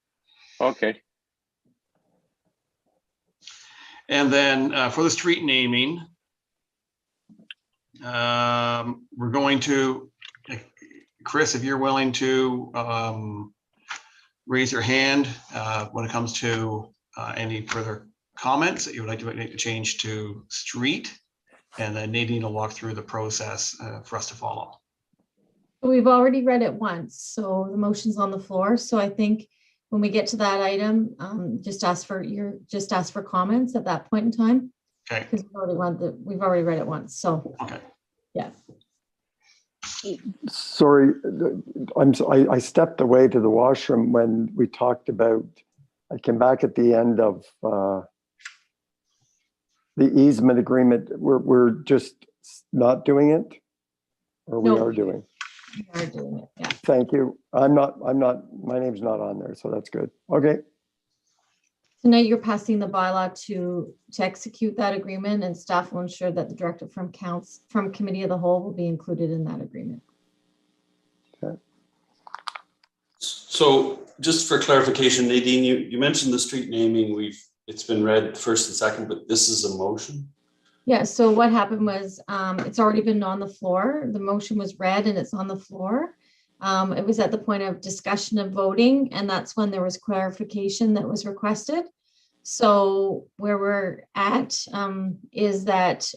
Speaker 12: Okay.
Speaker 10: And then for the street naming, we're going to, Chris, if you're willing to raise your hand when it comes to any further comments that you would like to make a change to street, and then Nadine will walk through the process for us to follow.
Speaker 3: We've already read it once, so the motion's on the floor. So I think when we get to that item, just ask for comments at that point in time.
Speaker 10: Okay.
Speaker 3: Because we've already read it once. So
Speaker 10: okay.
Speaker 3: Yeah.
Speaker 8: Sorry, I stepped away to the washroom when we talked about, I came back at the end of the easement agreement. We're just not doing it? Or we
Speaker 3: No.
Speaker 8: are doing?
Speaker 3: We are doing it, yeah.
Speaker 8: Thank you. My name's not on there, so that's good. Okay.
Speaker 3: Tonight you're passing the bylaw to execute that agreement, and staff will ensure that the directive from committee of the whole will be included in that agreement.
Speaker 8: Okay.
Speaker 2: So just for clarification, Nadine, you mentioned the street naming. It's been read first and second, but this is a motion.
Speaker 3: Yeah, so what happened was it's already been on the floor. The motion was read and it's on the floor. It was at the point of discussion of voting, and that's when there was clarification that was requested. So where we're at is that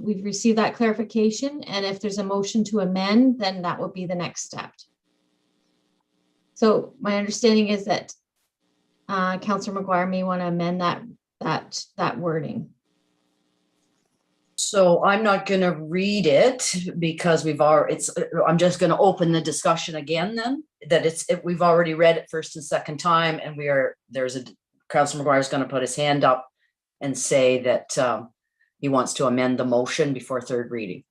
Speaker 3: we've received that clarification, and if there's a motion to amend, then that would be the next step. So my understanding is that Councillor McGuire may want to amend that wording.
Speaker 1: So I'm not going to read it because I'm just going to open the discussion again then, that we've already read it first and second time, and Councillor McGuire is going to put his hand up and say that he wants to amend the motion before third reading.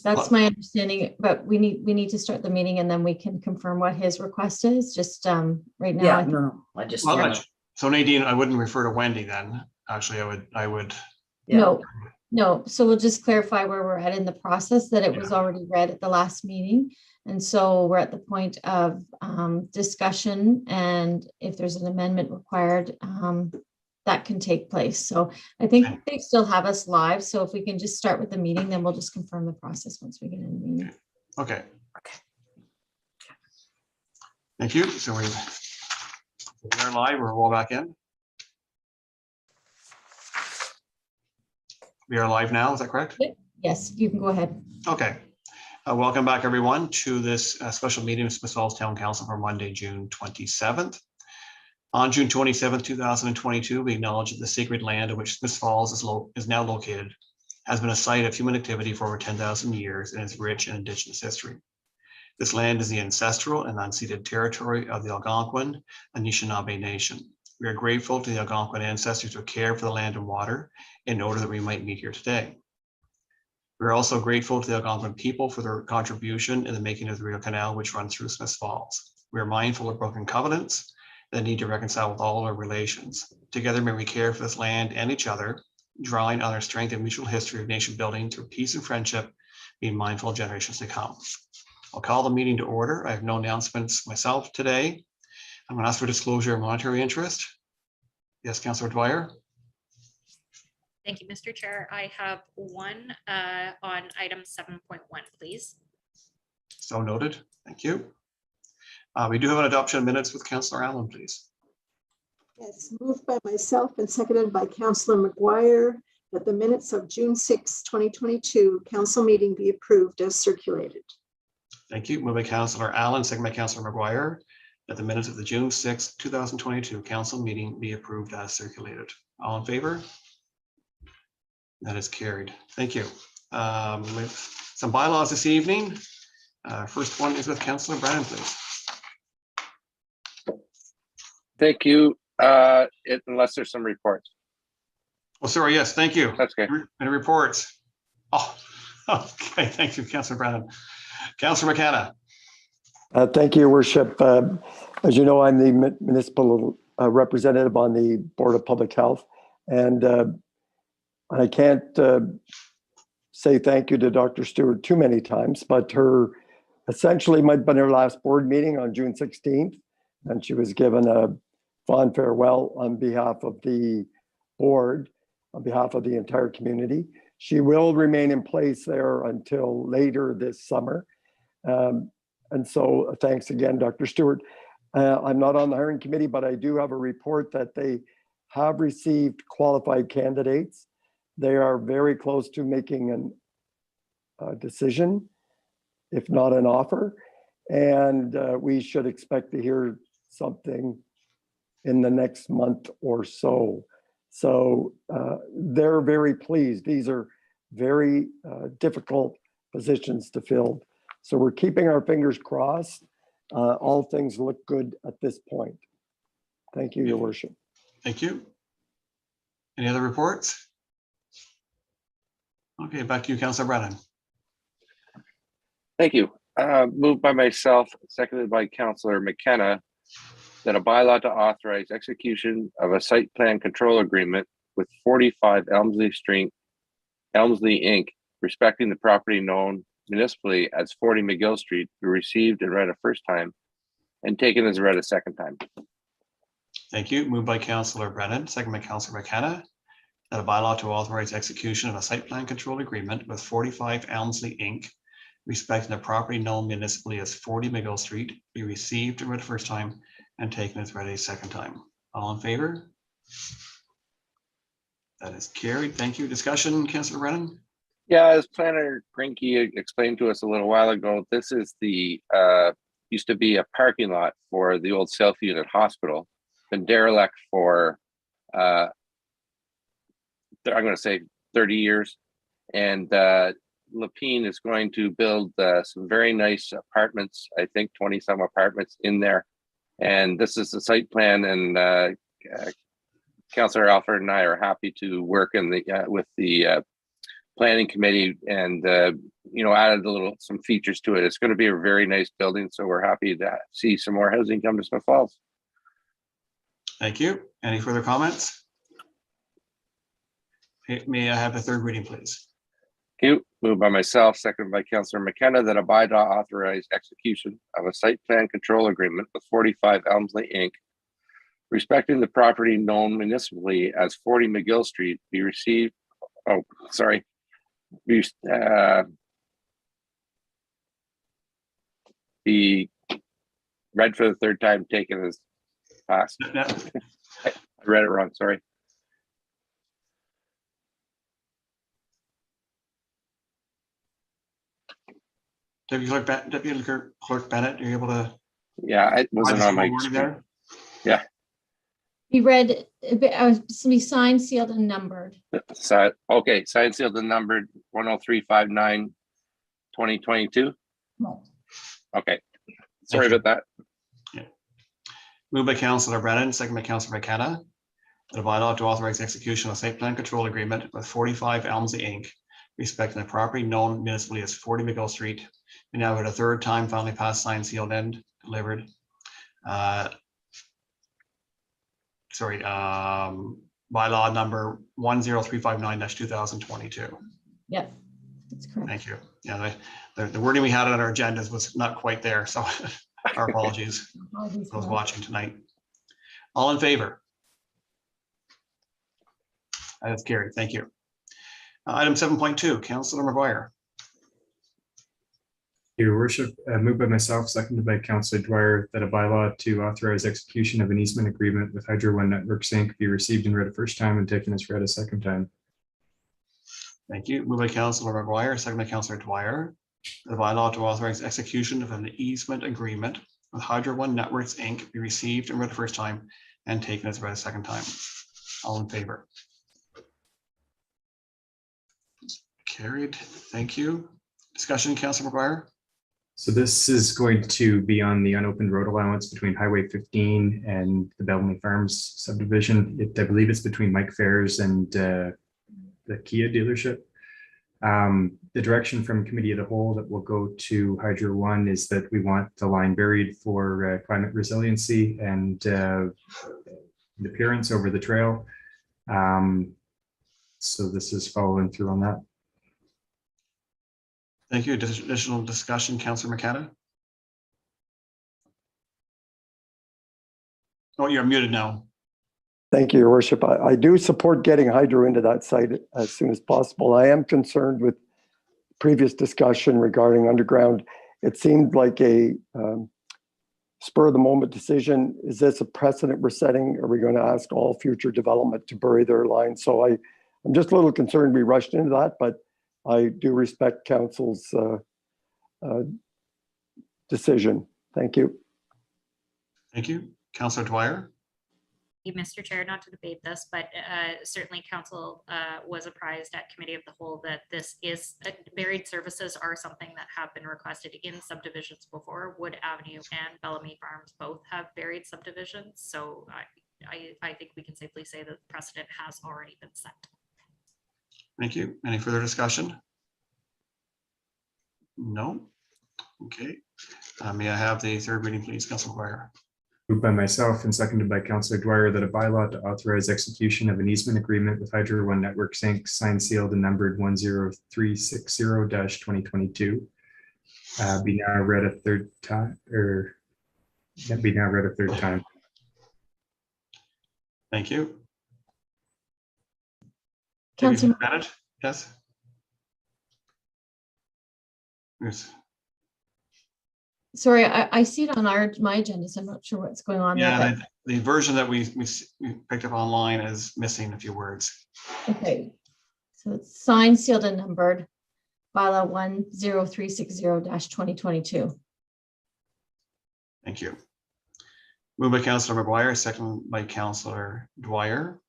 Speaker 3: That's my understanding, but we need to start the meeting and then we can confirm what his request is. Just right now.
Speaker 1: Yeah, no, I just.
Speaker 10: So Nadine, I wouldn't refer to Wendy then. Actually, I would.
Speaker 3: Yeah. No. So we'll just clarify where we're at in the process, that it was already read at the last meeting. And so we're at the point of discussion, and if there's an amendment required, that can take place. So I think they still have us live. So if we can just start with the meeting, then we'll just confirm the process once we get in the meeting.
Speaker 10: Okay. Thank you. So we are live. We're all back in. We are live now. Is that correct?
Speaker 3: Yes, you can go ahead.
Speaker 10: Okay. Welcome back, everyone, to this special meeting of Smith Falls Town Council for Monday, June 27th. On June 27th, 2022, we acknowledge that the sacred land in which Smith Falls is now located has been a site of human activity for over 10,000 years in its rich and Indigenous history. This land is the ancestral and unceded territory of the Algonquin and Anishinaabe Nation. We are grateful to the Algonquin ancestors who cared for the land and water in order that we might meet here today. We are also grateful to the Algonquin people for their contribution in the making of the Rideau Canal, which runs through Smith Falls. We are mindful of broken covenants that need to reconcile with all our relations. Together, may we care for this land and each other, drawing on our strength and mutual history of nation building through peace and friendship, being mindful of generations to come. I'll call the meeting to order. I have no announcements myself today. I'm going to ask for disclosure of monetary interest. Yes, Councillor Dwyer.
Speaker 18: Thank you, Mr. Chair. I have one on item 7.1, please.
Speaker 10: So noted. Thank you. We do have an adoption of minutes with Councillor Allen, please.
Speaker 13: Yes, moved by myself and seconded by Councillor McGuire that the minutes of June 6, 2022 council meeting be approved as circulated.
Speaker 10: Thank you. Moved by Councillor Allen, second by Councillor McGuire, that the minutes of the June 6, 2022 council meeting be approved as circulated. All in favor? That is carried. Thank you. With some bylaws this evening. First one is with Councillor Brennan, please.
Speaker 12: Thank you. Unless there's some reports.
Speaker 10: Oh, sorry. Yes, thank you.
Speaker 12: That's okay.
Speaker 10: Any reports? Oh, okay. Thank you, Councillor Brennan. Councillor McKenna.
Speaker 8: Thank you, Your Worship. As you know, I'm the municipal representative on the Board of Public Health, and I can't say thank you to Dr. Stewart too many times, but her essentially might have been her last board meeting on June 16th, and she was given a fond farewell on behalf of the board, on behalf of the entire community. She will remain in place there until later this summer. And so thanks again, Dr. Stewart. I'm not on the hiring committee, but I do have a report that they have received qualified candidates. They are very close to making a decision, if not an offer. And we should expect to hear something in the next month or so. So they're very pleased. These are very difficult positions to fill. So we're keeping our fingers crossed. All things look good at this point. Thank you, Your Worship.
Speaker 10: Thank you. Any other reports? Okay, back to you, Councillor Brennan.
Speaker 12: Thank you. Moved by myself, seconded by Councillor McKenna, that a bylaw to authorize execution of a site plan control agreement with 45 Elmsley Street, Elmsley Inc., respecting the property known municipally as 40 McGill Street, be received and read a first time and taken as read a second time.
Speaker 10: Thank you. Moved by Councillor Brennan, second by Councillor McKenna, that a bylaw to authorize execution of a site plan control agreement with 45 Elmsley Inc., respecting the property known municipally as 40 McGill Street, be received and read a first time and taken as read a second time. All in favor? That is carried. Thank you. Discussion, Councillor Brennan?
Speaker 12: Yeah, as Planner Grinke explained to us a little while ago, this is the used to be a parking lot for the old self-unit hospital, been derelict for I'm going to say 30 years, and Lapine is going to build some very nice apartments, I think 20 some apartments in there, and this is the site plan, and Councillor Alford and I are happy to work in the with the planning committee, and added some features to it. It's going to be a very nice building, so we're happy to see some more housing come to Smith Falls.
Speaker 10: Thank you. Any further comments? May I have the third reading, please?
Speaker 12: Thank you. Moved by myself, seconded by Councillor McKenna, that a bylaw authorize execution of a site plan control agreement with 45 Elmsley Inc., respecting the property known municipally as 40 McGill Street be received, be read for the third time, taken as passed. I read it wrong, sorry.
Speaker 10: Deputy Clerk Bennett, are you able to?
Speaker 12: Yeah, it wasn't on my screen.
Speaker 10: There?
Speaker 12: Yeah.
Speaker 3: Be read, be signed, sealed, and numbered.
Speaker 12: So, okay, signed, sealed, and numbered 10359/2022. Okay, sorry about that.
Speaker 10: Yeah. Moved by Councillor Brennan, second by Councillor McKenna. The bylaw to authorize execution of a site plan control agreement with 45 Elmslie Inc. respecting the property known municipally as 40 McGill Street. We now at a third time finally passed, signed, sealed, and delivered. Bylaw number 10359/2022.
Speaker 3: Yep, that's correct.
Speaker 10: Thank you. Yeah, the wording we had on our agendas was not quite there, so our apologies for those watching tonight. All in favor? That is carried. Thank you. Item 7.2, Councillor McGuire.
Speaker 11: Your worship, moved by myself, seconded by Councillor Dwyer, that a bylaw to authorize execution of an easement agreement with Hydro One Networks Inc. be received and read a first time and taken as read a second time.
Speaker 10: Thank you. Moved by Councillor McGuire, second by Councillor Dwyer. The bylaw to authorize execution of an easement agreement with Hydro One Networks Inc. be received and read the first time and taken as read a second time. All in favor? Carried. Thank you. Discussion, Councillor McGuire.
Speaker 11: So this is going to be on the unopened road allowance between Highway 15 and the Belmont Farms subdivision. I believe it's between Mike Fairs and the Kia dealership. The direction from Committee of the Whole that will go to Hydro One is that we want the line buried for climate resiliency and the appearance over the trail. So this is following through on that.
Speaker 10: Thank you. Additional discussion, Councillor McKenna. Oh, you're muted now.
Speaker 8: Thank you, Your Worship. I do support getting hydro into that site as soon as possible. I am concerned with previous discussion regarding underground. It seemed like a spur of the moment decision. Is this a precedent we're setting? Are we going to ask all future development to bury their line? So I'm just a little concerned we rushed into that, but I do respect council's decision. Thank you.
Speaker 10: Thank you. Councillor Dwyer.
Speaker 18: Mr. Chair, not to debate this, but certainly council was apprised at Committee of the Whole that this is buried services are something that have been requested in subdivisions before. Wood Avenue and Bellamy Farms both have buried subdivisions. So I think we can safely say that the precedent has already been set.
Speaker 10: Thank you. Any further discussion? No. Okay. May I have the third reading, please, Councillor Dwyer?
Speaker 11: Moved by myself and seconded by Councillor Dwyer that a bylaw to authorize execution of an easement agreement with Hydro One Networks Inc. signed, sealed, and numbered 10360-2022 be now read a third time, or be now read a third time.
Speaker 10: Thank you.
Speaker 3: Councillor
Speaker 10: Bennett, yes. Yes.
Speaker 3: Sorry, I see it on my agenda, so I'm not sure what's going on.
Speaker 10: Yeah, the version that we picked up online is missing a few words.
Speaker 3: Okay, so it's signed, sealed, and numbered. Bylaw 10360-2022.
Speaker 10: Thank you. Moved by Councillor McGuire, second by Councillor Dwyer.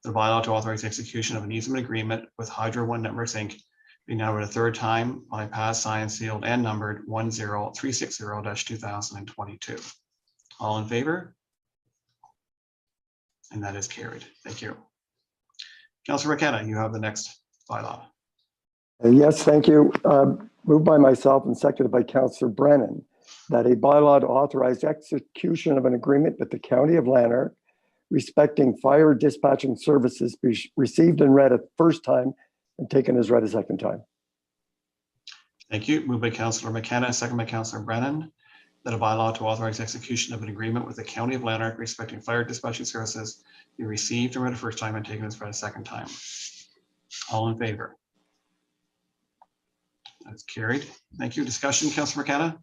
Speaker 10: The bylaw to authorize execution of an easement agreement with Hydro One Networks Inc. be now read a third time by passed, signed, sealed, and numbered 10360-2022. All in favor? And that is carried. Thank you. Councillor McKenna, you have the next bylaw.
Speaker 8: Yes, thank you. Moved by myself and seconded by Councillor Brennan that a bylaw to authorize execution of an agreement with the County of Lanark respecting fire dispatching services be received and read a first time and taken as read a second time.
Speaker 10: Thank you. Moved by Councillor McKenna, second by Councillor Brennan. that a bylaw to authorize execution of an agreement with the County of Lanark respecting fire dispatching services be received and read a first time and taken as read a second time. All in favor? That's carried. Thank you. Discussion, Councillor McKenna?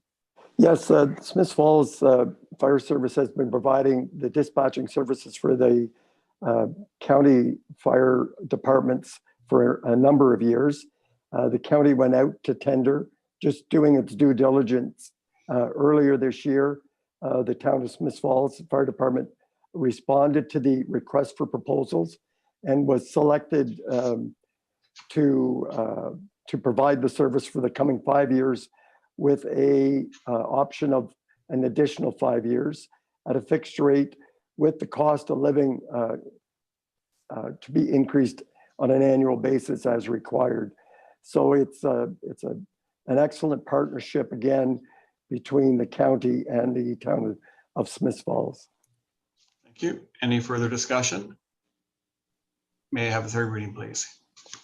Speaker 8: Yes, Smith Falls Fire Service has been providing the dispatching services for the county fire departments for a number of years. The county went out to tender, just doing its due diligence. Earlier this year, the town of Smith Falls Fire Department responded to the request for proposals and was selected to provide the service for the coming 5 years with a option of an additional 5 years at a fixed rate with the cost of living to be increased on an annual basis as required. So it's an excellent partnership again between the county and the town of Smith Falls.
Speaker 10: Thank you. Any further discussion? May I have a third reading, please?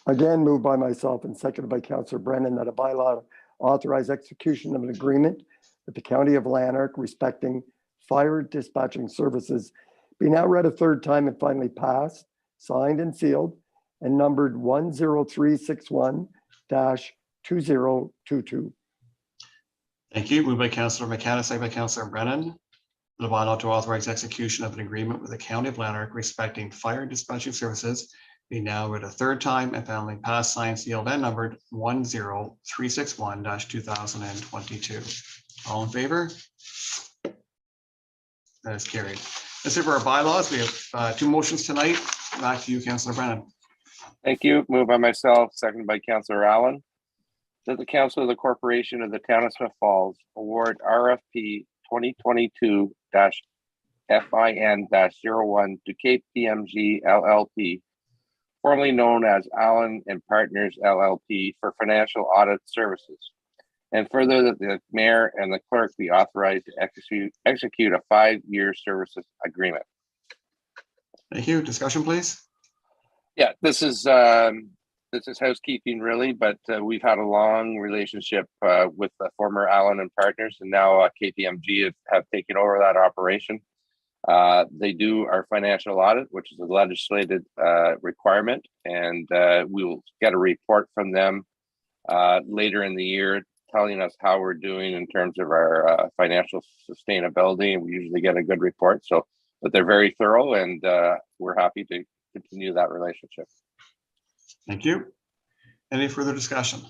Speaker 8: Again, moved by myself and seconded by Councillor Brennan that a bylaw authorize execution of an agreement with the County of Lanark respecting fire dispatching services be now read a third time and finally passed, signed and sealed, and numbered 10361-2022.
Speaker 10: Thank you. Moved by Councillor McKenna, seconded by Councillor Brennan. The bylaw to authorize execution of an agreement with the County of Lanark respecting fire dispatching services be now read a third time and finally passed, signed, sealed, and numbered 10361-2022. All in favor? That is carried. That's it for our bylaws. We have two motions tonight. Back to you, Councillor Brennan.
Speaker 12: Thank you. Moved by myself, seconded by Councillor Allen. That the Council of the Corporation of the Town of Smith Falls award RFP 2022-FIN-01 to KPMG LLP, formerly known as Allen and Partners LLP, for financial audit services. And further, that the mayor and the clerk be authorized to execute a 5-year services agreement.
Speaker 10: Thank you. Discussion, please.
Speaker 12: Yeah, this is housekeeping really, but we've had a long relationship with the former Allen and Partners, and now KPMG have taken over that operation. They do our financial audit, which is a legislated requirement, and we will get a report from them later in the year telling us how we're doing in terms of our financial sustainability, and we usually get a good report. So, but they're very thorough, and we're happy to continue that relationship.
Speaker 10: Thank you. Any further discussion?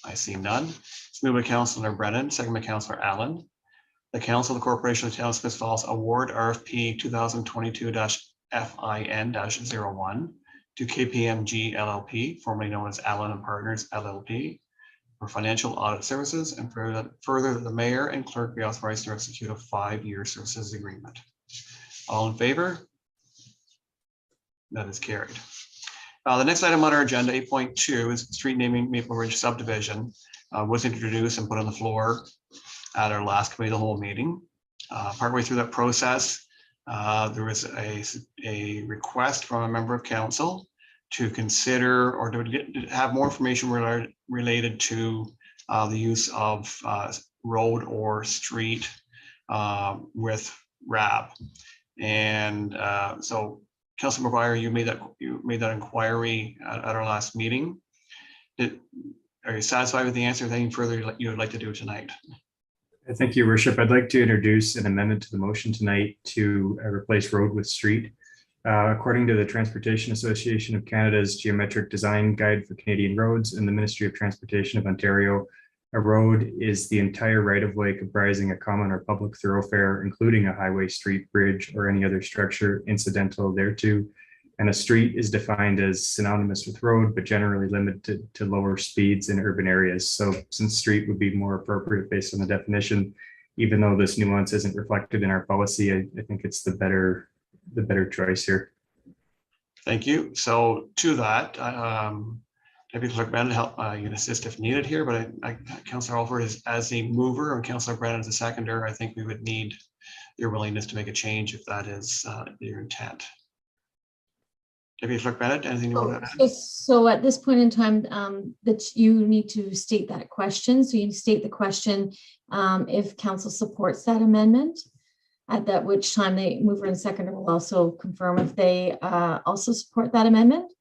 Speaker 10: I see none. It's moved by Councillor Brennan, second by Councillor Allen. The Council of the Corporation of the Town of Smith Falls award RFP 2022-FIN-01 to KPMG LLP, formerly known as Allen and Partners LLP, for financial audit services, and further the mayor and clerk be authorized to execute a 5-year services agreement. All in favor? That is carried. The next item on our agenda, 8.2, is street naming Maple Ridge subdivision, was introduced and put on the floor at our last committee of the whole meeting. Partway through that process, there was a request from a member of council to consider or to have more information related to the use of road or street with RAB. And so Councilor McGuire, you made that inquiry at our last meeting. Are you satisfied with the answer? Anything further you would like to do tonight?
Speaker 11: Thank you, Worship. I'd like to introduce an amendment to the motion tonight to replace road with street. According to the Transportation Association of Canada's Geometric Design Guide for Canadian Roads and the Ministry of Transportation of Ontario, a road is the entire right-of-way comprising a common or public thoroughfare, including a highway, street, bridge, or any other structure incidental thereto. And a street is defined as synonymous with road, but generally limited to lower speeds in urban areas. So since street would be more appropriate based on the definition, even though this nuance isn't reflected in our policy, I think it's the better choice here.
Speaker 10: Thank you. So to that, Deputy Clerk Brennan, you can assist if needed here, but Councillor Alford is as the mover and Councillor Brennan as a seconder. I think we would need your willingness to make a change if that is your intent. Deputy Clerk Bennett, anything you want to add?
Speaker 3: So at this point in time, that you need to state that question. So you state the question if council supports that amendment. At that which time the mover and seconder will also confirm if they also support that amendment.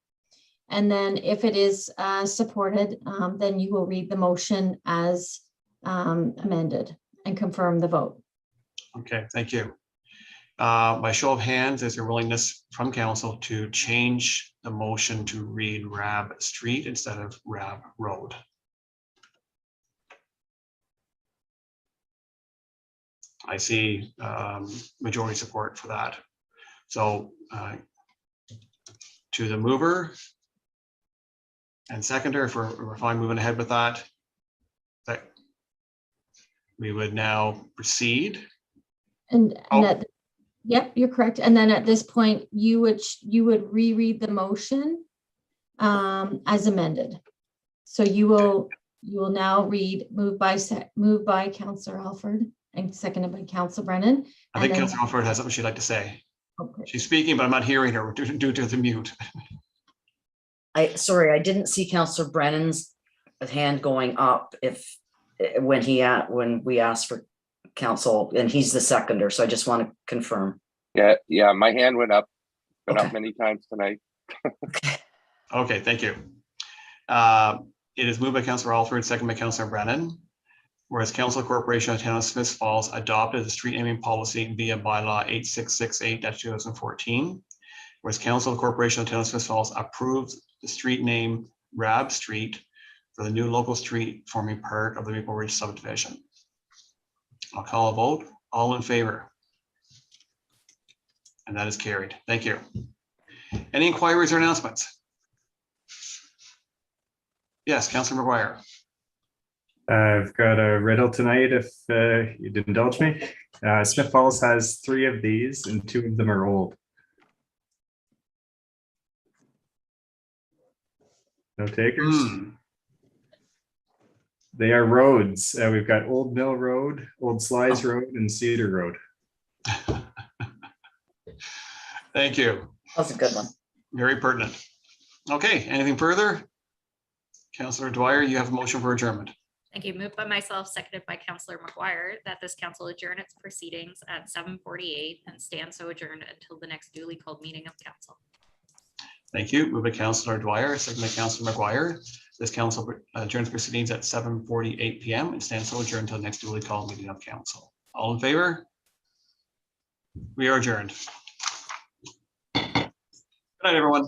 Speaker 3: And then if it is supported, then you will read the motion as amended and confirm the vote.
Speaker 10: Okay, thank you. By show of hands, is there willingness from council to change the motion to read Rab Street instead of Rab Road? I see majority support for that. So to the mover and seconder, if we're fine moving ahead with that, we would now proceed.
Speaker 3: Yep, you're correct. And then at this point, you would reread the motion as amended. So you will now read moved by Councillor Alford and seconded by Councillor Brennan.
Speaker 10: I think Councillor Alford has something she'd like to say.
Speaker 3: Okay.
Speaker 10: She's speaking, but I'm not hearing her due to the mute.
Speaker 1: Sorry, I didn't see Councillor Brennan's hand going up when we asked for council, and he's the seconder, so I just want to confirm.
Speaker 12: Yeah, my hand went up, up many times tonight.
Speaker 10: Okay, thank you. It is moved by Councillor Alford, second by Councillor Brennan. Whereas Council Corporation of Town of Smiths Falls adopted the street naming policy via bylaw 8668-2014. Whereas Council Corporation of Town of Smiths Falls approved the street name Rab Street for the new local street forming part of the Maple Ridge subdivision. I'll call a vote. All in favor? And that is carried. Thank you. Any inquiries or announcements? Yes, Councillor McGuire.
Speaker 11: I've got a riddle tonight, if you'd indulge me. Smith Falls has 3 of these, and 2 of them are old. No takers? They are roads. We've got Old Mill Road, Old Slides Road, and Cedar Road.
Speaker 10: Thank you.
Speaker 1: That's a good one.
Speaker 10: Very pertinent. Okay, anything further? Councillor Dwyer, you have a motion for adjournment.
Speaker 18: Thank you. Moved by myself, seconded by Councillor McGuire, that this council adjourn its proceedings at 7:48 and stand so adjourned until the next duly called meeting of council.
Speaker 10: Thank you. Moved by Councillor Dwyer, second by Councillor McGuire. This council adjourns proceedings at 7:48 p.m. and stands so adjourned until the next duly called meeting of council. All in favor? We are adjourned. Good night, everyone.